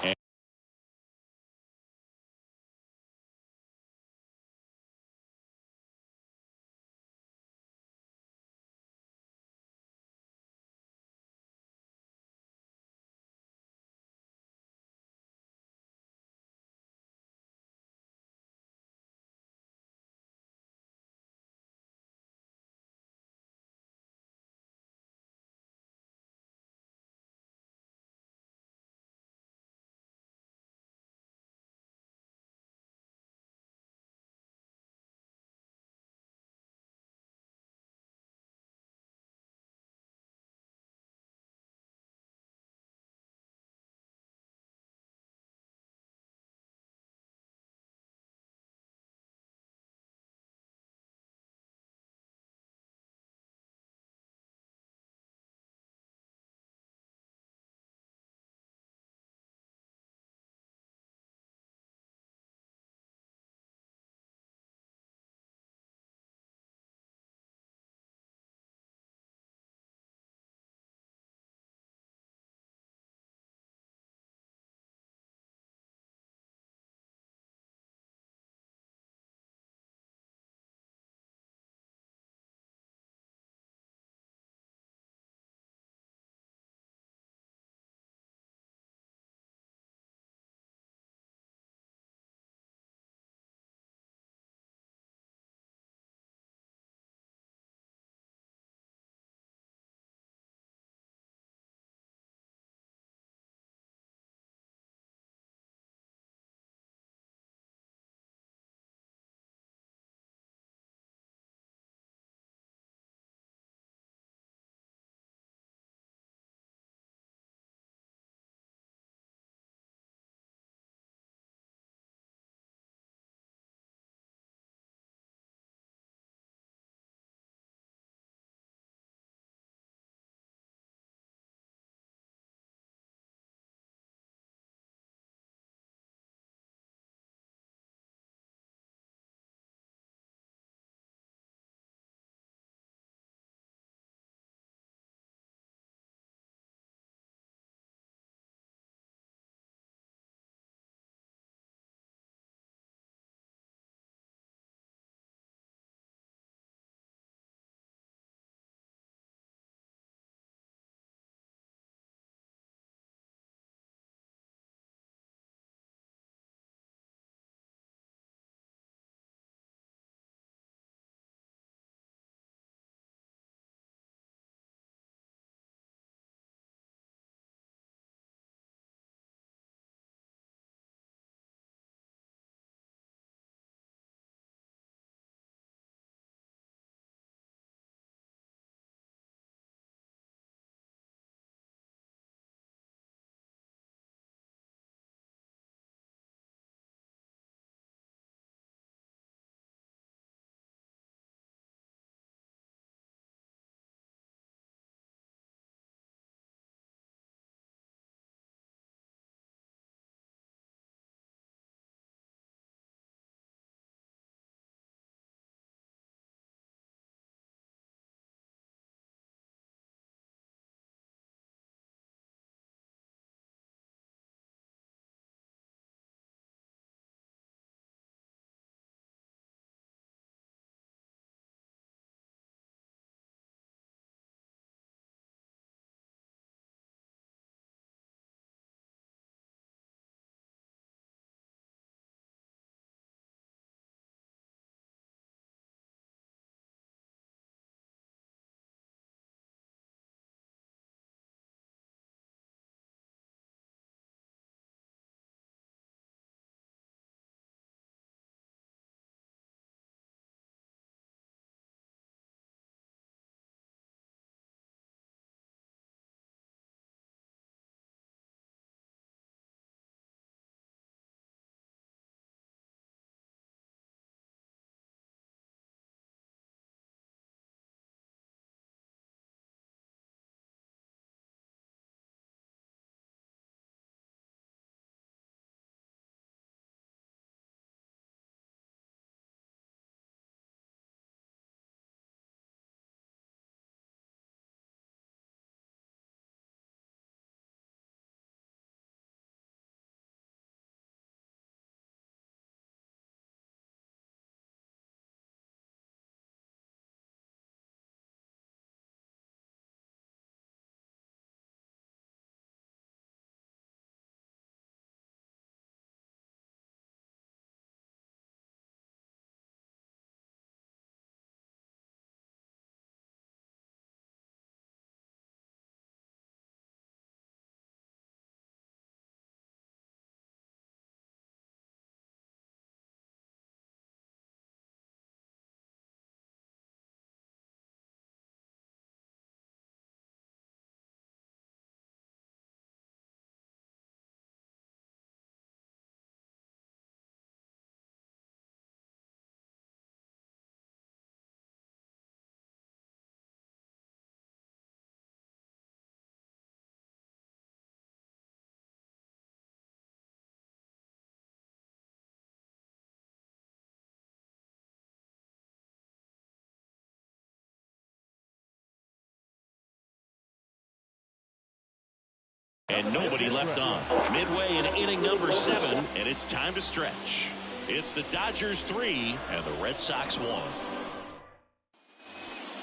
And nobody left on. Midway in inning number 7, and it's time to stretch. It's the Dodgers 3 and the Red Sox 1.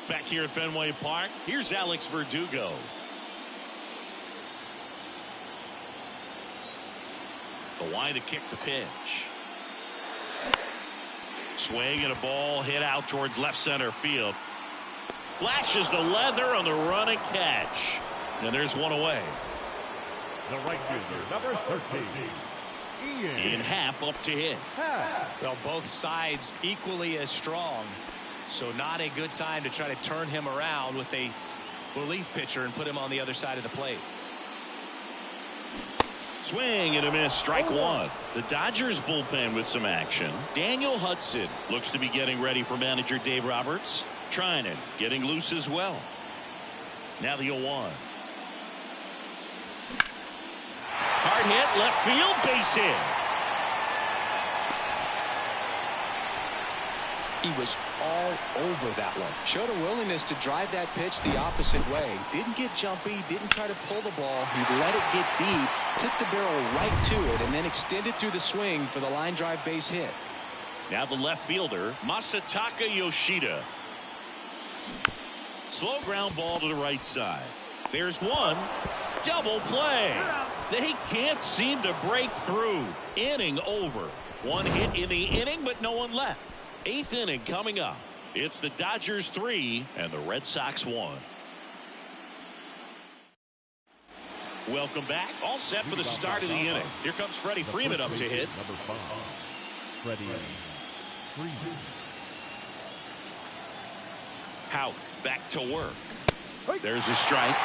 Back here at Fenway Park, here's Alex Verdugo. The line to kick the pitch. Swing and a ball hit out towards left center field. Flashes the leather on the running catch. And there's one away. The right fielder, number 13, Ian Happ up to hit. Well, both sides equally as strong. So not a good time to try to turn him around with a relief pitcher and put him on the other side of the plate. Swing and a miss, strike one. The Dodgers bullpen with some action. Daniel Hudson looks to be getting ready for manager Dave Roberts. Trinan getting loose as well. Now the 0-1. Hard hit, left field, base hit. He was all over that one. Showed a willingness to drive that pitch the opposite way. Didn't get jumpy, didn't try to pull the ball. He let it get deep, took the barrel right to it, and then extended through the swing for the line drive base hit. Now the left fielder, Masataka Yoshida. Slow ground ball to the right side. There's one. Double play. They can't seem to break through. Inning over. One hit in the inning, but no one left. 8th inning coming up. It's the Dodgers 3 and the Red Sox 1. Welcome back. All set for the start of the inning. Here comes Freddie Freeman up to hit. number 5, Freddie Freeman. Hout back to work. There's a strike.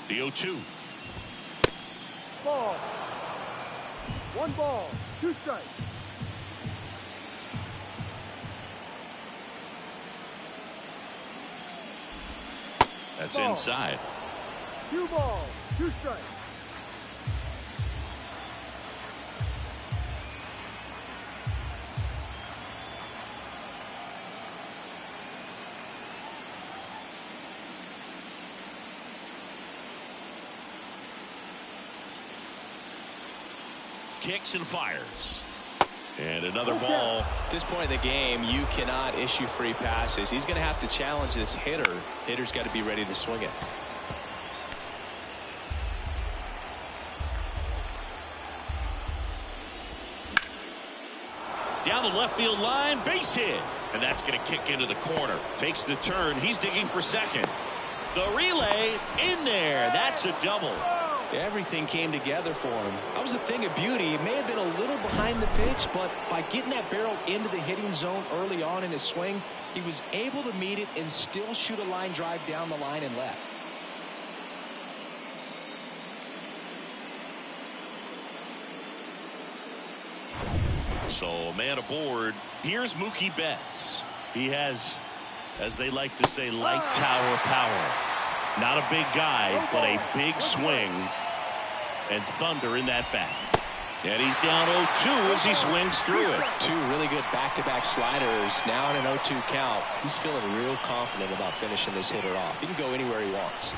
The 0-2. Ball. 1 ball, 2 strikes. That's Ball. inside. 2 balls, 2 strikes. Kicks and fires. And another ball. At this point in the game, you cannot issue free passes. He's going to have to challenge this hitter. Hitter's got to be ready to swing it. Down the left field line, base hit. And that's going to kick into the corner. Takes the turn. He's digging for second. The relay in there. That's a double. Everything came together for him. That was a thing of beauty. He may have been a little behind the pitch, but by getting that barrel into the hitting zone early on in his swing, he was able to meet it and still shoot a line drive down the line and left. So a man aboard. Here's Mookie Betts. He has, as they like to say, light tower power. Not a big guy, but a big swing. And thunder in that bat. And he's down 0-2 as he swings through it. 2 really good back-to-back sliders. Now in an 0-2 count. He's feeling real confident about finishing this hitter off. He can go anywhere he wants.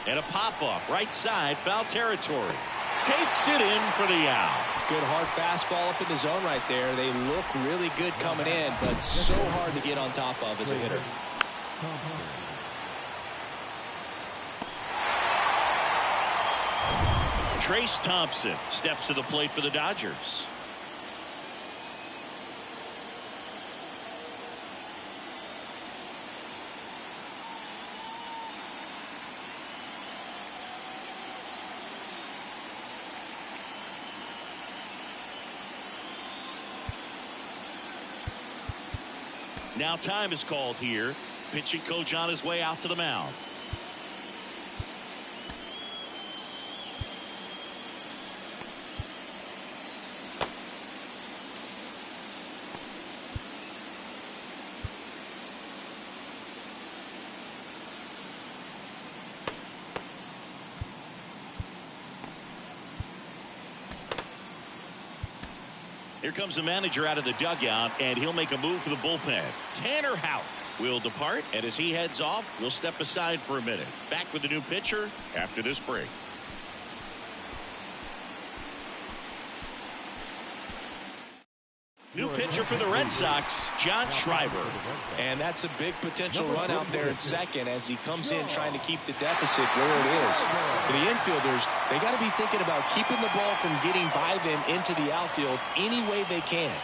And a pop-up right side, foul territory. Takes it in for the out. Good hard fastball up in the zone right there. They look really good coming in, but so hard to get on top of as a hitter. Trace Thompson steps to the plate for the Dodgers. Now time is called here. Pitching coach on his way out to the mound. Here comes the manager out of the dugout, and he'll make a move for the bullpen. Tanner Houck will depart, and as he heads off, we'll step aside for a minute. Back with the new pitcher after this break. New pitcher for the Red Sox, John Schreiber. And that's a big potential run out there at second as he comes in trying to keep the deficit where it is. For the infielders, they got to be thinking about keeping the ball from getting by them into the outfield any way they can.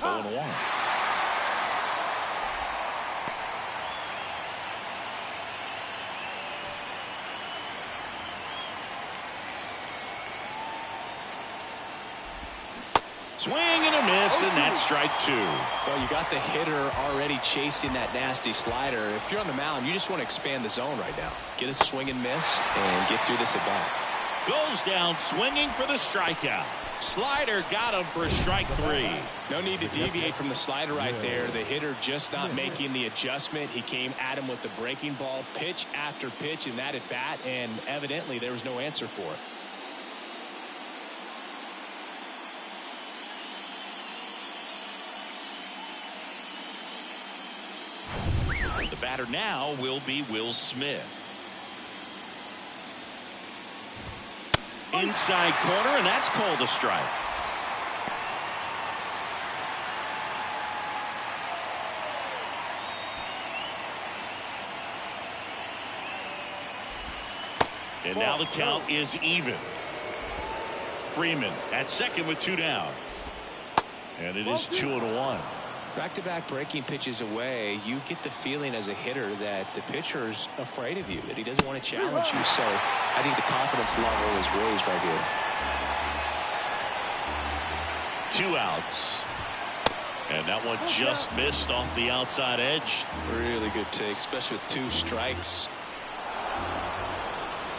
Oh, and 1. Swing and a miss, and that's strike 2. Well, you got the hitter already chasing that nasty slider. If you're on the mound, you just want to expand the zone right now. Get a swing and miss and get through this at bat. Goes down swinging for the strikeout. Slider got him for strike 3. No need to deviate from the slider right there. The hitter just not making the adjustment. He came at him with the breaking ball, pitch after pitch in that at bat, and evidently there was no answer for it. The batter now will be Will Smith. Inside corner, and that's called a strike. And now the count is even. Freeman at second with 2 down. And it is 2-1. Back-to-back breaking pitches away, you get the feeling as a hitter that the pitcher's afraid of you, that he doesn't want to challenge you. So I think the confidence level is raised right here. 2 outs. And that one just missed off the outside edge. Really good take, especially with 2 strikes.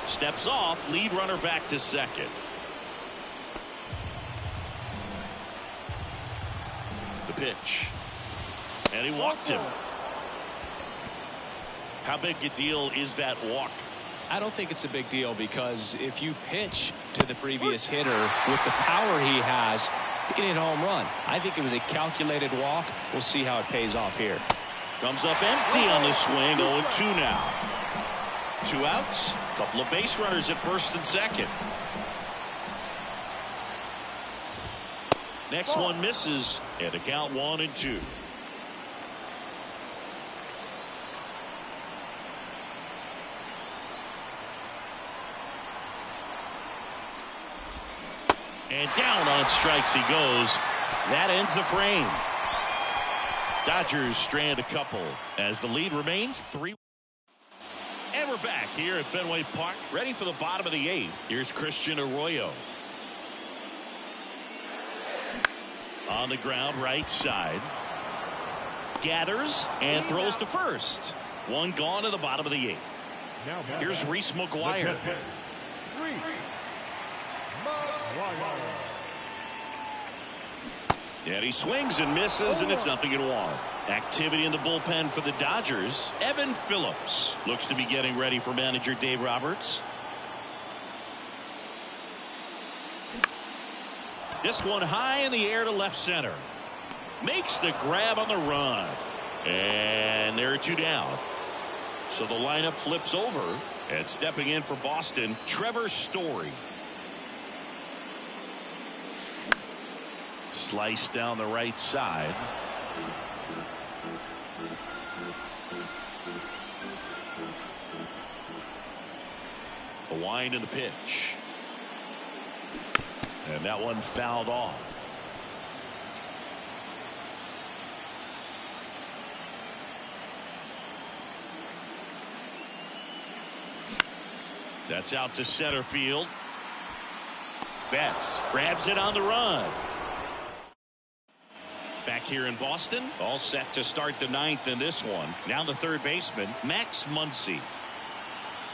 Steps off, lead runner back to second. The pitch. And he walked him. How big a deal is that walk? I don't think it's a big deal, because if you pitch to the previous hitter with the power he has, you can hit a home run. I think it was a calculated walk. We'll see how it pays off here. Comes up empty on the swing. 0-2 now. 2 outs. Couple of base runners at first and second. Next one misses, and the count 1-2. And down on strikes he goes. That ends the frame. Dodgers strand a couple as the lead remains 3. And we're back here at Fenway Park, ready for the bottom of the 8th. Here's Christian Arroyo. On the ground, right side. Gathers and throws to first. One gone to the bottom of the 8th. Here's Reese McGuire. And he swings and misses, and it's 0-1. Activity in the bullpen for the Dodgers. Evan Phillips looks to be getting ready for manager Dave Roberts. This one high in the air to left center. Makes the grab on the run. And there are 2 down. So the lineup flips over. And stepping in for Boston, Trevor Story. Slice down the right side. A wind and a pitch. And that one fouled off. That's out to center field. Betts grabs it on the run. Back here in Boston, all set to start the 9th in this one. Now the third baseman, Max Muncy.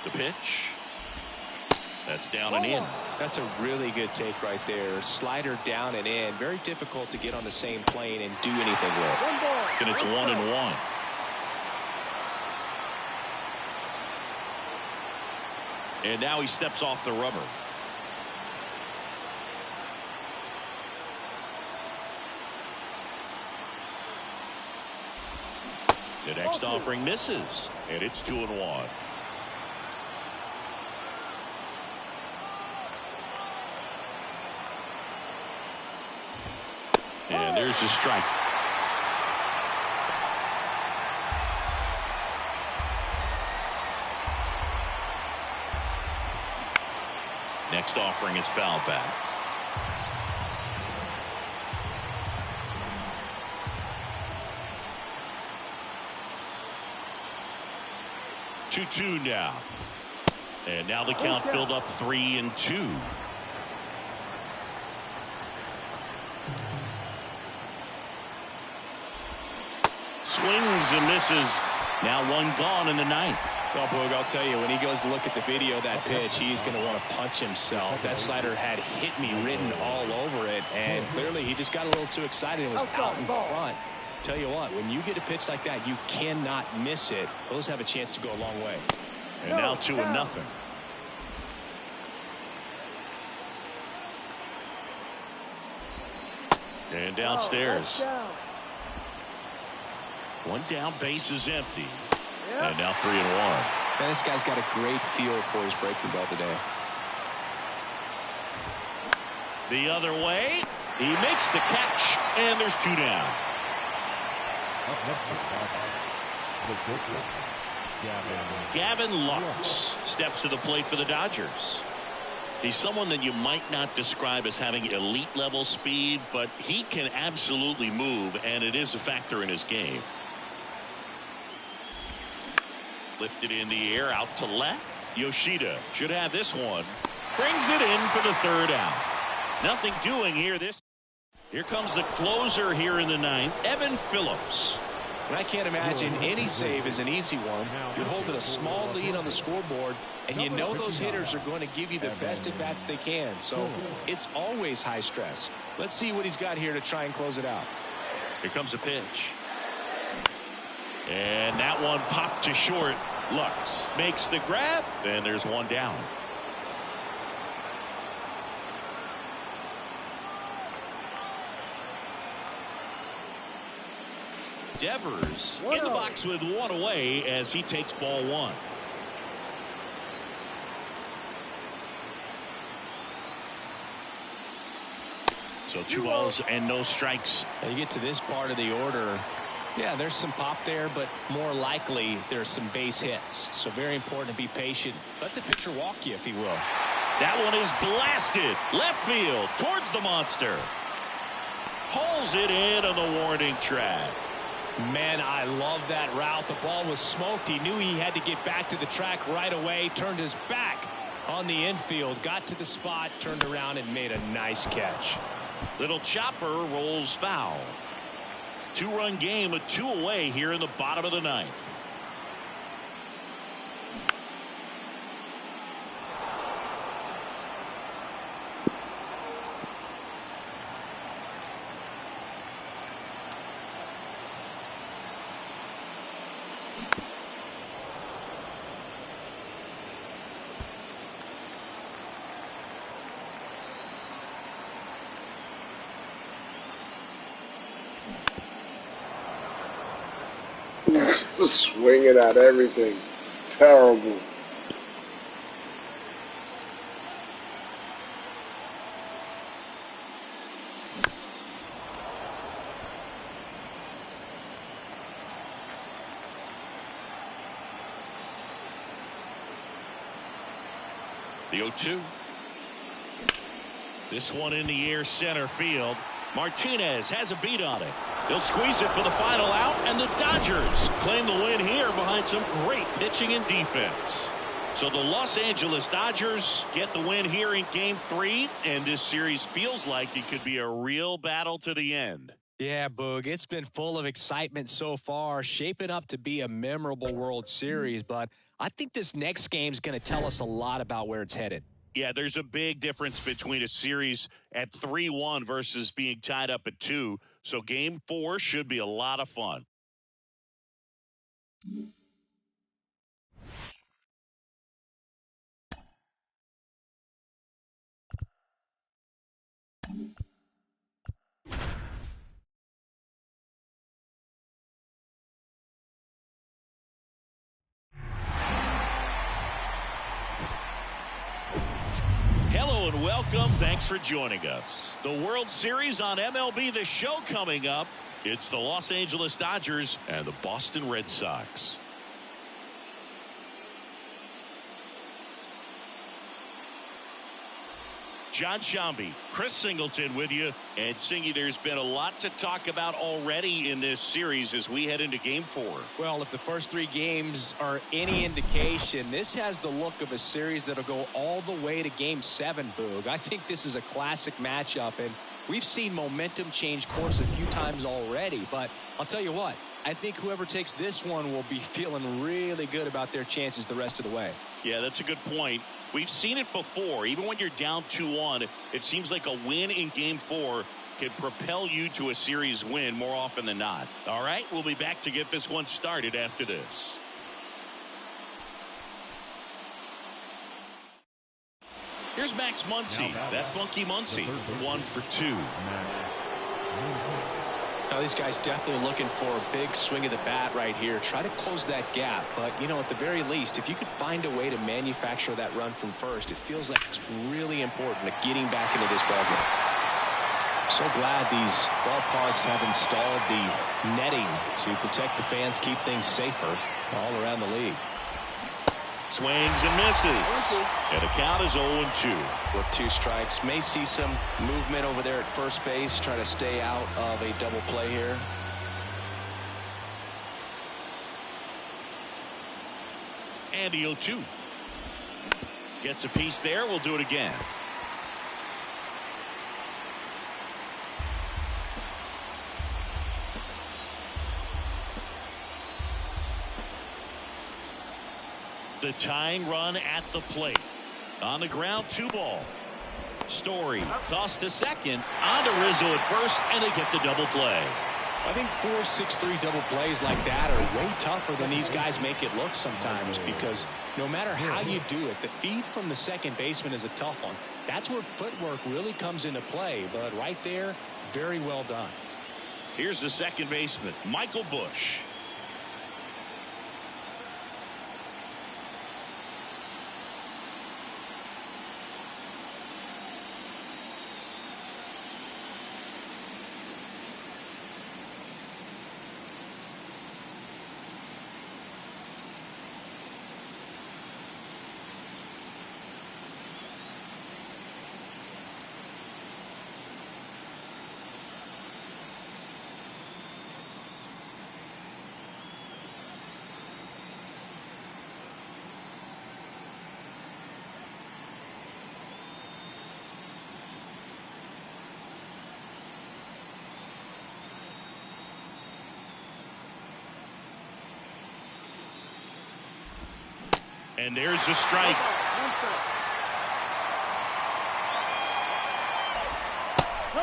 The pitch. That's down and in. That's a really good take right there. Slider down and in. Very difficult to get on the same plane and do anything with. And it's 1-1. And now he steps off the rubber. The next offering misses, and it's 2-1. And there's the strike. Next offering is foul back. Two now. And now the count filled up 3-2. Swings and misses. Now one gone in the 9th. Well, Boog, I'll tell you, when he goes to look at the video of that pitch, he's going to want to punch himself. That slider had "hit me" written all over it, and clearly he just got a little too excited and was out in front. Tell you what, when you get a pitch like that, you cannot miss it. Those have a chance to go a long way. And now 2-0. And downstairs. One down, base is empty. And now 3-1. Man, this guy's got a great feel for his breaking ball today. The other way. He makes the catch, and there's 2 down. Gavin Lux steps to the plate for the Dodgers. He's someone that you might not describe as having elite level speed, but he can absolutely move, and it is a factor in his game. Lifted in the air out to left. Yoshida should have this one. Brings it in for the third out. Nothing doing here. Here comes the closer here in the ninth, Evan Phillips. And I can't imagine any save is an easy one. You're holding a small lead on the scoreboard, and you know those hitters are going to give you the best at-bats they can. So it's always high stress. Let's see what he's got here to try and close it out. Here comes a pitch. And that one popped to short. Lux makes the grab, and there's one down. Devers in the box with one away as he takes ball one. So 2 balls and no strikes. Now you get to this part of the order. Yeah, there's some pop there, but more likely there's some base hits. So very important to be patient. Let the pitcher walk you if he will. That one is blasted left field towards the monster. Hauls it in on the warning track. Man, I love that route. The ball was smoked. He knew he had to get back to the track right away. Turned his back on the infield. Got to the spot. Turned around and made a nice catch. Little chopper rolls foul. 2-run game with 2 away here in the bottom of the ninth. Swinging at everything. Terrible. The 0-2. This one in the air center field. Martinez has a beat on it. He'll squeeze it for the final out, and the Dodgers claim the win here behind some great pitching and defense. So the Los Angeles Dodgers get the win here in Game 3, and this series feels like it could be a real battle to the end. Yeah, Boog, it's been full of excitement so far, shaping up to be a memorable World Series, but I think this next game is going to tell us a lot about where it's headed. Yeah, there's a big difference between a series at 3-1 versus being tied up at 2. So Game 4 should be a lot of fun. Hello and welcome. Thanks for joining us. The World Series on MLB The Show coming up. It's the Los Angeles Dodgers and the Boston Red Sox. John Shambi, Chris Singleton with you. And Singy, there's been a lot to talk about already in this series as we head into Game 4. Well, if the first 3 games are any indication, this has the look of a series that'll go all the way to Game 7, Boog. I think this is a classic matchup, and we've seen momentum change course a few times already. But I'll tell you what, I think whoever takes this one will be feeling really good about their chances the rest of the way. Yeah, that's a good point. We've seen it before. Even when you're down 2-1, it seems like a win in Game 4 can propel you to a series win more often than not. All right, we'll be back to get this one started after this. Here's Max Muncy, that funky Muncy, 1 for 2. Now, these guys definitely looking for a big swing of the bat right here. Try to close that gap. But, you know, at the very least, if you could find a way to manufacture that run from first, it feels like it's really important to getting back into this ballgame. So glad these ballparks have installed the netting to protect the fans, keep things safer all around the league. Swings and misses. And the count is 0-2. With 2 strikes, may see some movement over there at first base, try to stay out of a double play here. And the 0-2. Gets a piece there. We'll do it again. The tying run at the plate. On the ground, 2 ball. Story tossed to second. On to Rizzo at first, and they get the double play. I think 4-6-3 double plays like that are way tougher than these guys make it look sometimes, because no matter how you do it, the feed from the second baseman is a tough one. That's where footwork really comes into play, but right there, very well done. Here's the second baseman, Michael Busch. And there's the strike.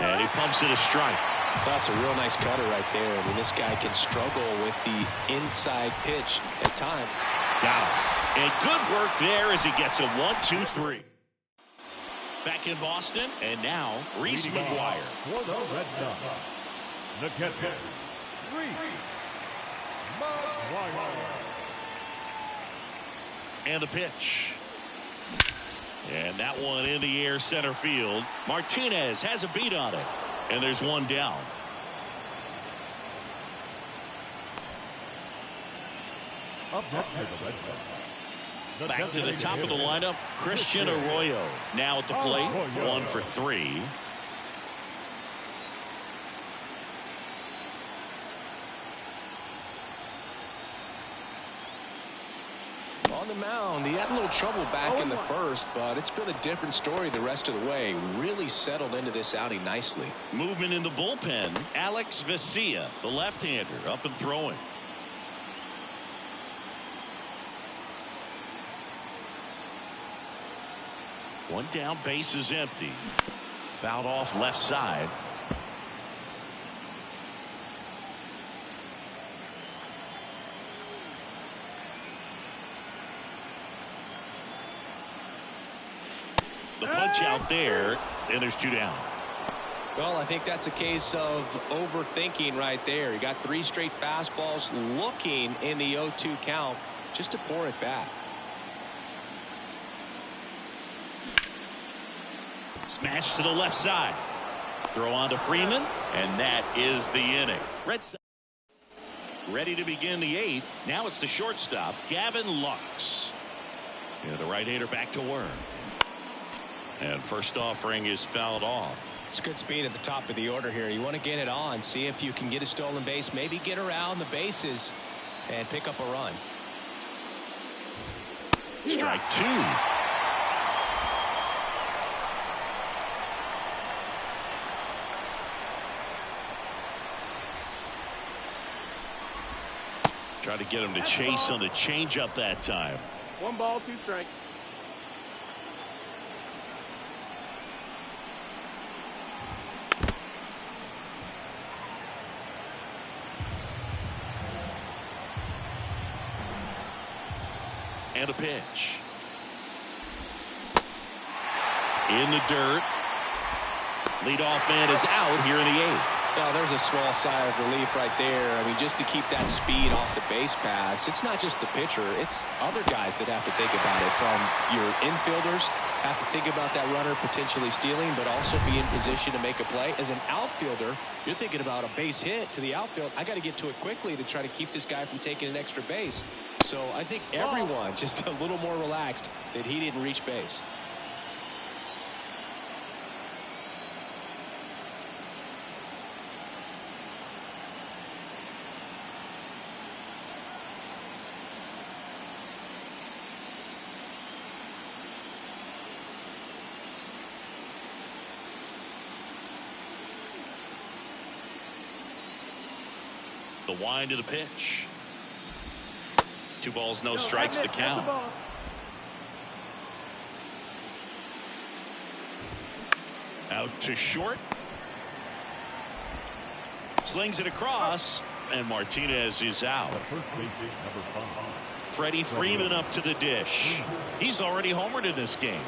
And he pumps it a strike. That's a real nice cutter right there. I mean, this guy can struggle with the inside pitch at times. Got him. And good work there as he gets a 1-2-3. Back in Boston, and now Reese McGuire. For the Red Sox, the catcher, Reese McGuire. And the pitch. And that one in the air center field. Martinez has a beat on it. And there's one down. Up next for the Red Sox. Back to the top of the lineup, Christian Arroyo. Now at the plate, 1 for 3. On the mound, he had a little trouble back in the first, but it's been a different story the rest of the way. Really settled into this outing nicely. Movement in the bullpen. Alex Vesia, the left-hander, up and throwing. One down, base is empty. Fouled off left side. The punch out there, and there's 2 down. Well, I think that's a case of overthinking right there. You got 3 straight fastballs looking in the 0-2 count just to pour it back. Smash to the left side. Throw on to Freeman, and that is the inning. Red Sox ready to begin the 8th. Now it's the shortstop, Gavin Lux. Yeah, the right-hander back to work. And first offering is fouled off. It's good speed at the top of the order here. You want to get it on, see if you can get a stolen base, maybe get around the bases and pick up a run. Strike 2. Try to get him to chase on the changeup that time. 1 ball, 2 strikes. And a pitch. In the dirt. Leadoff man is out here in the 8th. Well, there's a small sigh of relief right there. I mean, just to keep that speed off the base pass, it's not just the pitcher. It's other guys that have to think about it. From your infielders, have to think about that runner potentially stealing, but also be in position to make a play. As an outfielder, you're thinking about a base hit to the outfield. I got to get to it quickly to try to keep this guy from taking an extra base. So I think everyone just a little more relaxed that he didn't reach base. The wind of the pitch. 2 balls, no strikes to count. Out to short. Slings it across, and Martinez is out. Freddie Freeman up to the dish. He's already homered in this game.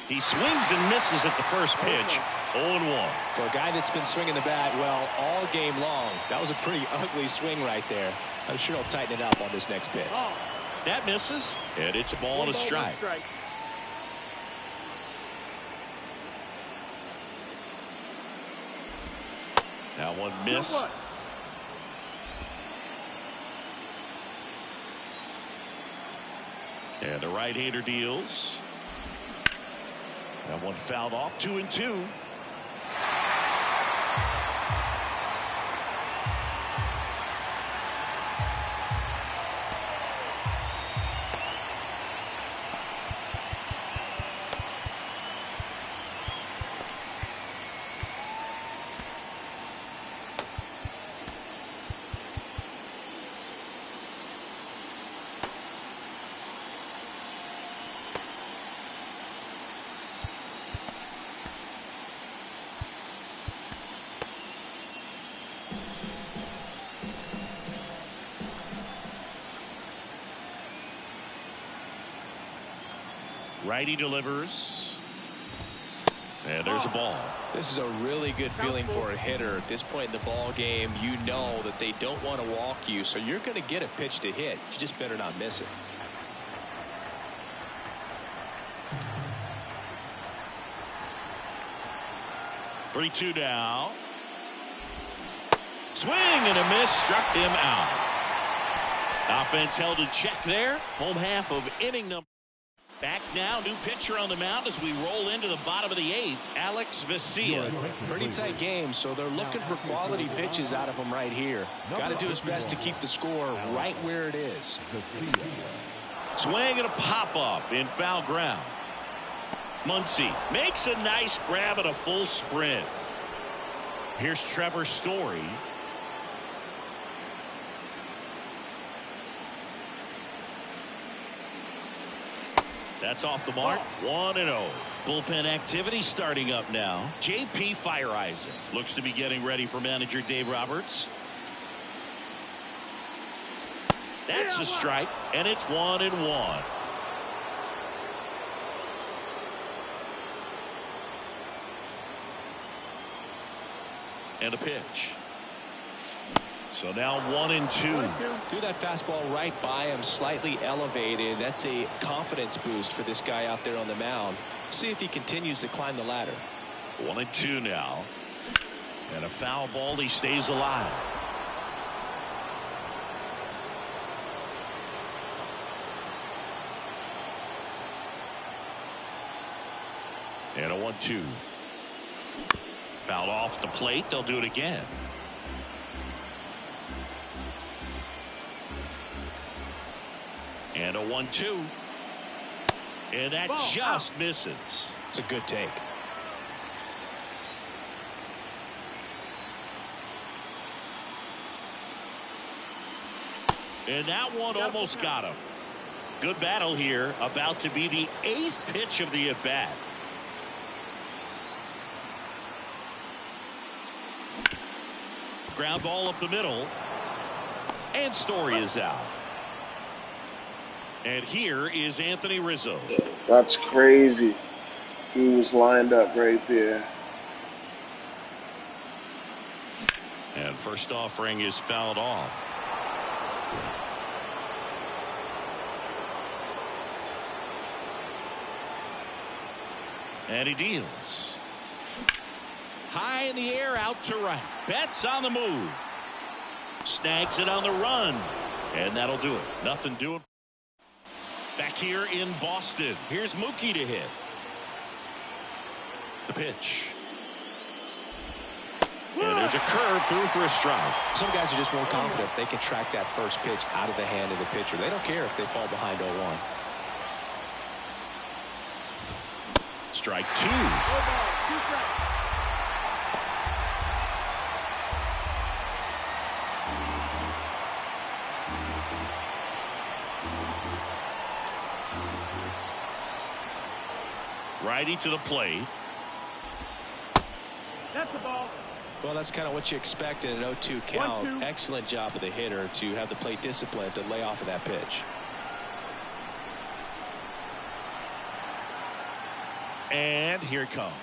He swings and misses at the first pitch. 0-1. For a guy that's been swinging the bat, well, all game long, that was a pretty ugly swing right there. I'm sure he'll tighten it up on this next pitch. That misses, and it's a ball and a strike. That one missed. And the right-hander deals. That one fouled off. 2-2. Righty delivers. And there's a ball. This is a really good feeling for a hitter. At this point in the ball game, you know that they don't want to walk you, so you're going to get a pitch to hit. You just better not miss it. Three-two now. Swing and a miss, struck him out. Offense held in check there. Home half of inning number. Back now, new pitcher on the mound as we roll into the bottom of the 8th. Alex Vesia. Pretty tight game, so they're looking for quality pitches out of him right here. Got to do his best to keep the score right where it is. Swing and a pop-up in foul ground. Muncy makes a nice grab at a full sprint. Here's Trevor Story. That's off the mark. 1-0. Bullpen activity starting up now. J.P. Fireisen looks to be getting ready for manager Dave Roberts. That's a strike, and it's 1-1. And a pitch. So now 1-2. Threw that fastball right by him, slightly elevated. That's a confidence boost for this guy out there on the mound. See if he continues to climb the ladder. 1-2 now. And a foul ball. He stays alive. And a 1-2. Fouled off the plate. They'll do it again. And a 1-2. And that just misses. It's a good take. And that one almost got him. Good battle here. About to be the 8th pitch of the at-bat. Ground ball up the middle. And Story is out. And here is Anthony Rizzo. That's crazy. He was lined up right there. And first offering is fouled off. And he deals. High in the air, out to right. Betts on the move. Snags it on the run. And that'll do it. Nothing doing. Back here in Boston. Here's Mookie to hit. The pitch. And there's a curve through for a strike. Some guys are just more confident they can track that first pitch out of the hand of the pitcher. They don't care if they fall behind 0-1. Strike two. Righty to the plate. That's the ball. Well, that's kind of what you expect in an 0-2 count. 1-2. Excellent job of the hitter to have the plate discipline to lay off of that pitch. And here it comes.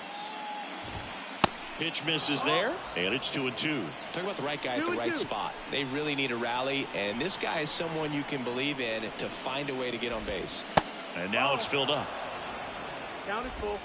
Pitch misses there, and it's 2-2. Talk about the right guy at the right spot. They really need a rally, and this guy is someone you can believe in to find a way to get on base. And now it's filled up. Count is full.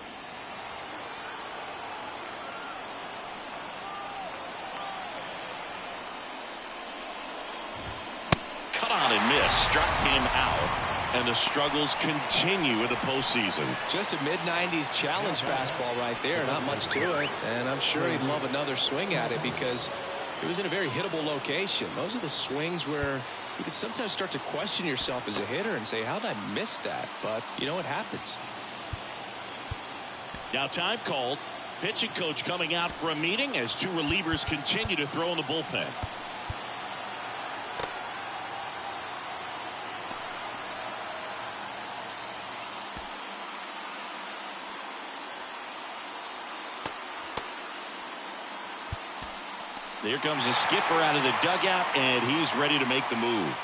Cut on and miss. Struck him out. And the struggles continue in the postseason. Just a mid-90s challenge fastball right there. Not much to it. And I'm sure he'd love another swing at it because it was in a very hittable location. Those are the swings where you can sometimes start to question yourself as a hitter and say, how did I miss that? But, you know, it happens. Now time called. Pitching coach coming out for a meeting as two relievers continue to throw in the bullpen. There comes a skipper out of the dugout, and he's ready to make the move.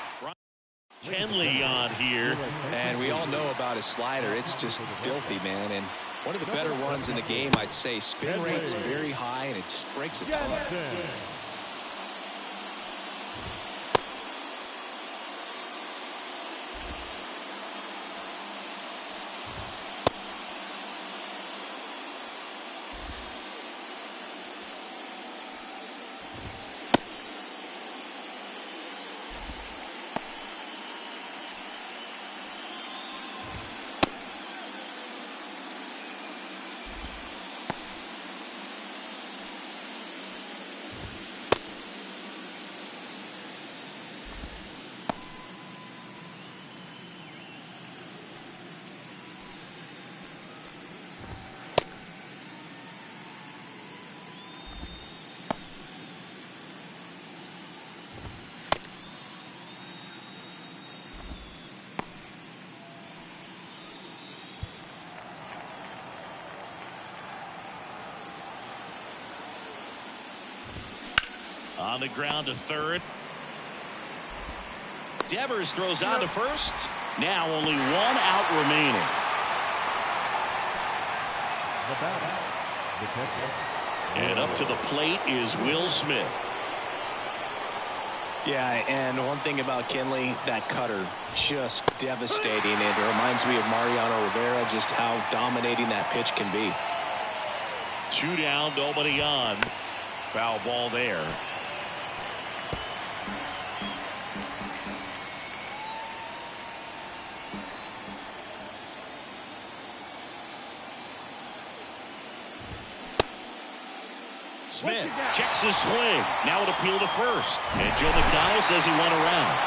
Kenley on here. And we all know about his slider. It's just filthy, man. And one of the better ones in the game, I'd say. Spin rate's very high, and it just breaks a ton. On the ground to third. Devers throws on to first. Now only one out remaining. And up to the plate is Will Smith. Yeah, and one thing about Kenley, that cutter, just devastating. And it reminds me of Mariano Rivera, just how dominating that pitch can be. 2 down, nobody on. Foul ball there. Smith checks his swing. Now an appeal to first. And Joe McDonald says he went around.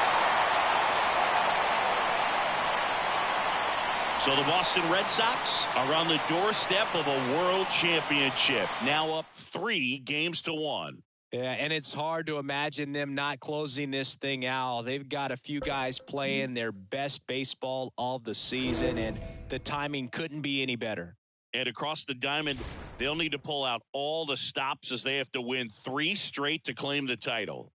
So the Boston Red Sox are on the doorstep of a world championship. Now up 3-1. Yeah, and it's hard to imagine them not closing this thing out. They've got a few guys playing their best baseball of the season, and the timing couldn't be any better. And across the diamond, they'll need to pull out all the stops as they have to win 3 straight to claim the title.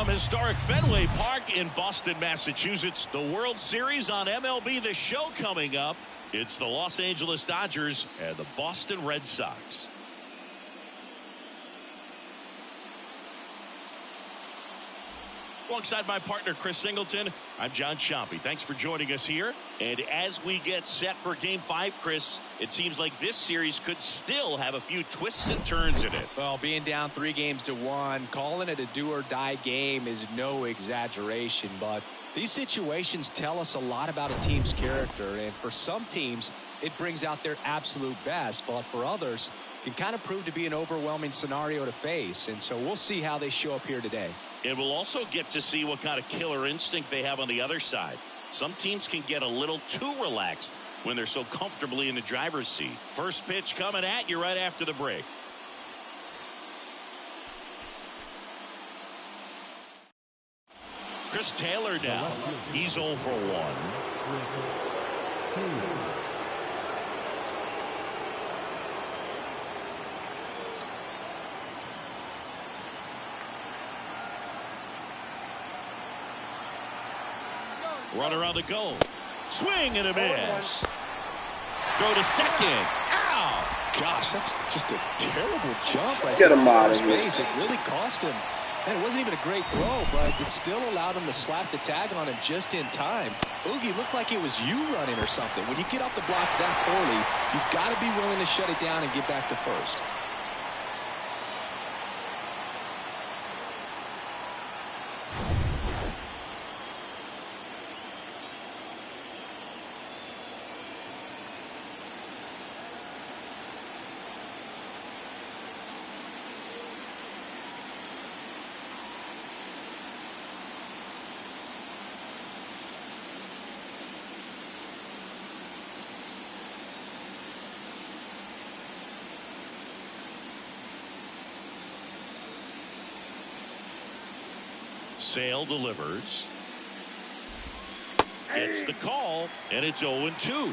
From historic Fenway Park in Boston, Massachusetts, the World Series on MLB The Show coming up. It's the Los Angeles Dodgers and the Boston Red Sox. Alongside my partner, Chris Singleton, I'm John Chompy. Thanks for joining us here. And as we get set for Game 5, Chris, it seems like this series could still have a few twists and turns in it. Well, being down 3-1, calling it a do-or-die game is no exaggeration, but these situations tell us a lot about a team's character, and for some teams, it brings out their absolute best, but for others, it can kind of prove to be an overwhelming scenario to face, and so we'll see how they show up here today. And we'll also get to see what kind of killer instinct they have on the other side. Some teams can get a little too relaxed when they're so comfortably in the driver's seat. First pitch coming at you right after the break. Chris Taylor now. He's 0 for 1. Runner on the go. Swing and a miss. Throw to second. Ow! Gosh, that's just a terrible jump right Get there him out of first here. base. It really cost him. And it wasn't even a great throw, but it still allowed him to slap the tag on him just in time. Oogie looked like it was you running or something. When you get off the blocks that early, you've got to be willing to shut it down and get back to first. Sale delivers. Gets the call, and it's 0-2.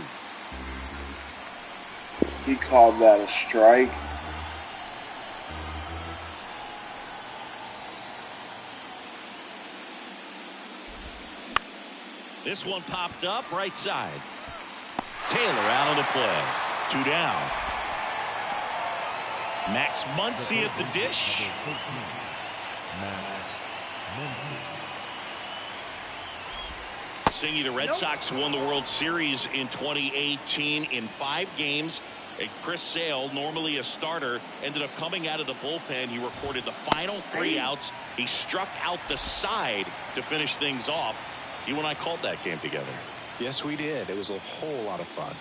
He called that a strike. This one popped up right side. Taylor out of the play. 2 down. Max Muncy at the dish. Singy, the Red Sox won the World Series in 2018 in 5 games. And Chris Sale, normally a starter, ended up coming out of the bullpen. He recorded the final 3 outs. He struck out the side to finish things off. You and I called that game together. Yes, we did. It was a whole lot of fun.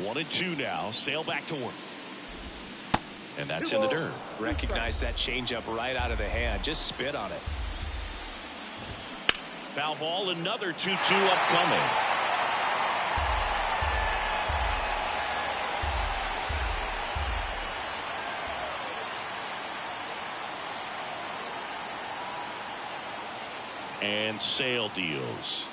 One and 2 now. Sale back to work. And that's in the dirt. Recognize that changeup right out of the hand. Just spit on it. Foul ball, another 2-2 upcoming. And Sale deals.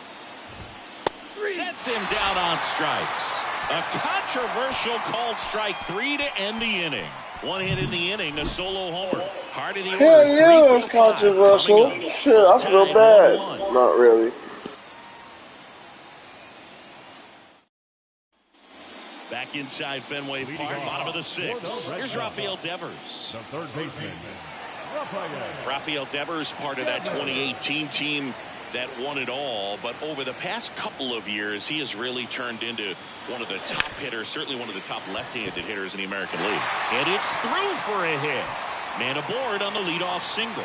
Sets him down on strikes. A controversial called strike 3 to end the inning. 1 hit in the inning, a solo homer. Heart of the order. Hell yeah, it was controversial. Shit, I feel bad. Not really. Back inside Fenway Park, bottom of the 6th. Here's Rafael Devers. The third baseman, Rafael Devers, part of that 2018 team that won it all, but over the past couple of years, he has really turned into one of the top hitters, certainly one of the top left-handed hitters in the American League. And it's through for a hit. Man aboard on the leadoff single.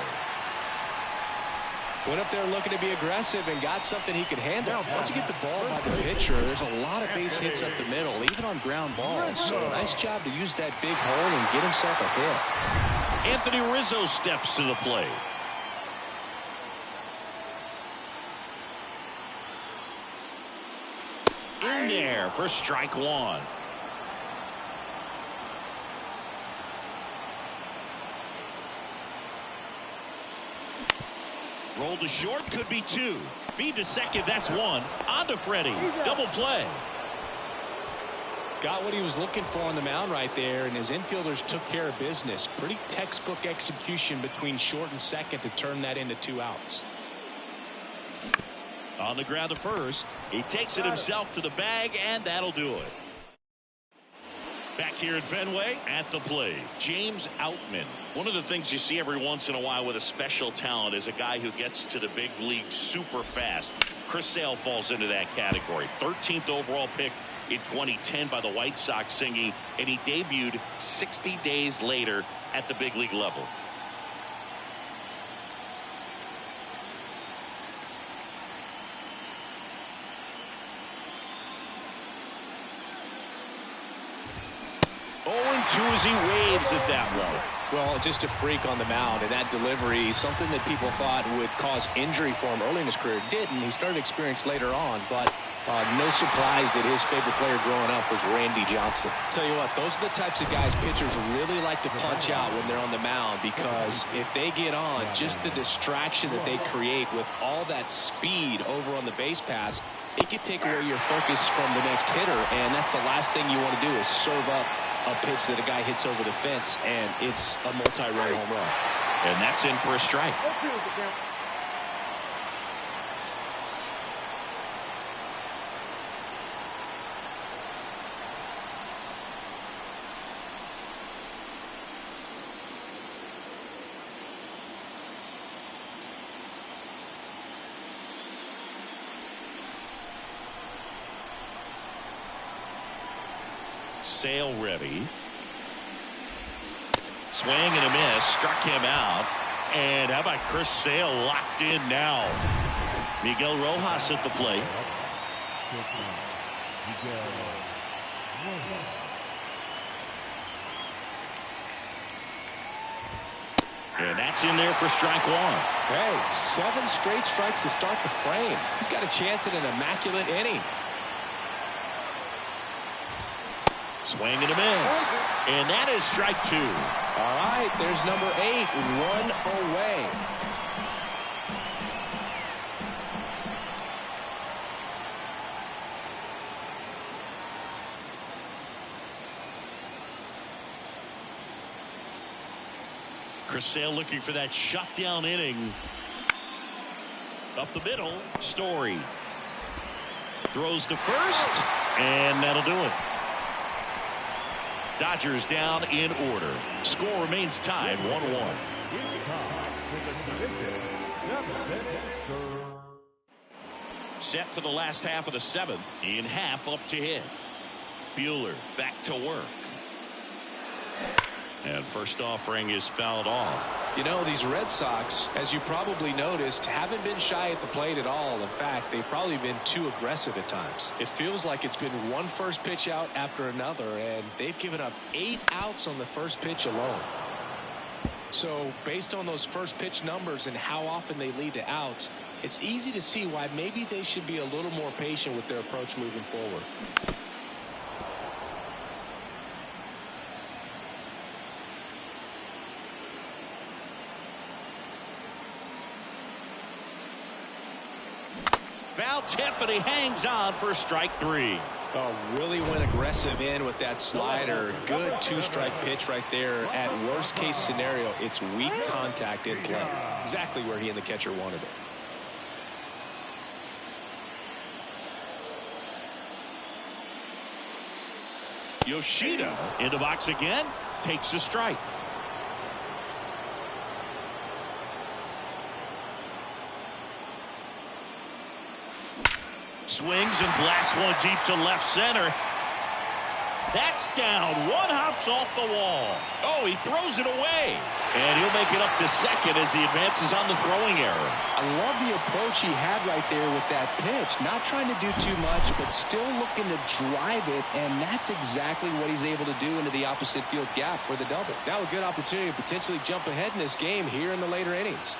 Went up there looking to be aggressive and got something he could handle. Once you get the ball by the pitcher, there's a lot of base hits up the middle, even on ground balls. So nice job to use that big hole and get himself a hit. Anthony Rizzo steps to the plate. there for strike one. Roll to short, could be two. Feed to second, that's one. On to Freddie, double play. Got what he was looking for on the mound right there, and his infielders took care of business. Pretty textbook execution between short and second to turn that into 2 outs. On the ground to first. He takes it himself to the bag, and that'll do it. Back here at Fenway, at the plate, James Outman. One of the things you see every once in a while with a special talent is a guy who gets to the big league super fast. Chris Sale falls into that category. 13th overall pick in 2010 by the White Sox singing, and he debuted 60 days later at the big league level. Two as he waves at that one. Well, just a freak on the mound, and that delivery, something that people thought would cause injury for him early in his career, didn't. He started experience later on, but no surprise that his favorite player growing up was Randy Johnson. Tell you what, those are the types of guys pitchers really like to punch out when they're on the mound, because if they get on, just the distraction that they create with all that speed over on the base pass, it could take away your focus from the next hitter, and that's the last thing you want to do is serve up a pitch that a guy hits over the fence, and it's a multi-run home run. And that's in for a strike. Sale ready. Swing and a miss. Struck him out. And how about Chris Sale locked in now? Miguel Rojas at the plate. And that's in there for strike one. Hey, 7 straight strikes to start the frame. He's got a chance at an immaculate inning. Swing and a miss. And that is strike 2. All right, there's number 8, 1 away. Chris Sale looking for that shutdown inning. Up the middle, Story. Throws to first, and that'll do it. Dodgers down in order. Score remains tied 1-1. Set for the last half of the 7th. In half up to hit. Buehler back to work. And first offering is fouled off. You know, these Red Sox, as you probably noticed, haven't been shy at the plate at all. In fact, they've probably been too aggressive at times. It feels like it's been one first pitch out after another, and they've given up 8 outs on the first pitch alone. So based on those first pitch numbers and how often they lead to outs, it's easy to see why maybe they should be a little more patient with their approach moving forward. Foul tip, but he hangs on for strike 3. Oh, really went aggressive in with that slider. Good 2-strike pitch right there. At worst case scenario, it's weak contact in play. Exactly where he and the catcher wanted it. Yoshida in the box again. Takes a strike. Swings and blasts one deep to left center. That's down. One hops off the wall. Oh, he throws it away. And he'll make it up to second as he advances on the throwing error. I love the approach he had right there with that pitch. Not trying to do too much, but still looking to drive it. And that's exactly what he's able to do into the opposite field gap for the double. Now a good opportunity to potentially jump ahead in this game here in the later innings.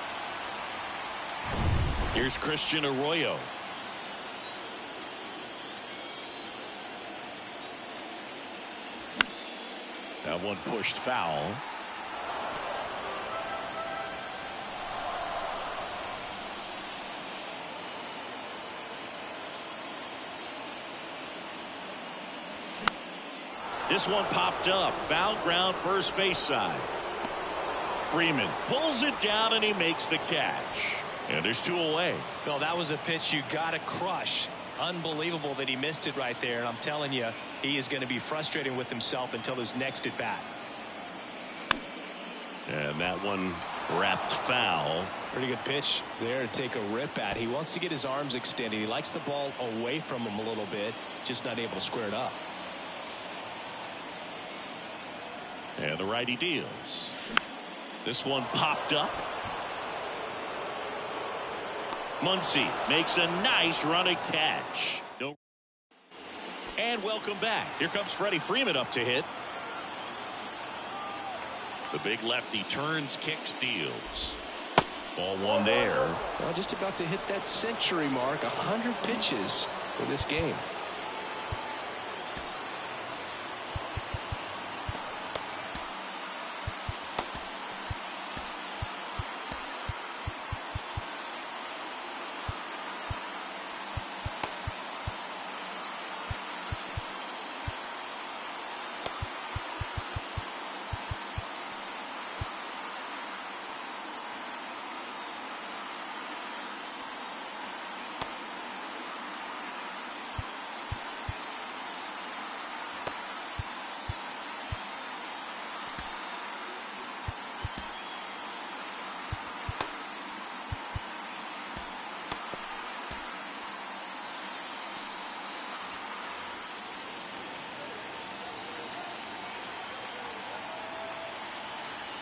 Here's Christian Arroyo. That one pushed foul. This one popped up. Foul ground, first base side. Freeman pulls it down and he makes the catch. And there's 2 away. Well, that was a pitch you got to crush. Unbelievable that he missed it right there. And I'm telling you, he is going to be frustrated with himself until his next at bat. And that one wrapped foul. Pretty good pitch there to take a rip at. He wants to get his arms extended. He likes the ball away from him a little bit, just not able to square it up. And the righty deals. This one popped up. Muncy makes a nice running catch. And welcome back. Here comes Freddie Freeman up to hit. The big lefty turns, kicks, deals. Ball one there. Well, just about to hit that century mark. 100 pitches for this game.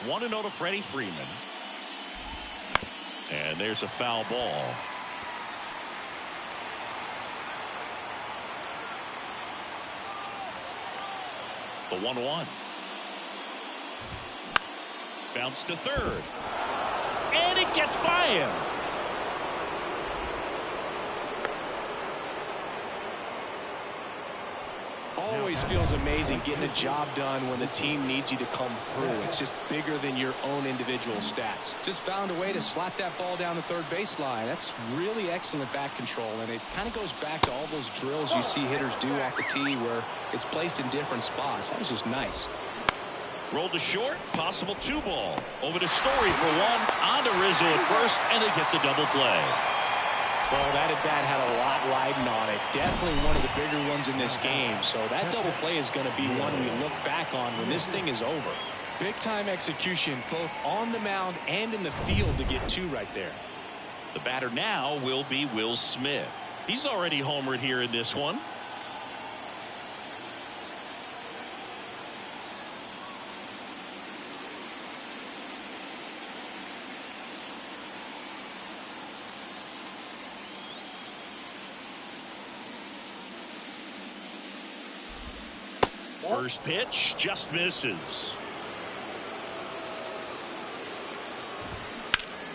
One to know to Freddie Freeman. And there's a foul ball. The 1-1. Bounce to third. And it gets by him. Always feels amazing getting a job done when the team needs you to come through. It's just bigger than your own individual stats. Just found a way to slap that ball down the third baseline. That's really excellent back control, and it kind of goes back to all those drills you see hitters do off the tee where it's placed in different spots. That was just nice. Rolled to short, possible 2-ball. Over to Story for one, on to Rizzo at first, and they get the double play. Well, that at bat had a lot riding on it. Definitely one of the bigger ones in this game. So that double play is going to be one we look back on when this thing is over. Big time execution both on the mound and in the field to get 2 right there. The batter now will be Will Smith. He's already homered here in this one. First pitch just misses.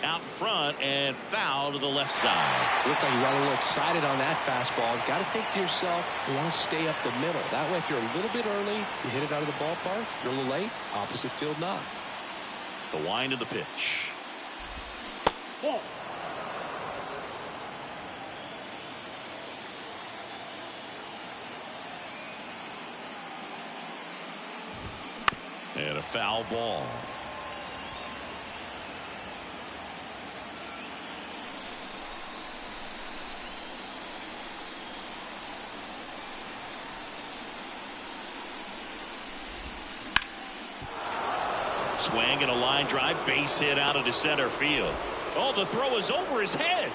Out in front and foul to the left side. Looked like you got a little excited on that fastball. Got to think to yourself, you want to stay up the middle. That way, if you're a little bit early, you hit it out of the ballpark. You're a little late, opposite field knock. The wind of the pitch. Ball. And a foul ball. Swing and a line drive, base hit out into center field. Oh, the throw is over his head.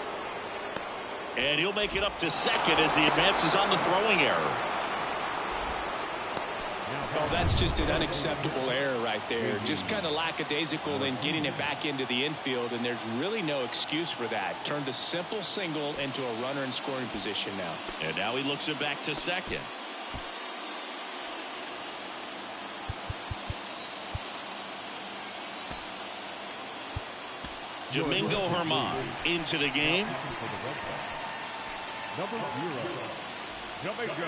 And he'll make it up to second as he advances on the throwing error. Well, that's just an unacceptable error right there. Just kind of lackadaisical in getting it back into the infield, and there's really no excuse for that. Turned a simple single into a runner in scoring position now. And now he looks it back to second. Domingo Germán into the game. Number 0, Domingo.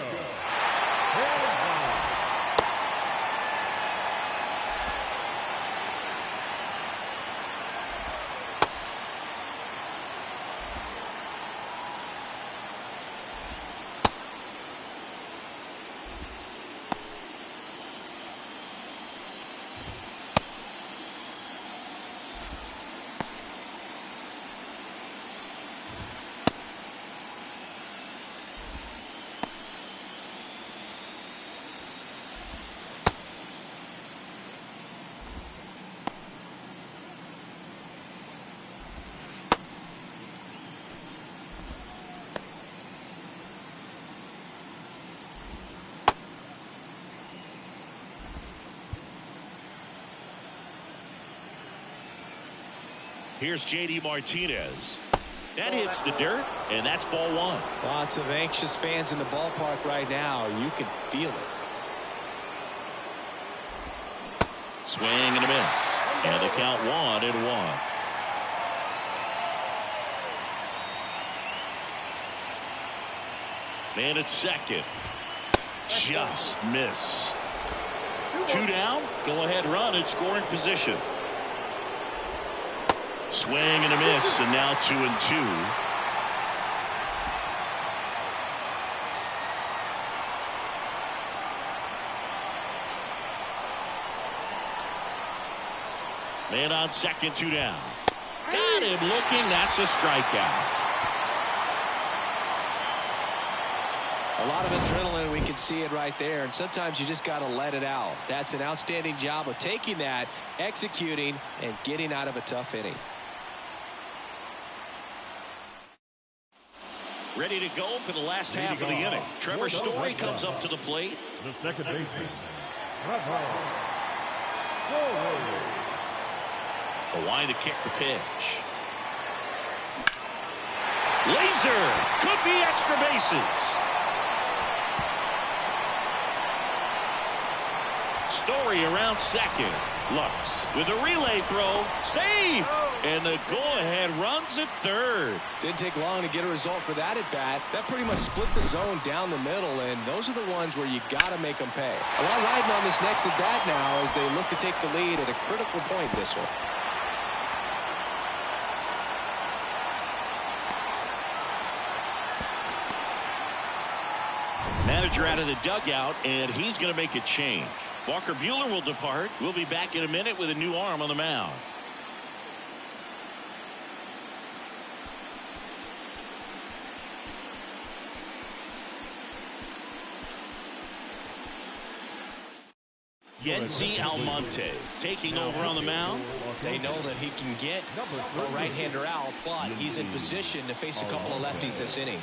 Here's J.D. Martinez. That hits the dirt, and that's ball one. Lots of anxious fans in the ballpark right now. You can feel it. Swing and a miss. And the count 1-1. Man at second. Just missed. 2 down. Go ahead run in scoring position. Swing and a miss, and now 2-2. Man on second, 2 down. Got him looking. That's a strikeout. A lot of adrenaline, we can see it right there, and sometimes you just got to let it out. That's an outstanding job of taking that, executing, and getting out of a tough inning. Ready to go for the last half of the inning. Trevor Story comes up to the plate. The second baseman, A wind to kick the pitch. Laser! Could be extra bases. Story around second. Lux with a relay throw. Save! And the go-ahead runs at third. Didn't take long to get a result for that at bat. That pretty much split the zone down the middle, and those are the ones where you got to make them pay. A lot riding on this next at bat now as they look to take the lead at a critical point this one. Manager out of the dugout, and he's going to make a change. Walker Buehler will depart. We'll be back in a minute with a new arm on the mound. Yency Almonte taking over on the mound. They know that he can get a right-hander out, but he's in position to face a couple of lefties this inning.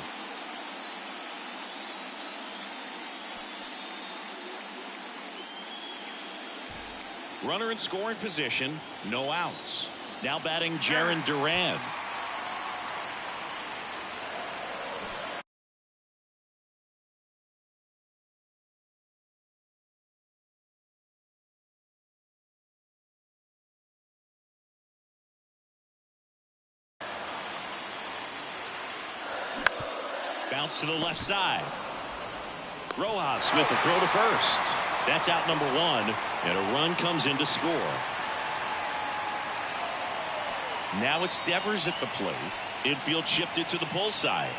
Runner in scoring position, no outs. Now batting Jarren Duran. Bounce to the left side. Rojas with the throw to first. That's out number one, and a run comes in to score. Now it's Devers at the plate. Infield shifted to the pull side.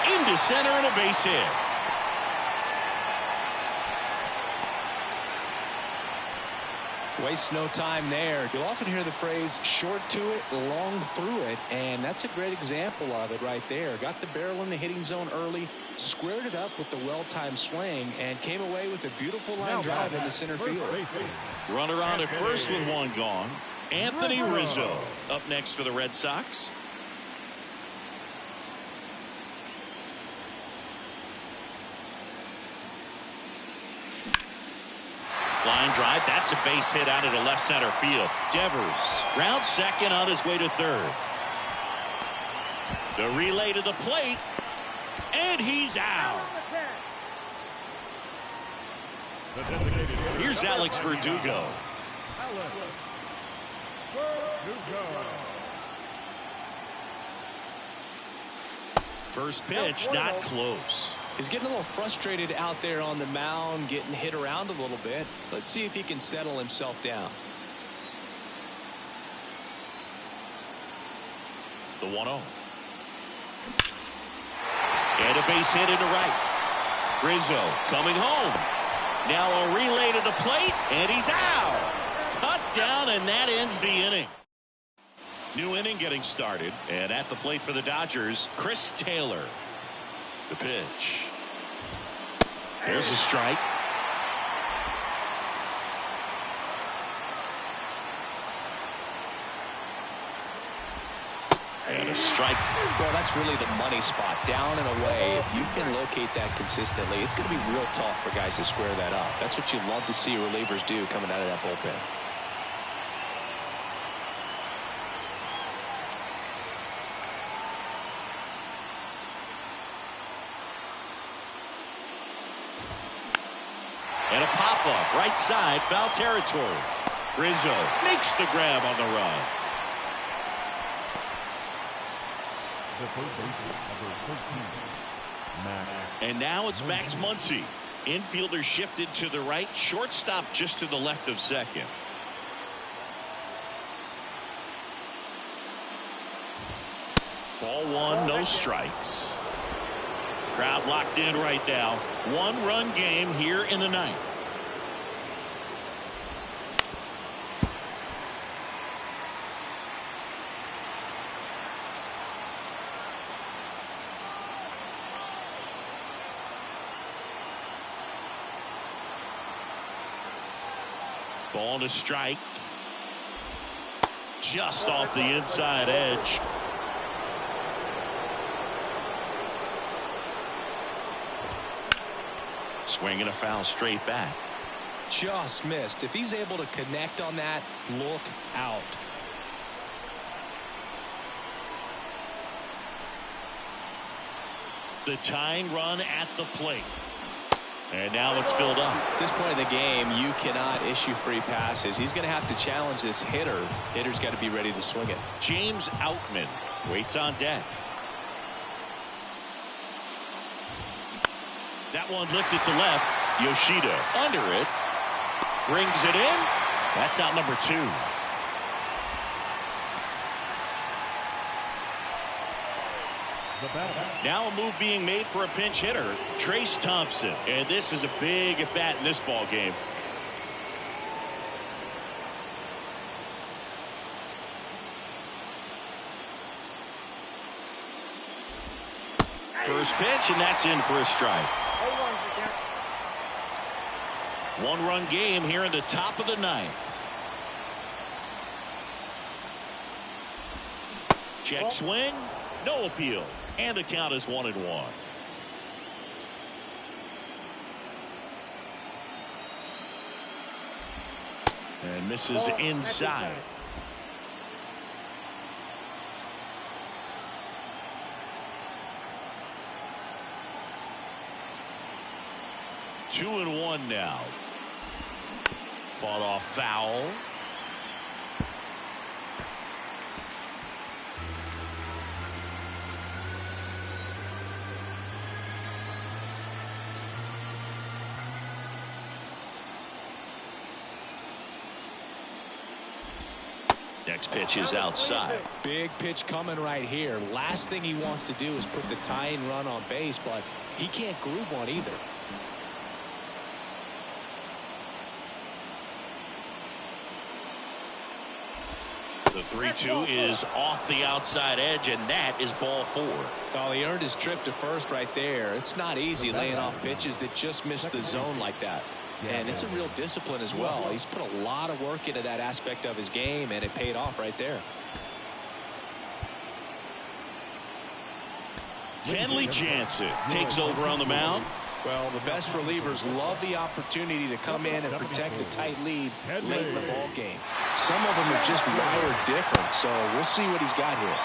Into center and a base hit. Waste no time there. You'll often hear the phrase short to it, long through it, and that's a great example of it right there. Got the barrel in the hitting zone early, squared it up with the well-timed swing, and came away with a beautiful line drive into center field. Runner on at first with one gone. Anthony Rizzo up next for the Red Sox. Line drive, that's a base hit out into left center field. Devers round second on his way to third. The relay to the plate, and he's out. Here's Alex Verdugo. First pitch, not close. He's getting a little frustrated out there on the mound, getting hit around a little bit. Let's see if he can settle himself down. The 1-0. And a base hit into right. Rizzo coming home. Now a relay to the plate, and he's out. Cut down, and that ends the inning. New inning getting started, and at the plate for the Dodgers, Chris Taylor. The pitch. There's a strike. And a strike. Well, that's really the money spot. Down and away. If you can locate that consistently, it's going to be real tough for guys to square that up. That's what you love to see relievers do coming out of that bullpen. And a pop-up, right side, foul territory. Rizzo makes the grab on the run. The first baseman, number 13, Max. And now it's Max Muncy. Infielder shifted to the right, shortstop just to the left of second. Ball one, no strikes. Crowd locked in right now. One-run game here in the ninth. Ball to strike. Just off the inside edge. Swinging a foul straight back. Just missed. If he's able to connect on that, look out. The tying run at the plate. And now it's filled up. At this point in the game, you cannot issue free passes. He's going to have to challenge this hitter. Hitter's got to be ready to swing it. James Outman waits on deck. That one lifted to left. Yoshida under it. Brings it in. That's out number 2. Now a move being made for a pinch hitter, Trace Thompson. And this is a big at bat in this ball game. First pitch, and that's in for a strike. One-run game here in the top of the ninth. Check swing, no appeal, and the count is 1-1. And misses inside. Two and one now. Fought off foul. Next pitch is outside. Big pitch coming right here. Last thing he wants to do is put the tying run on base, but he can't groove one either. The 3-2 is off the outside edge, and that is ball 4. Well, he earned his trip to first right there. It's not easy laying off pitches that just miss the zone like that. And it's a real discipline as well. He's put a lot of work into that aspect of his game, and it paid off right there. Kenley Jansen takes over on the mound. Well, the best relievers love the opportunity to come in and protect a tight lead late in the ball game. Some of them are just wired different, so we'll see what he's got here.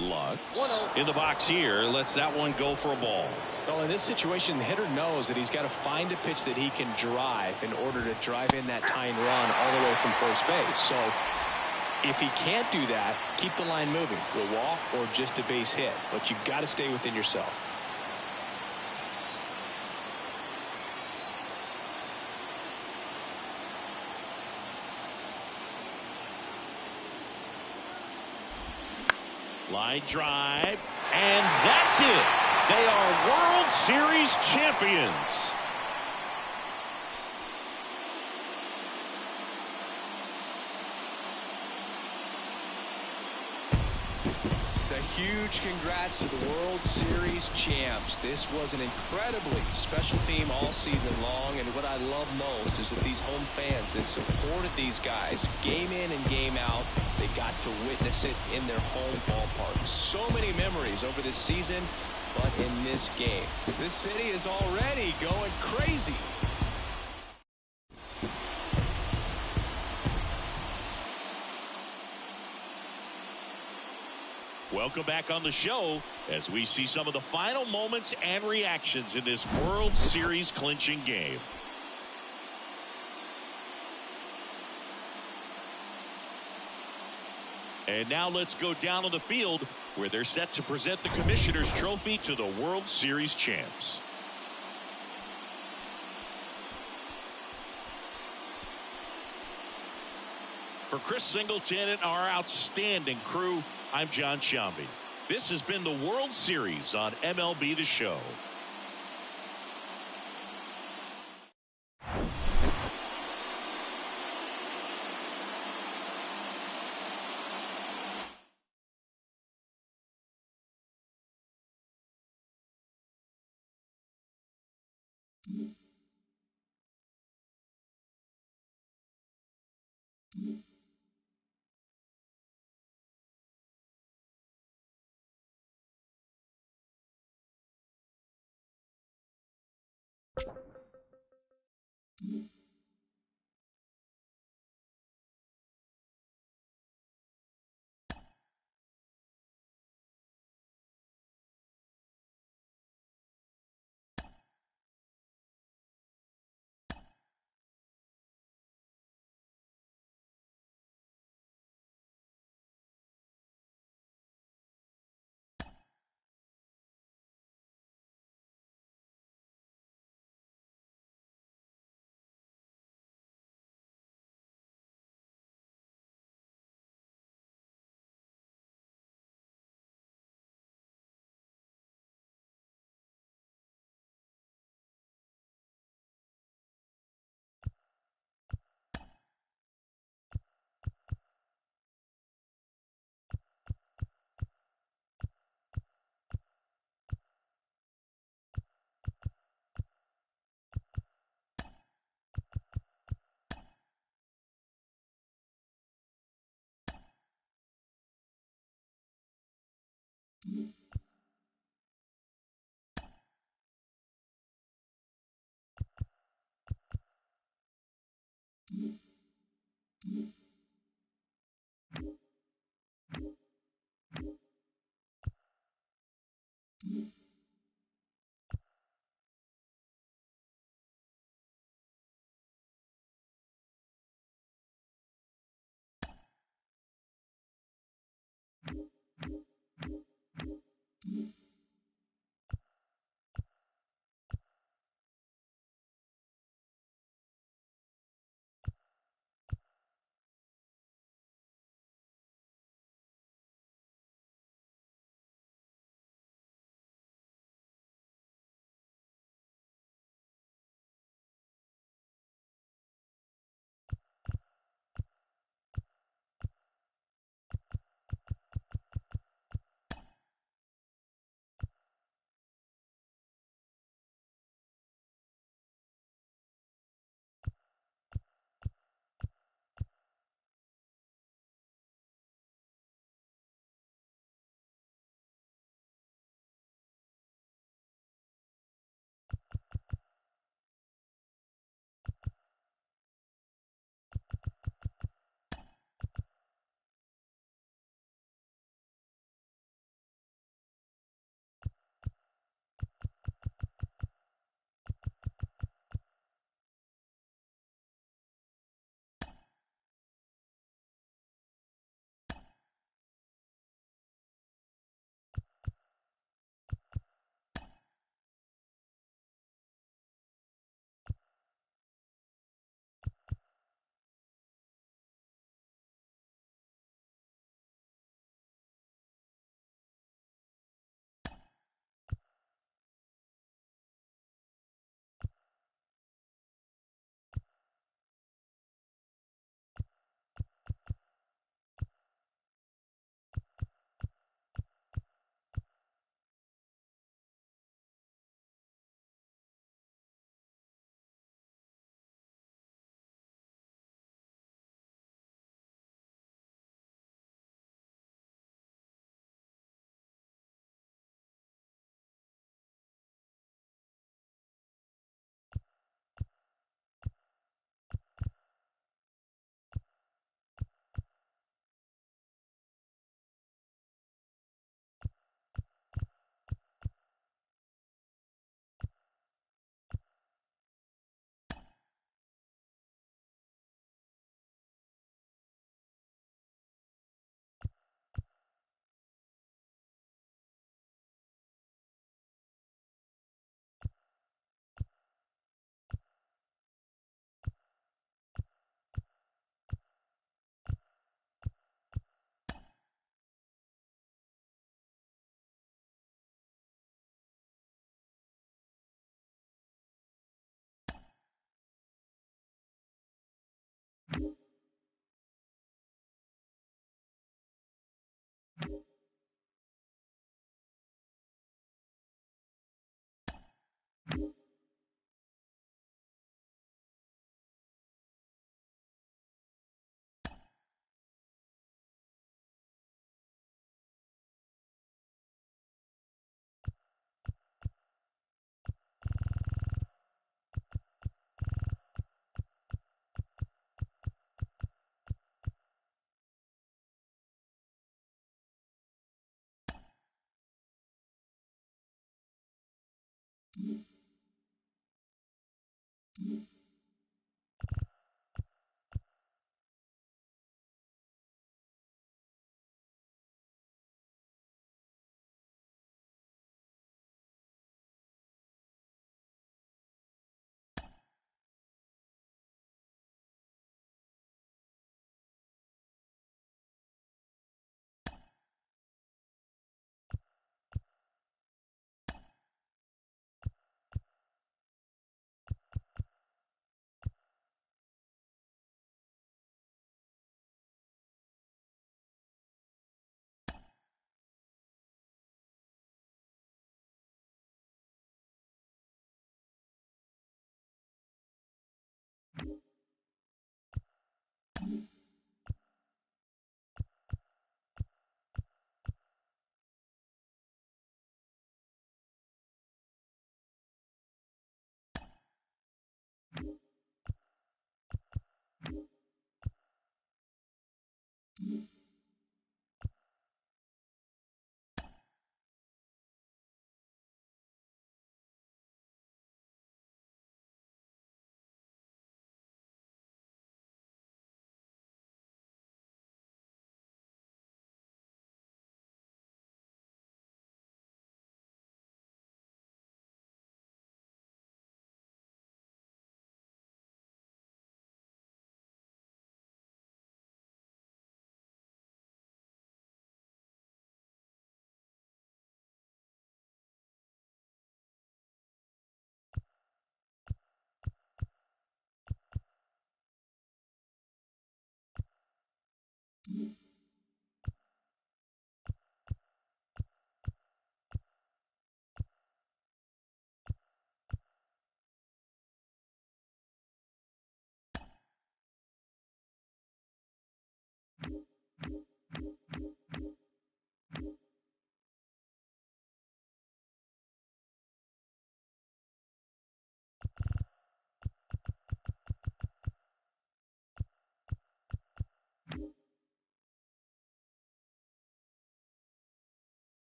Lux in the box here, lets that one go for a ball. Well, in this situation, the hitter knows that he's got to find a pitch that he can drive in order to drive in that tying run all the way from first base. So if he can't do that, keep the line moving. We'll walk or just a base hit, but you've got to stay within yourself. Line drive, and that's it. They are World Series champions. huge congrats to the World Series champs. This was an incredibly special team all season long, and what I love most is that these home fans that supported these guys game in and game out, they got to witness it in their home ballpark. So many memories over this season, but in this game, this city is already going crazy. Welcome back on the show as we see some of the final moments and reactions in this World Series clinching game. And now let's go down on the field where they're set to present the Commissioner's Trophy to the World Series champs. For Chris Singleton and our outstanding crew, I'm John Shambi. This has been the World Series on MLB The Show.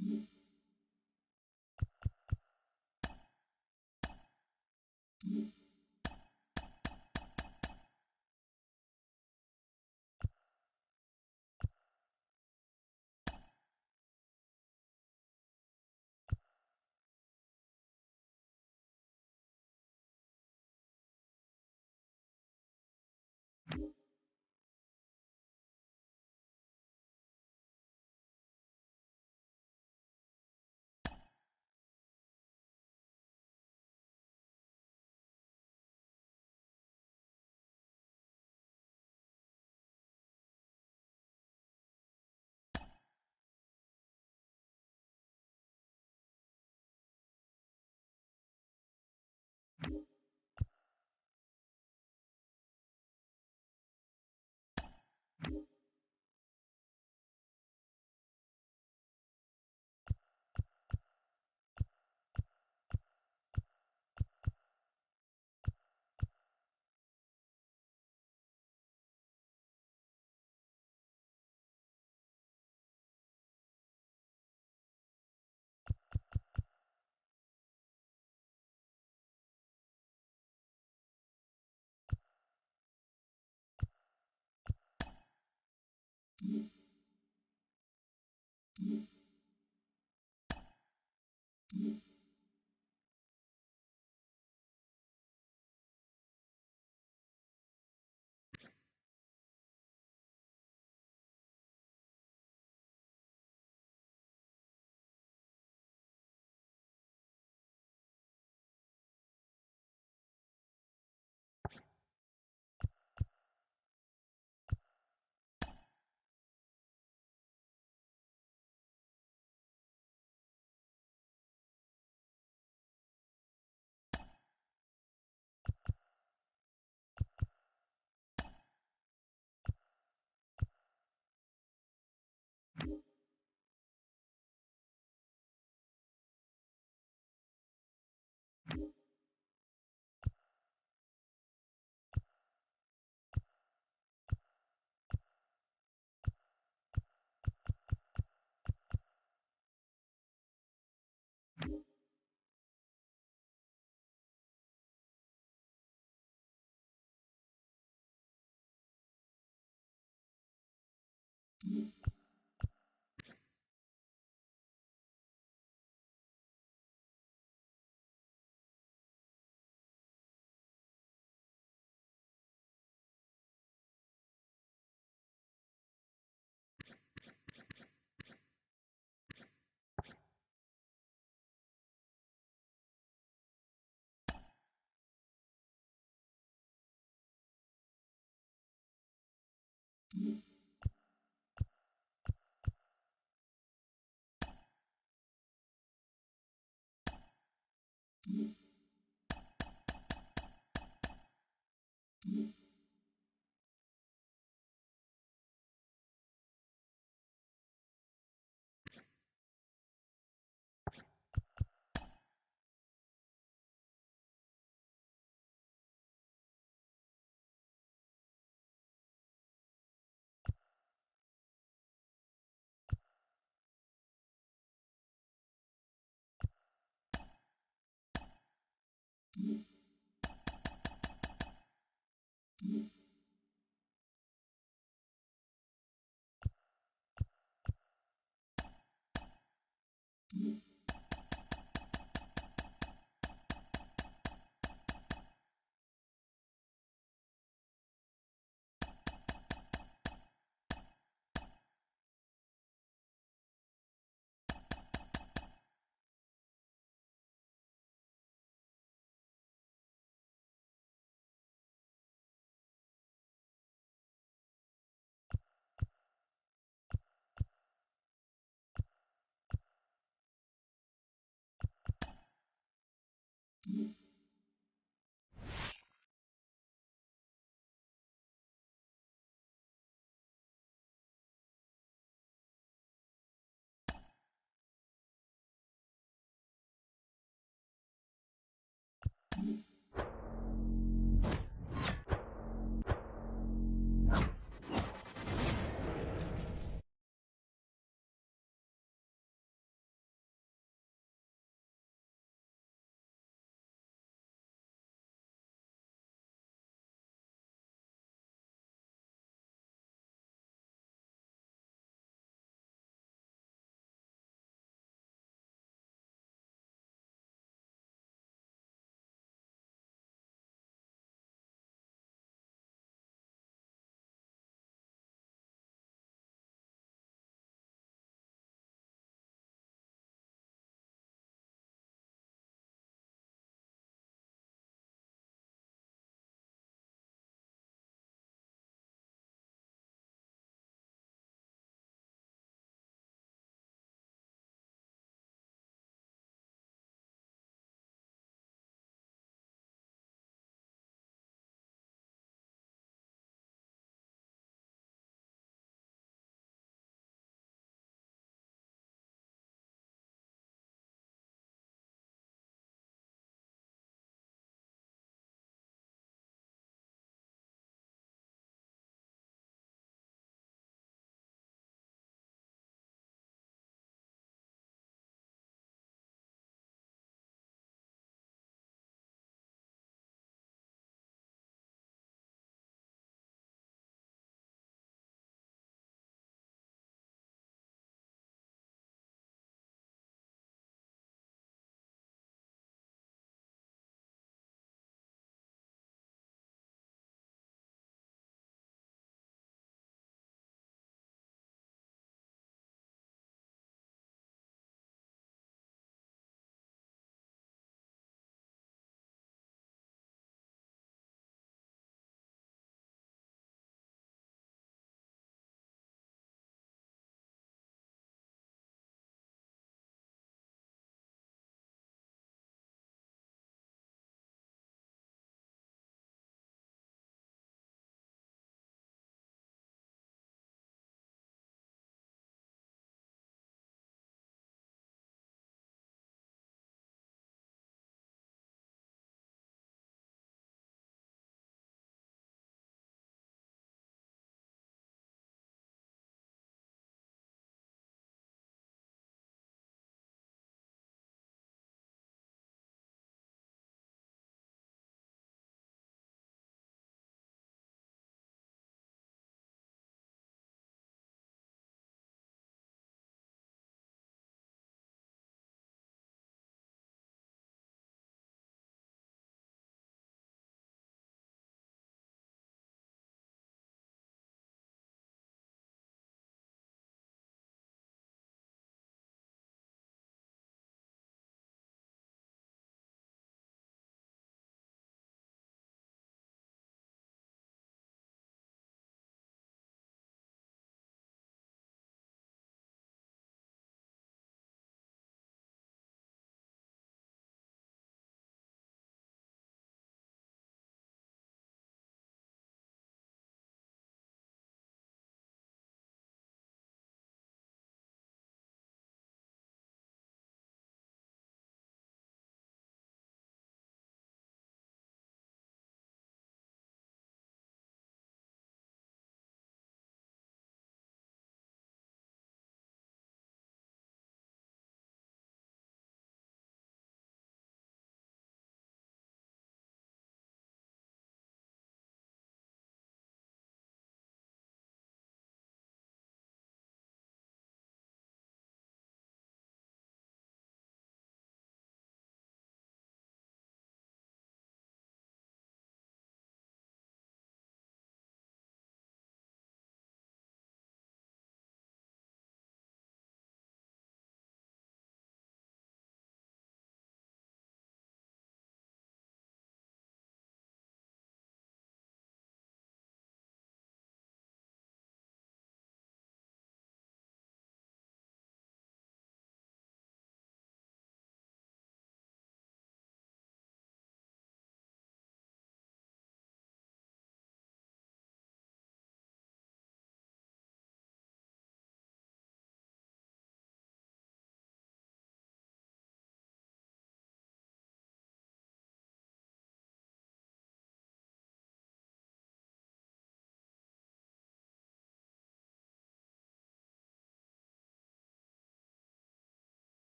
Mm-hmm.